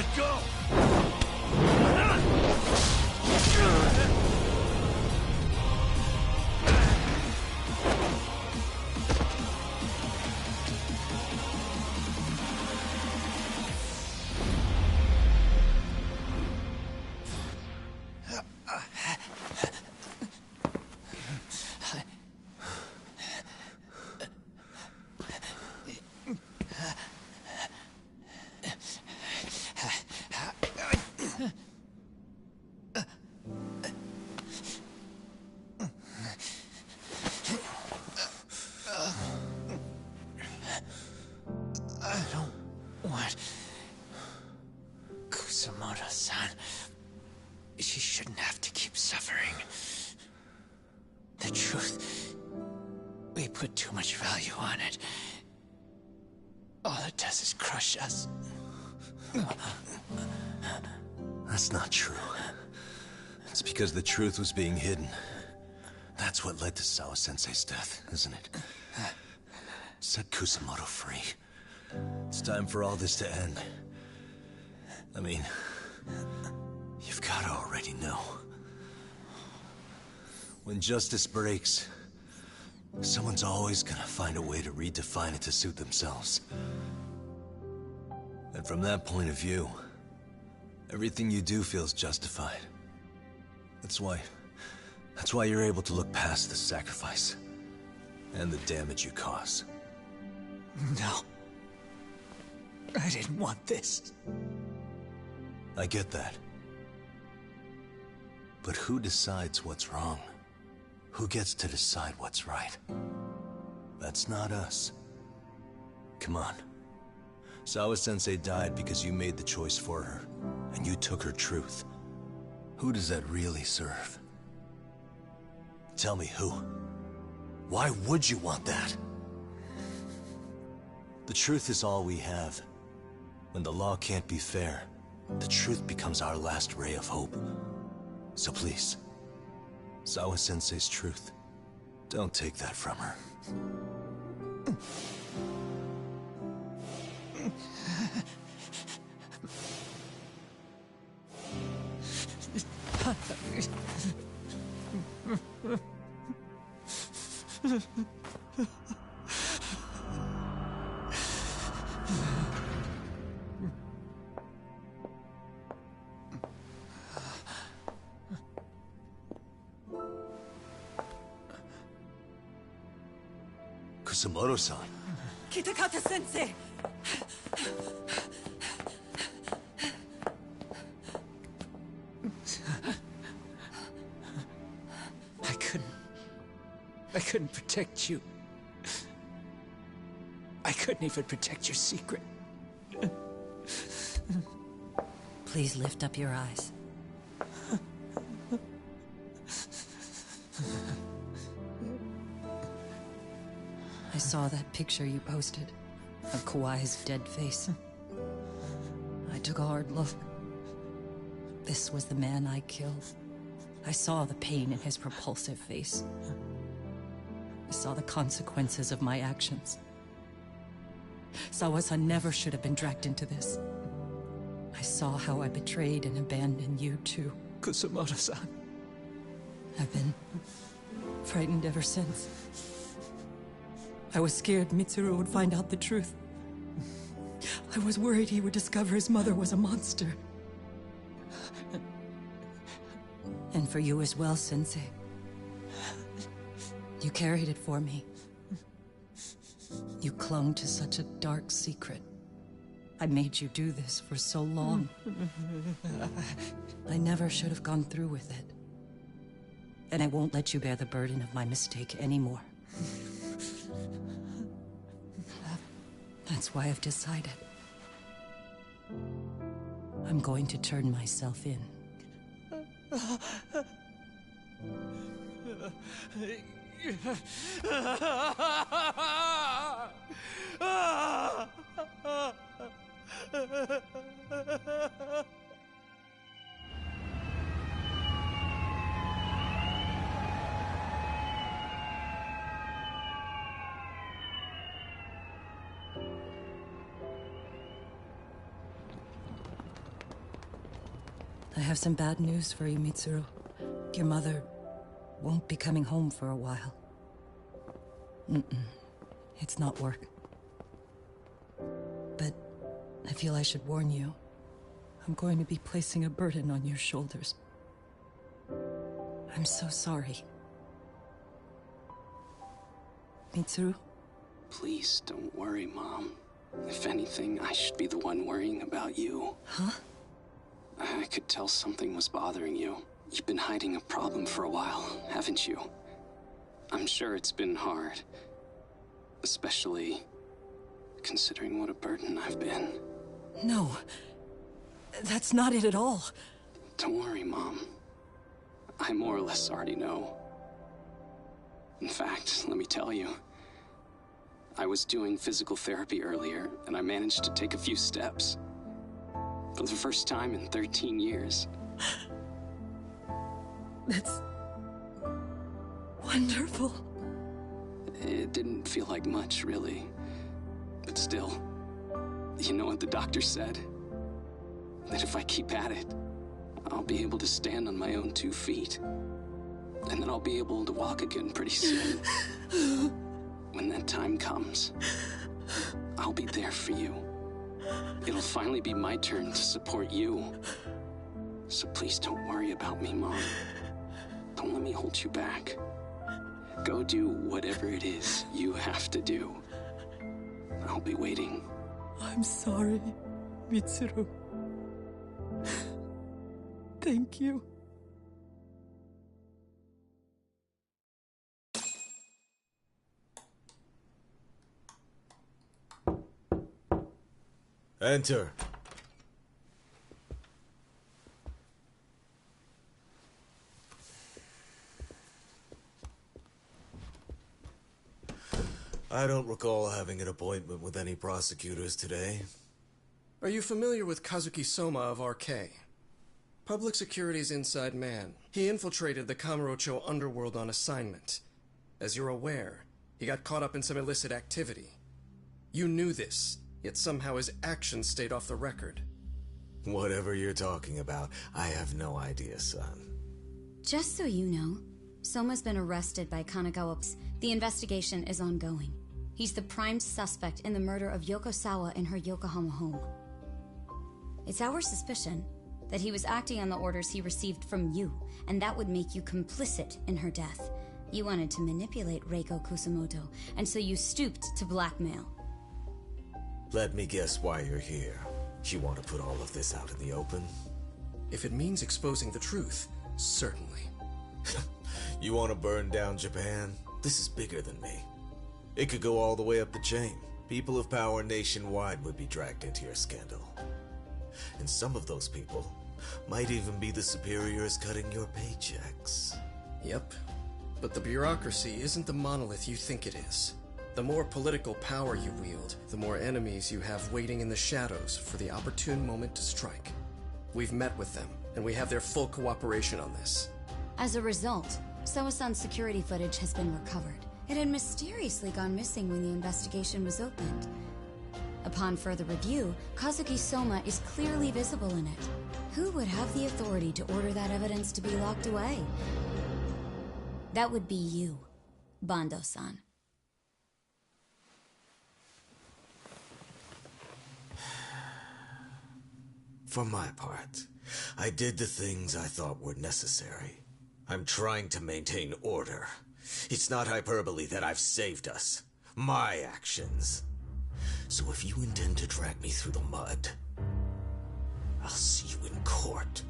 Let go! I don't want Kusamoto-san. She shouldn't have to keep suffering. The truth, we put too much value on it. All it does is crush us. That's not true. It's because the truth was being hidden. That's what led to Sawa-sensei's death, isn't it? Set Kusamoto free. It's time for all this to end. I mean, you've got to already know. When justice breaks, someone's always gonna find a way to redefine it to suit themselves. And from that point of view, everything you do feels justified. That's why you're able to look past the sacrifice and the damage you cause. No. I didn't want this. I get that. But who decides what's wrong? Who gets to decide what's right? That's not us. Come on. Sawa-sensei died because you made the choice for her, and you took her truth. Who does that really serve? Tell me who. Why would you want that? The truth is all we have. When the law can't be fair, the truth becomes our last ray of hope. So please, Sawa-sensei's truth, don't take that from her. Kusamoto-san. Kitakata-sensei! I couldn't protect you. I couldn't even protect your secret. Please lift up your eyes. I saw that picture you posted of Kawai's dead face. I took a hard look. This was the man I killed. I saw the pain in his repulsive face. I saw the consequences of my actions. Sawa-san never should have been dragged into this. I saw how I betrayed and abandoned you too, Kusamoto-san. I've been frightened ever since. I was scared Mitsuru would find out the truth. I was worried he would discover his mother was a monster. And for you as well, Sensei. You carried it for me. You clung to such a dark secret. I made you do this for so long. I never should have gone through with it. And I won't let you bear the burden of my mistake anymore. That's why I've decided. I'm going to turn myself in. I have some bad news for you, Mitsuru. Your mother won't be coming home for a while. It's not work. But I feel I should warn you. I'm going to be placing a burden on your shoulders. I'm so sorry. Mitsuru? Please don't worry, Mom. If anything, I should be the one worrying about you. Huh? I could tell something was bothering you. You've been hiding a problem for a while, haven't you? I'm sure it's been hard. Especially considering what a burden I've been. No. That's not it at all. Don't worry, Mom. I more or less already know. In fact, let me tell you. I was doing physical therapy earlier, and I managed to take a few steps. For the first time in 13 years. That's wonderful. It didn't feel like much, really. But still, you know what the doctor said? That if I keep at it, I'll be able to stand on my own 2 feet. And then I'll be able to walk again pretty soon. When that time comes, I'll be there for you. It'll finally be my turn to support you. So please don't worry about me, Mom. Don't let me hold you back. Go do whatever it is you have to do. I'll be waiting. I'm sorry, Mitsuru. Thank you. Enter. I don't recall having an appointment with any prosecutors today. Are you familiar with Kazuki Soma of RK? Public Security's inside man. He infiltrated the Kamurocho underworld on assignment. As you're aware, he got caught up in some illicit activity. You knew this, yet somehow his actions stayed off the record. Whatever you're talking about, I have no idea, son. Just so you know, Soma's been arrested by Kanagawa. The investigation is ongoing. He's the prime suspect in the murder of Yoko Sawa in her Yokohama home. It's our suspicion that he was acting on the orders he received from you, and that would make you complicit in her death. You wanted to manipulate Reiko Kusumoto, and so you stooped to blackmail. Let me guess why you're here. You want to put all of this out in the open? If it means exposing the truth, certainly. You want to burn down Japan? This is bigger than me. It could go all the way up the chain. People of power nationwide would be dragged into your scandal. And some of those people might even be the superiors cutting your paychecks. Yep. But the bureaucracy isn't the monolith you think it is. The more political power you wield, the more enemies you have waiting in the shadows for the opportune moment to strike. We've met with them, and we have their full cooperation on this. As a result, Soa-san's security footage has been recovered. It had mysteriously gone missing when the investigation was opened. Upon further review, Kazuki Soma is clearly visible in it. Who would have the authority to order that evidence to be locked away? That would be you, Bando-san. For my part, I did the things I thought were necessary. I'm trying to maintain order. It's not hyperbole that I've saved us. My actions. So if you intend to drag me through the mud, I'll see you in court.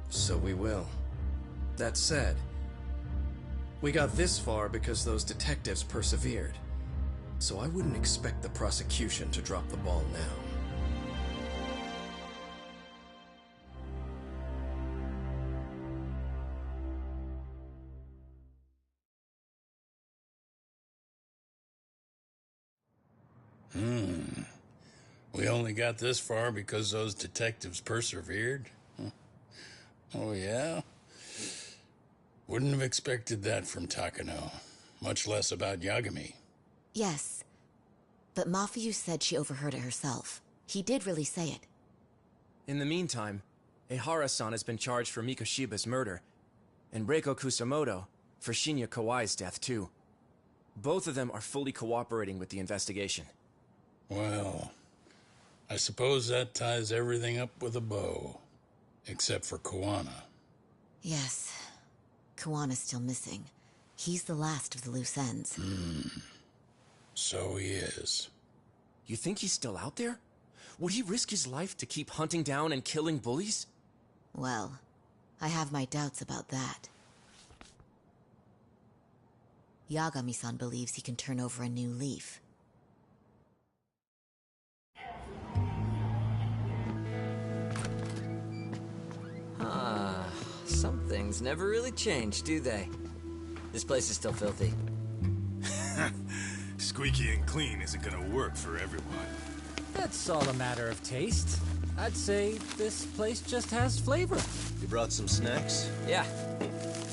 So we will. That said, we got this far because those detectives persevered. So I wouldn't expect the prosecution to drop the ball now. We only got this far because those detectives persevered? Huh. Oh, yeah? Wouldn't have expected that from Takano. Much less about Yagami. Yes. But Mafuyu said she overheard it herself. He did really say it. In the meantime, Ehara-san has been charged for Mikoshiba's murder, and Reiko Kusamoto for Shinya Kawai's death, too. Both of them are fully cooperating with the investigation. Well, I suppose that ties everything up with a bow. Except for Kuwana. Yes. Kuwana's still missing. He's the last of the loose ends. So he is. You think he's still out there? Would he risk his life to keep hunting down and killing bullies? Well, I have my doubts about that. Yagami-san believes he can turn over a new leaf. Some things never really change, do they? This place is still filthy. Squeaky and clean isn't gonna work for everyone. That's all a matter of taste. I'd say this place just has flavor. You brought some snacks? Yeah.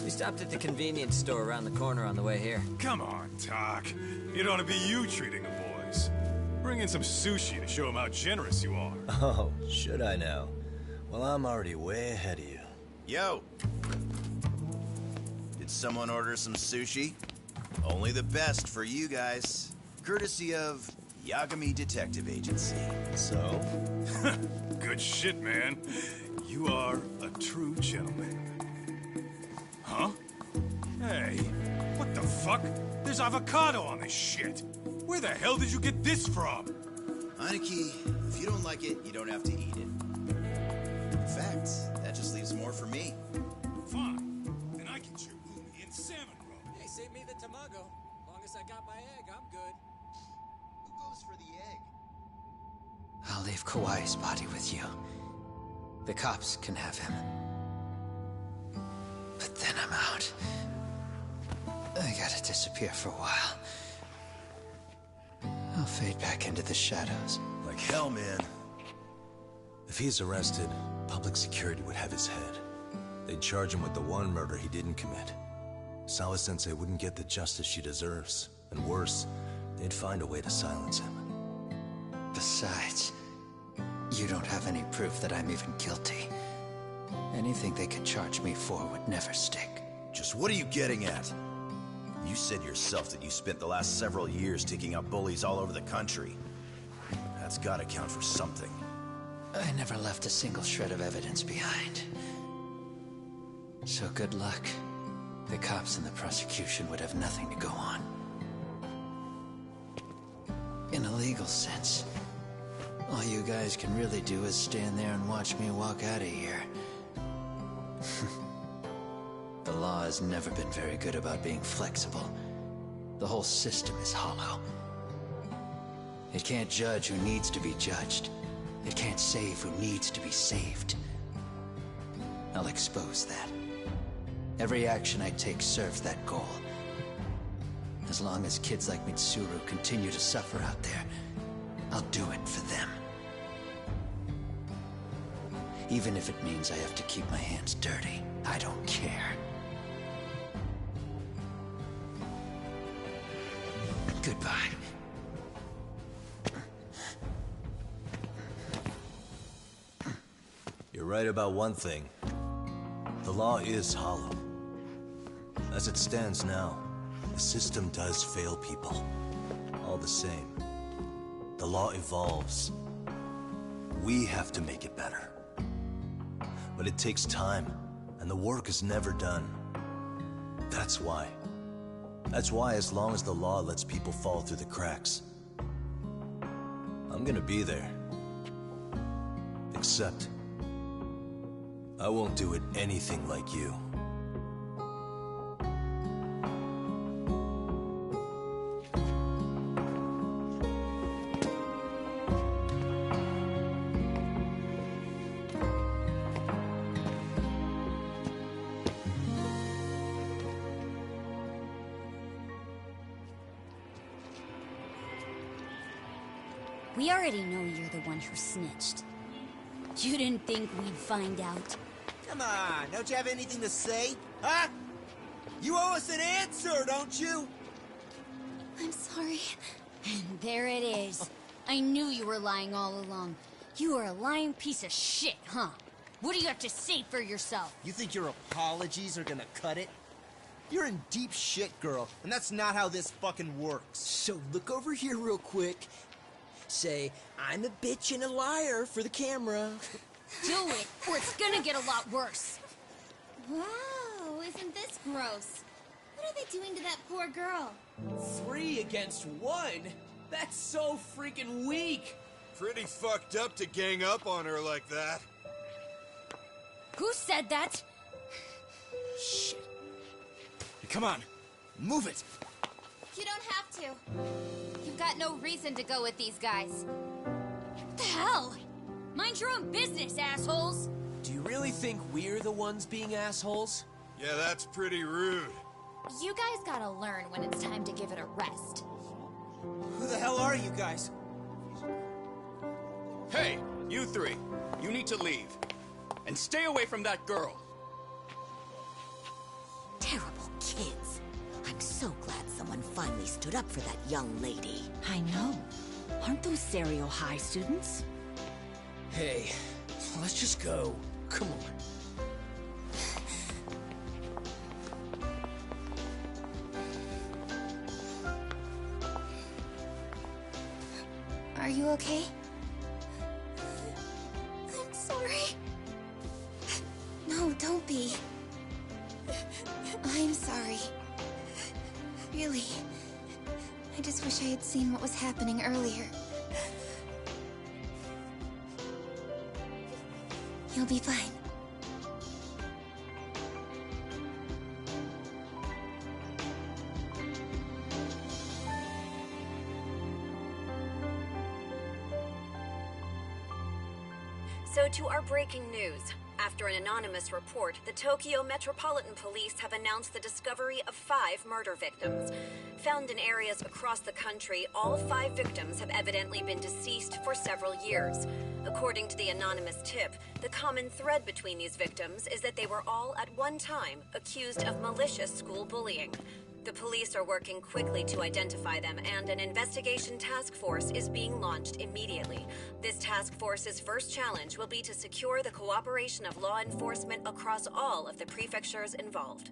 We stopped at the convenience store around the corner on the way here. Come on, Talk. It ought to be you treating the boys. Bring in some sushi to show them how generous you are. Oh, should I now? Well, I'm already way ahead of you. Yo! Did someone order some sushi? Only the best for you guys. Courtesy of Yagami Detective Agency. So? Good shit, man. You are a true gentleman. Huh? Hey, what the fuck? There's avocado on this shit. Where the hell did you get this from? Heineke, if you don't like it, you don't have to eat it. In fact, that just leaves more for me. Fine. Then I can chew umi and salmon roe. Hey, save me the tamago. Long as I got my egg, I'm good. Who goes for the egg? I'll leave Kawai's body with you. The cops can have him. But then I'm out. I gotta disappear for a while. I'll fade back into the shadows. Like hell, man. If he's arrested, public security would have his head. They'd charge him with the one murder he didn't commit. Sawa-sensei wouldn't get the justice she deserves. And worse, they'd find a way to silence him. Besides, you don't have any proof that I'm even guilty. Anything they could charge me for would never stick. Just what are you getting at? You said yourself that you spent the last several years taking out bullies all over the country. That's gotta count for something. I never left a single shred of evidence behind. So good luck. The cops and the prosecution would have nothing to go on. In a legal sense, all you guys can really do is stand there and watch me walk out of here. The law has never been very good about being flexible. The whole system is hollow. It can't judge who needs to be judged. It can't save who needs to be saved. I'll expose that. Every action I take serves that goal. As long as kids like Mitsuru continue to suffer out there, I'll do it for them. Even if it means I have to keep my hands dirty, I don't care. Goodbye. You're right about one thing. The law is hollow. As it stands now, the system does fail people. All the same, the law evolves. We have to make it better. But it takes time, and the work is never done. That's why. That's why as long as the law lets people fall through the cracks, I'm gonna be there. Except, I won't do it anything like you. We already know you're the one who snitched. You didn't think we'd find out? Come on, don't you have anything to say? Huh? You owe us an answer, don't you? I'm sorry. And there it is. I knew you were lying all along. You are a lying piece of shit, huh? What do you have to say for yourself? You think your apologies are gonna cut it? You're in deep shit, girl, and that's not how this fucking works. So look over here real quick. Say, I'm a bitch and a liar for the camera. Do it, or it's gonna get a lot worse. Wow, isn't this gross? What are they doing to that poor girl? 3 against 1? That's so freaking weak! Pretty fucked up to gang up on her like that. Who said that? Shit. Come on, move it. You don't have to. You've got no reason to go with these guys. What the hell? Mind your own business, assholes! Do you really think we're the ones being assholes? Yeah, that's pretty rude. You guys gotta learn when it's time to give it a rest. Who the hell are you guys? Hey, you three. You need to leave. And stay away from that girl. Terrible kids. I'm so glad someone finally stood up for that young lady. I know. Aren't those Serio High students? Hey, let's just go. Come on. Are you okay? I'm sorry. No, don't be. I'm sorry. Really. I just wish I had seen what was happening earlier. You'll be fine. So to our breaking news. After an anonymous report, the Tokyo Metropolitan Police have announced the discovery of 5 murder victims. Found in areas across the country, all 5 victims have evidently been deceased for several years. According to the anonymous tip, the common thread between these victims is that they were all at one time accused of malicious school bullying. The police are working quickly to identify them, and an investigation task force is being launched immediately. This task force's first challenge will be to secure the cooperation of law enforcement across all of the prefectures involved.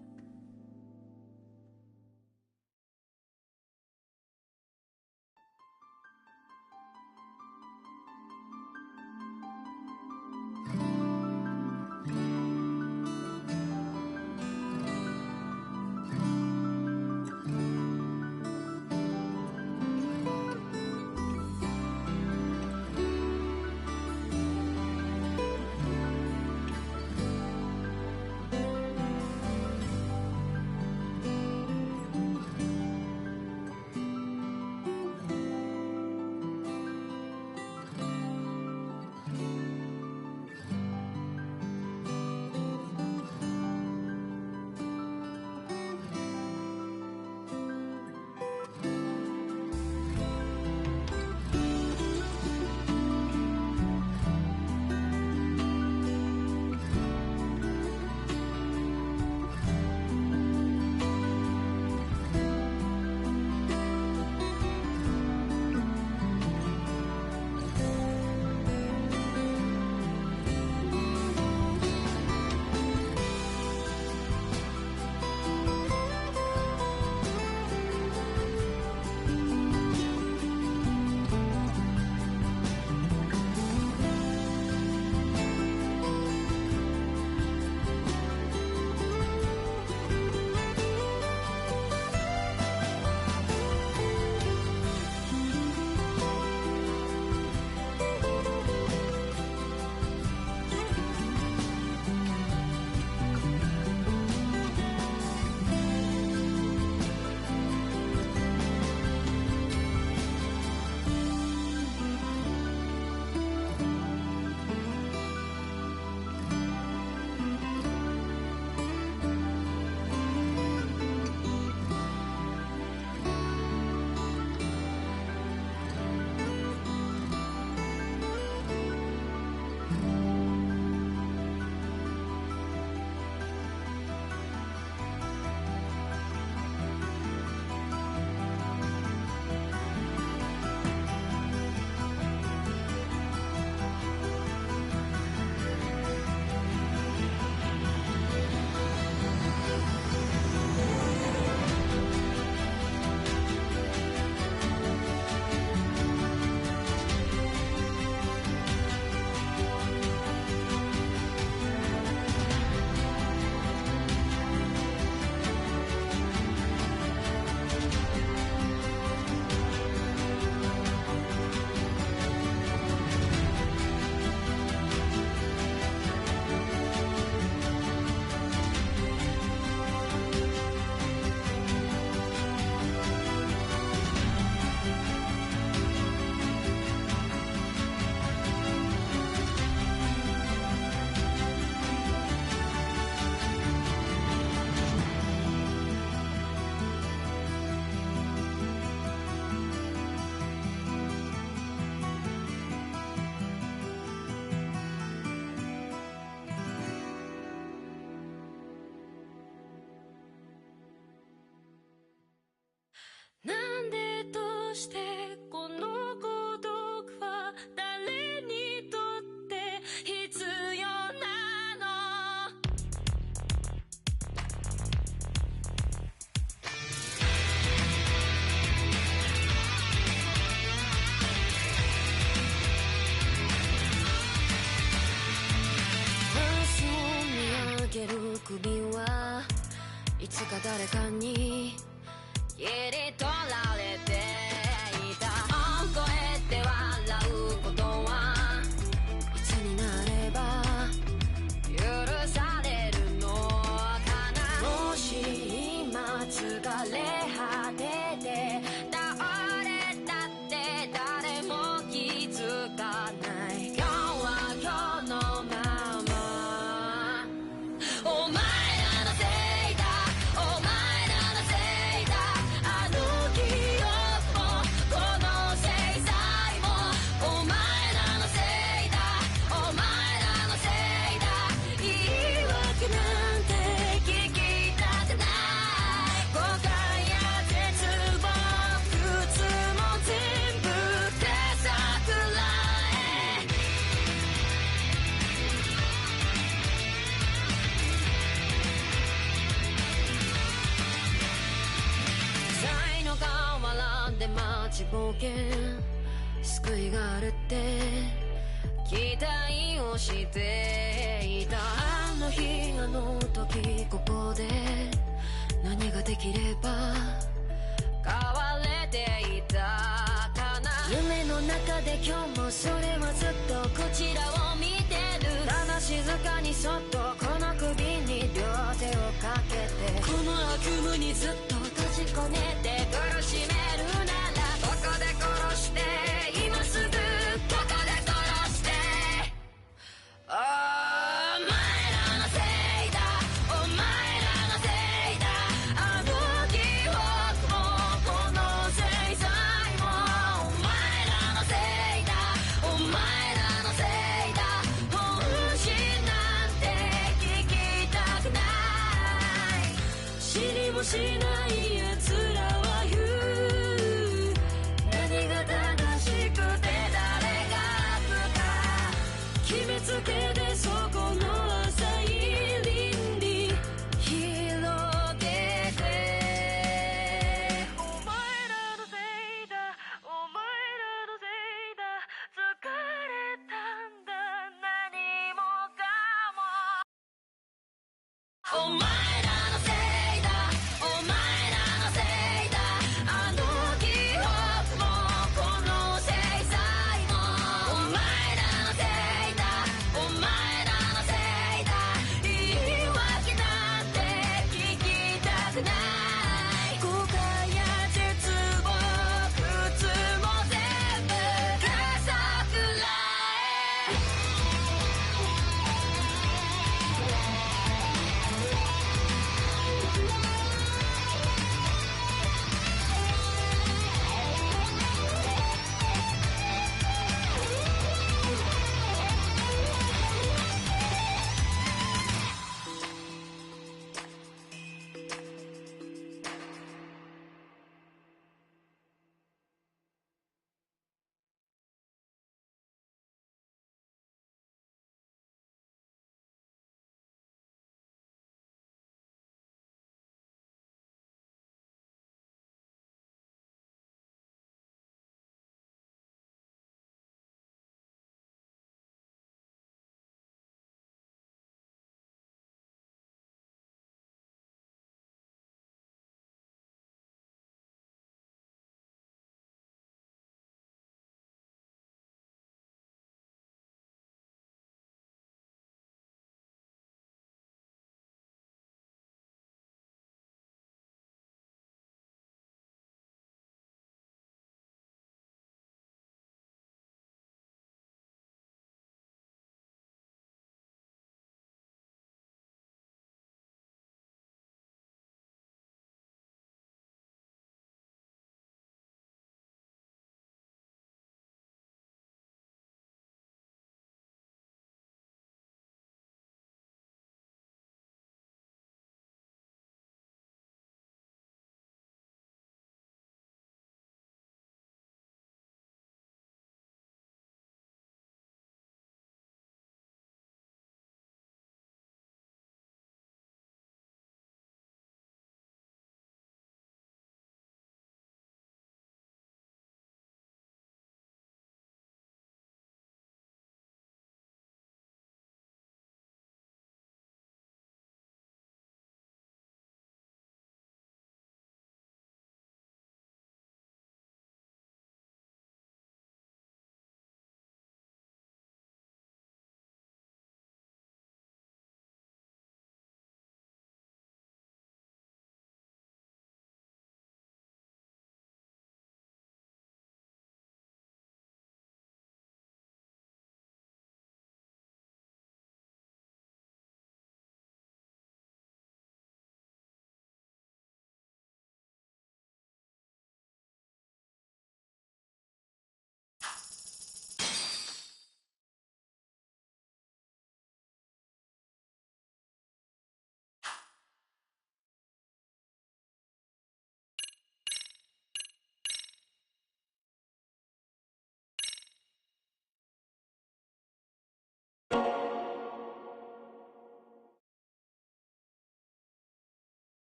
なんでどうしてこの孤独は誰にとって必要なの？マスを見上げる首はいつか誰かに切り取られていた。大声で笑うことはいつになれば許されるのかな。もし今疲れ果てて倒れたって誰も気づかない。今日は今日のままお前らのせいだ、お前らのせいだ。あの記憶もこの制裁もお前らのせいだ、お前らのせいだ。言い訳なんて聞きたくない。誤解や絶望苦痛も全部手さくらえ。才能が笑って待ちぼうけ救いがあるって期待をしていた。あの日あの時ここで何ができれば変われていたかな。夢の中で今日もそれはずっとこちらを見てる。ただ静かにそっとこの首に両手をかけてこの悪夢にずっと閉じ込めて苦しめるならここで殺して今すぐここで殺して。お前らのせいだ、お前らのせいだ。あの記憶もこの制裁もお前らのせいだ、お前らのせいだ。本心なんて聞きたくない。知りもしない奴らは言う。何が正しくて誰が悪か決めつけてそこの浅い倫理広げて。お前らのせいだ、お前らのせいだ。疲れたんだ何もかも。お前らのせいだ、お前らのせいだ。あの記憶もこの制裁もお前らのせいだ、お前らのせいだ。言い訳なんて聞きたくない。後悔や絶望苦痛も全部手さくらえ。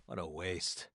What a waste.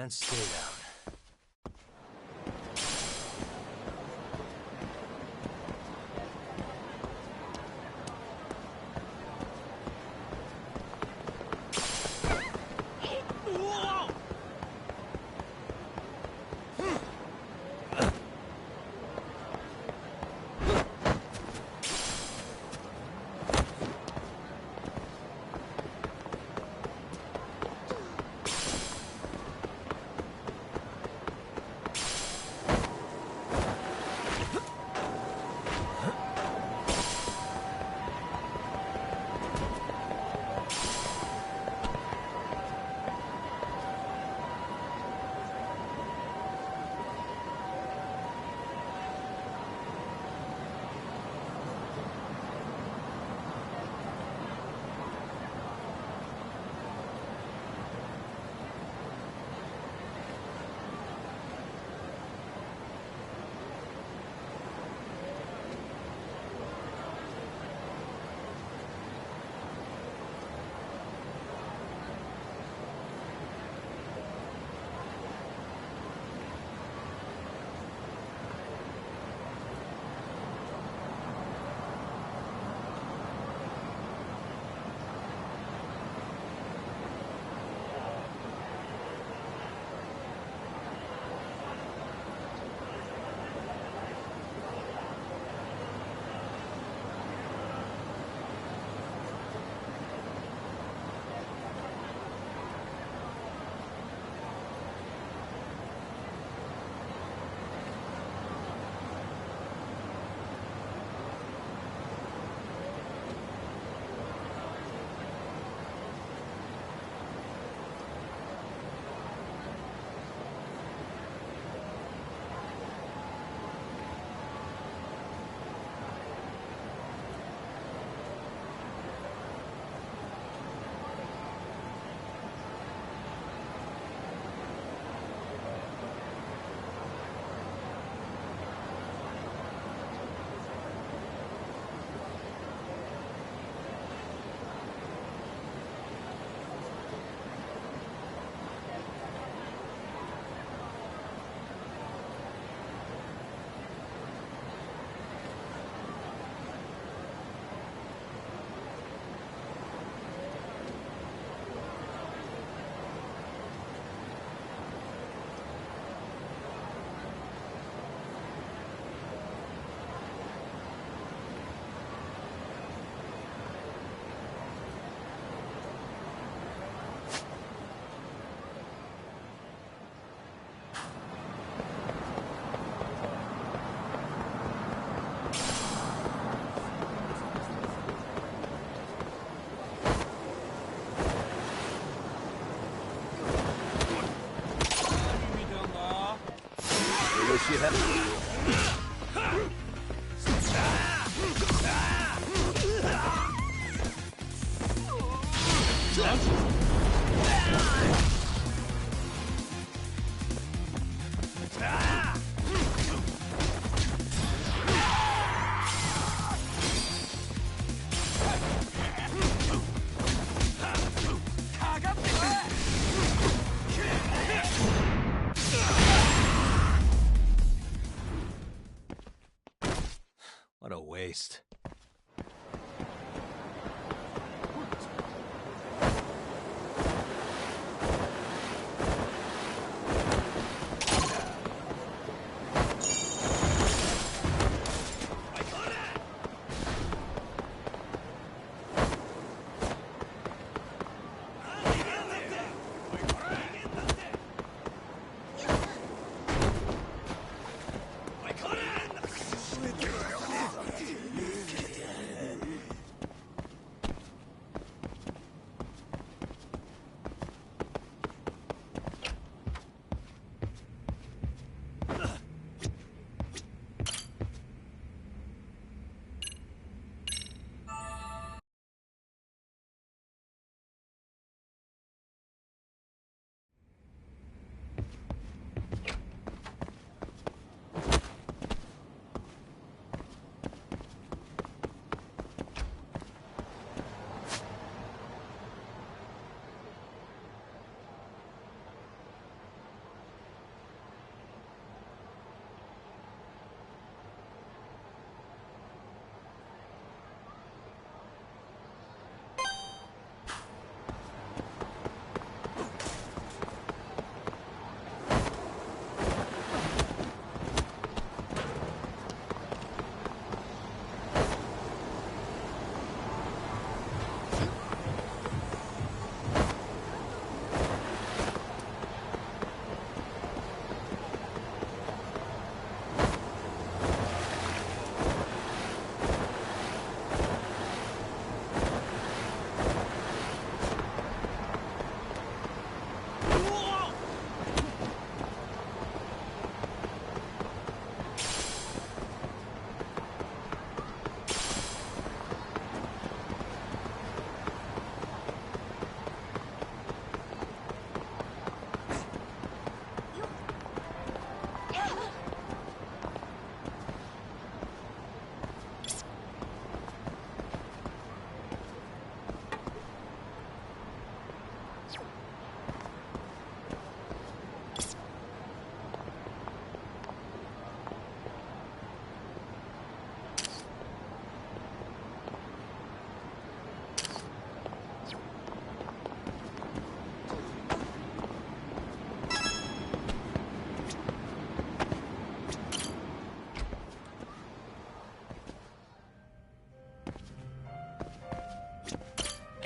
And stay down. What a waste.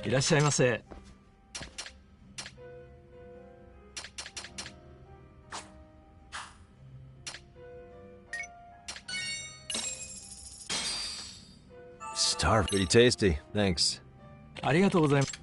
いらっしゃいませ。Star, pretty tasty. Thanks. ありがとうございます。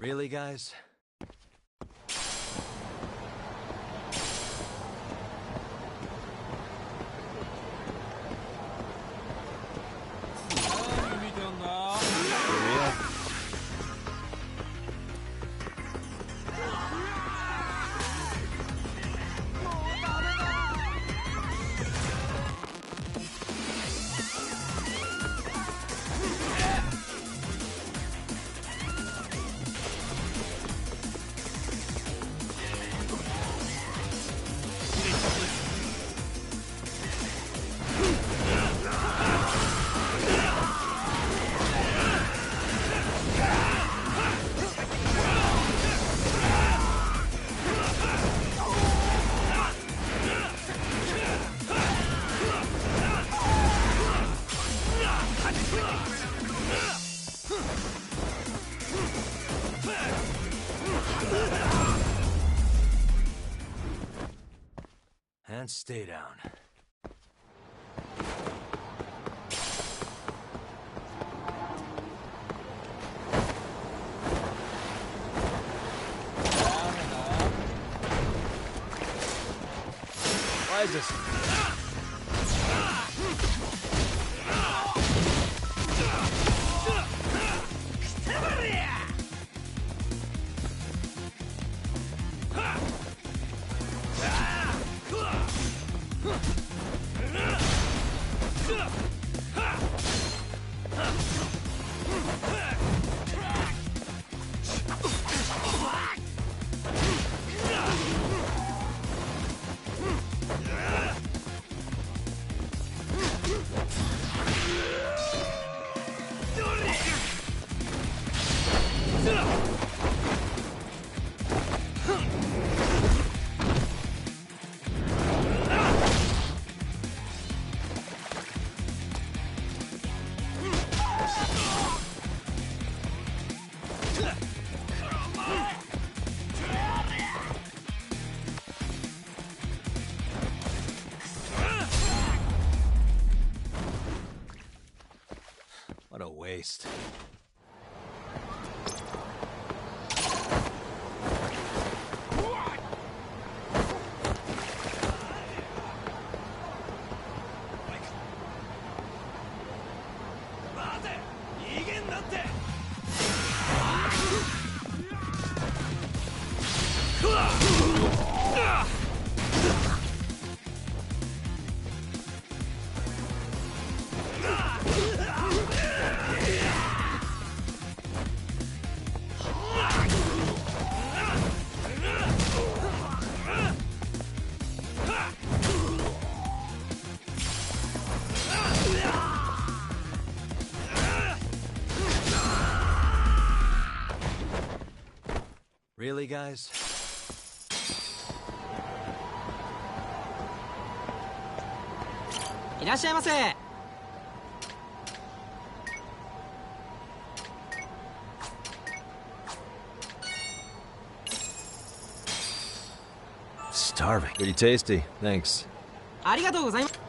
Really, guys? And stay down. Why is this? What a waste. Really, guys? Starving. Pretty tasty. Thanks. ありがとうございます。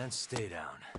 And stay down.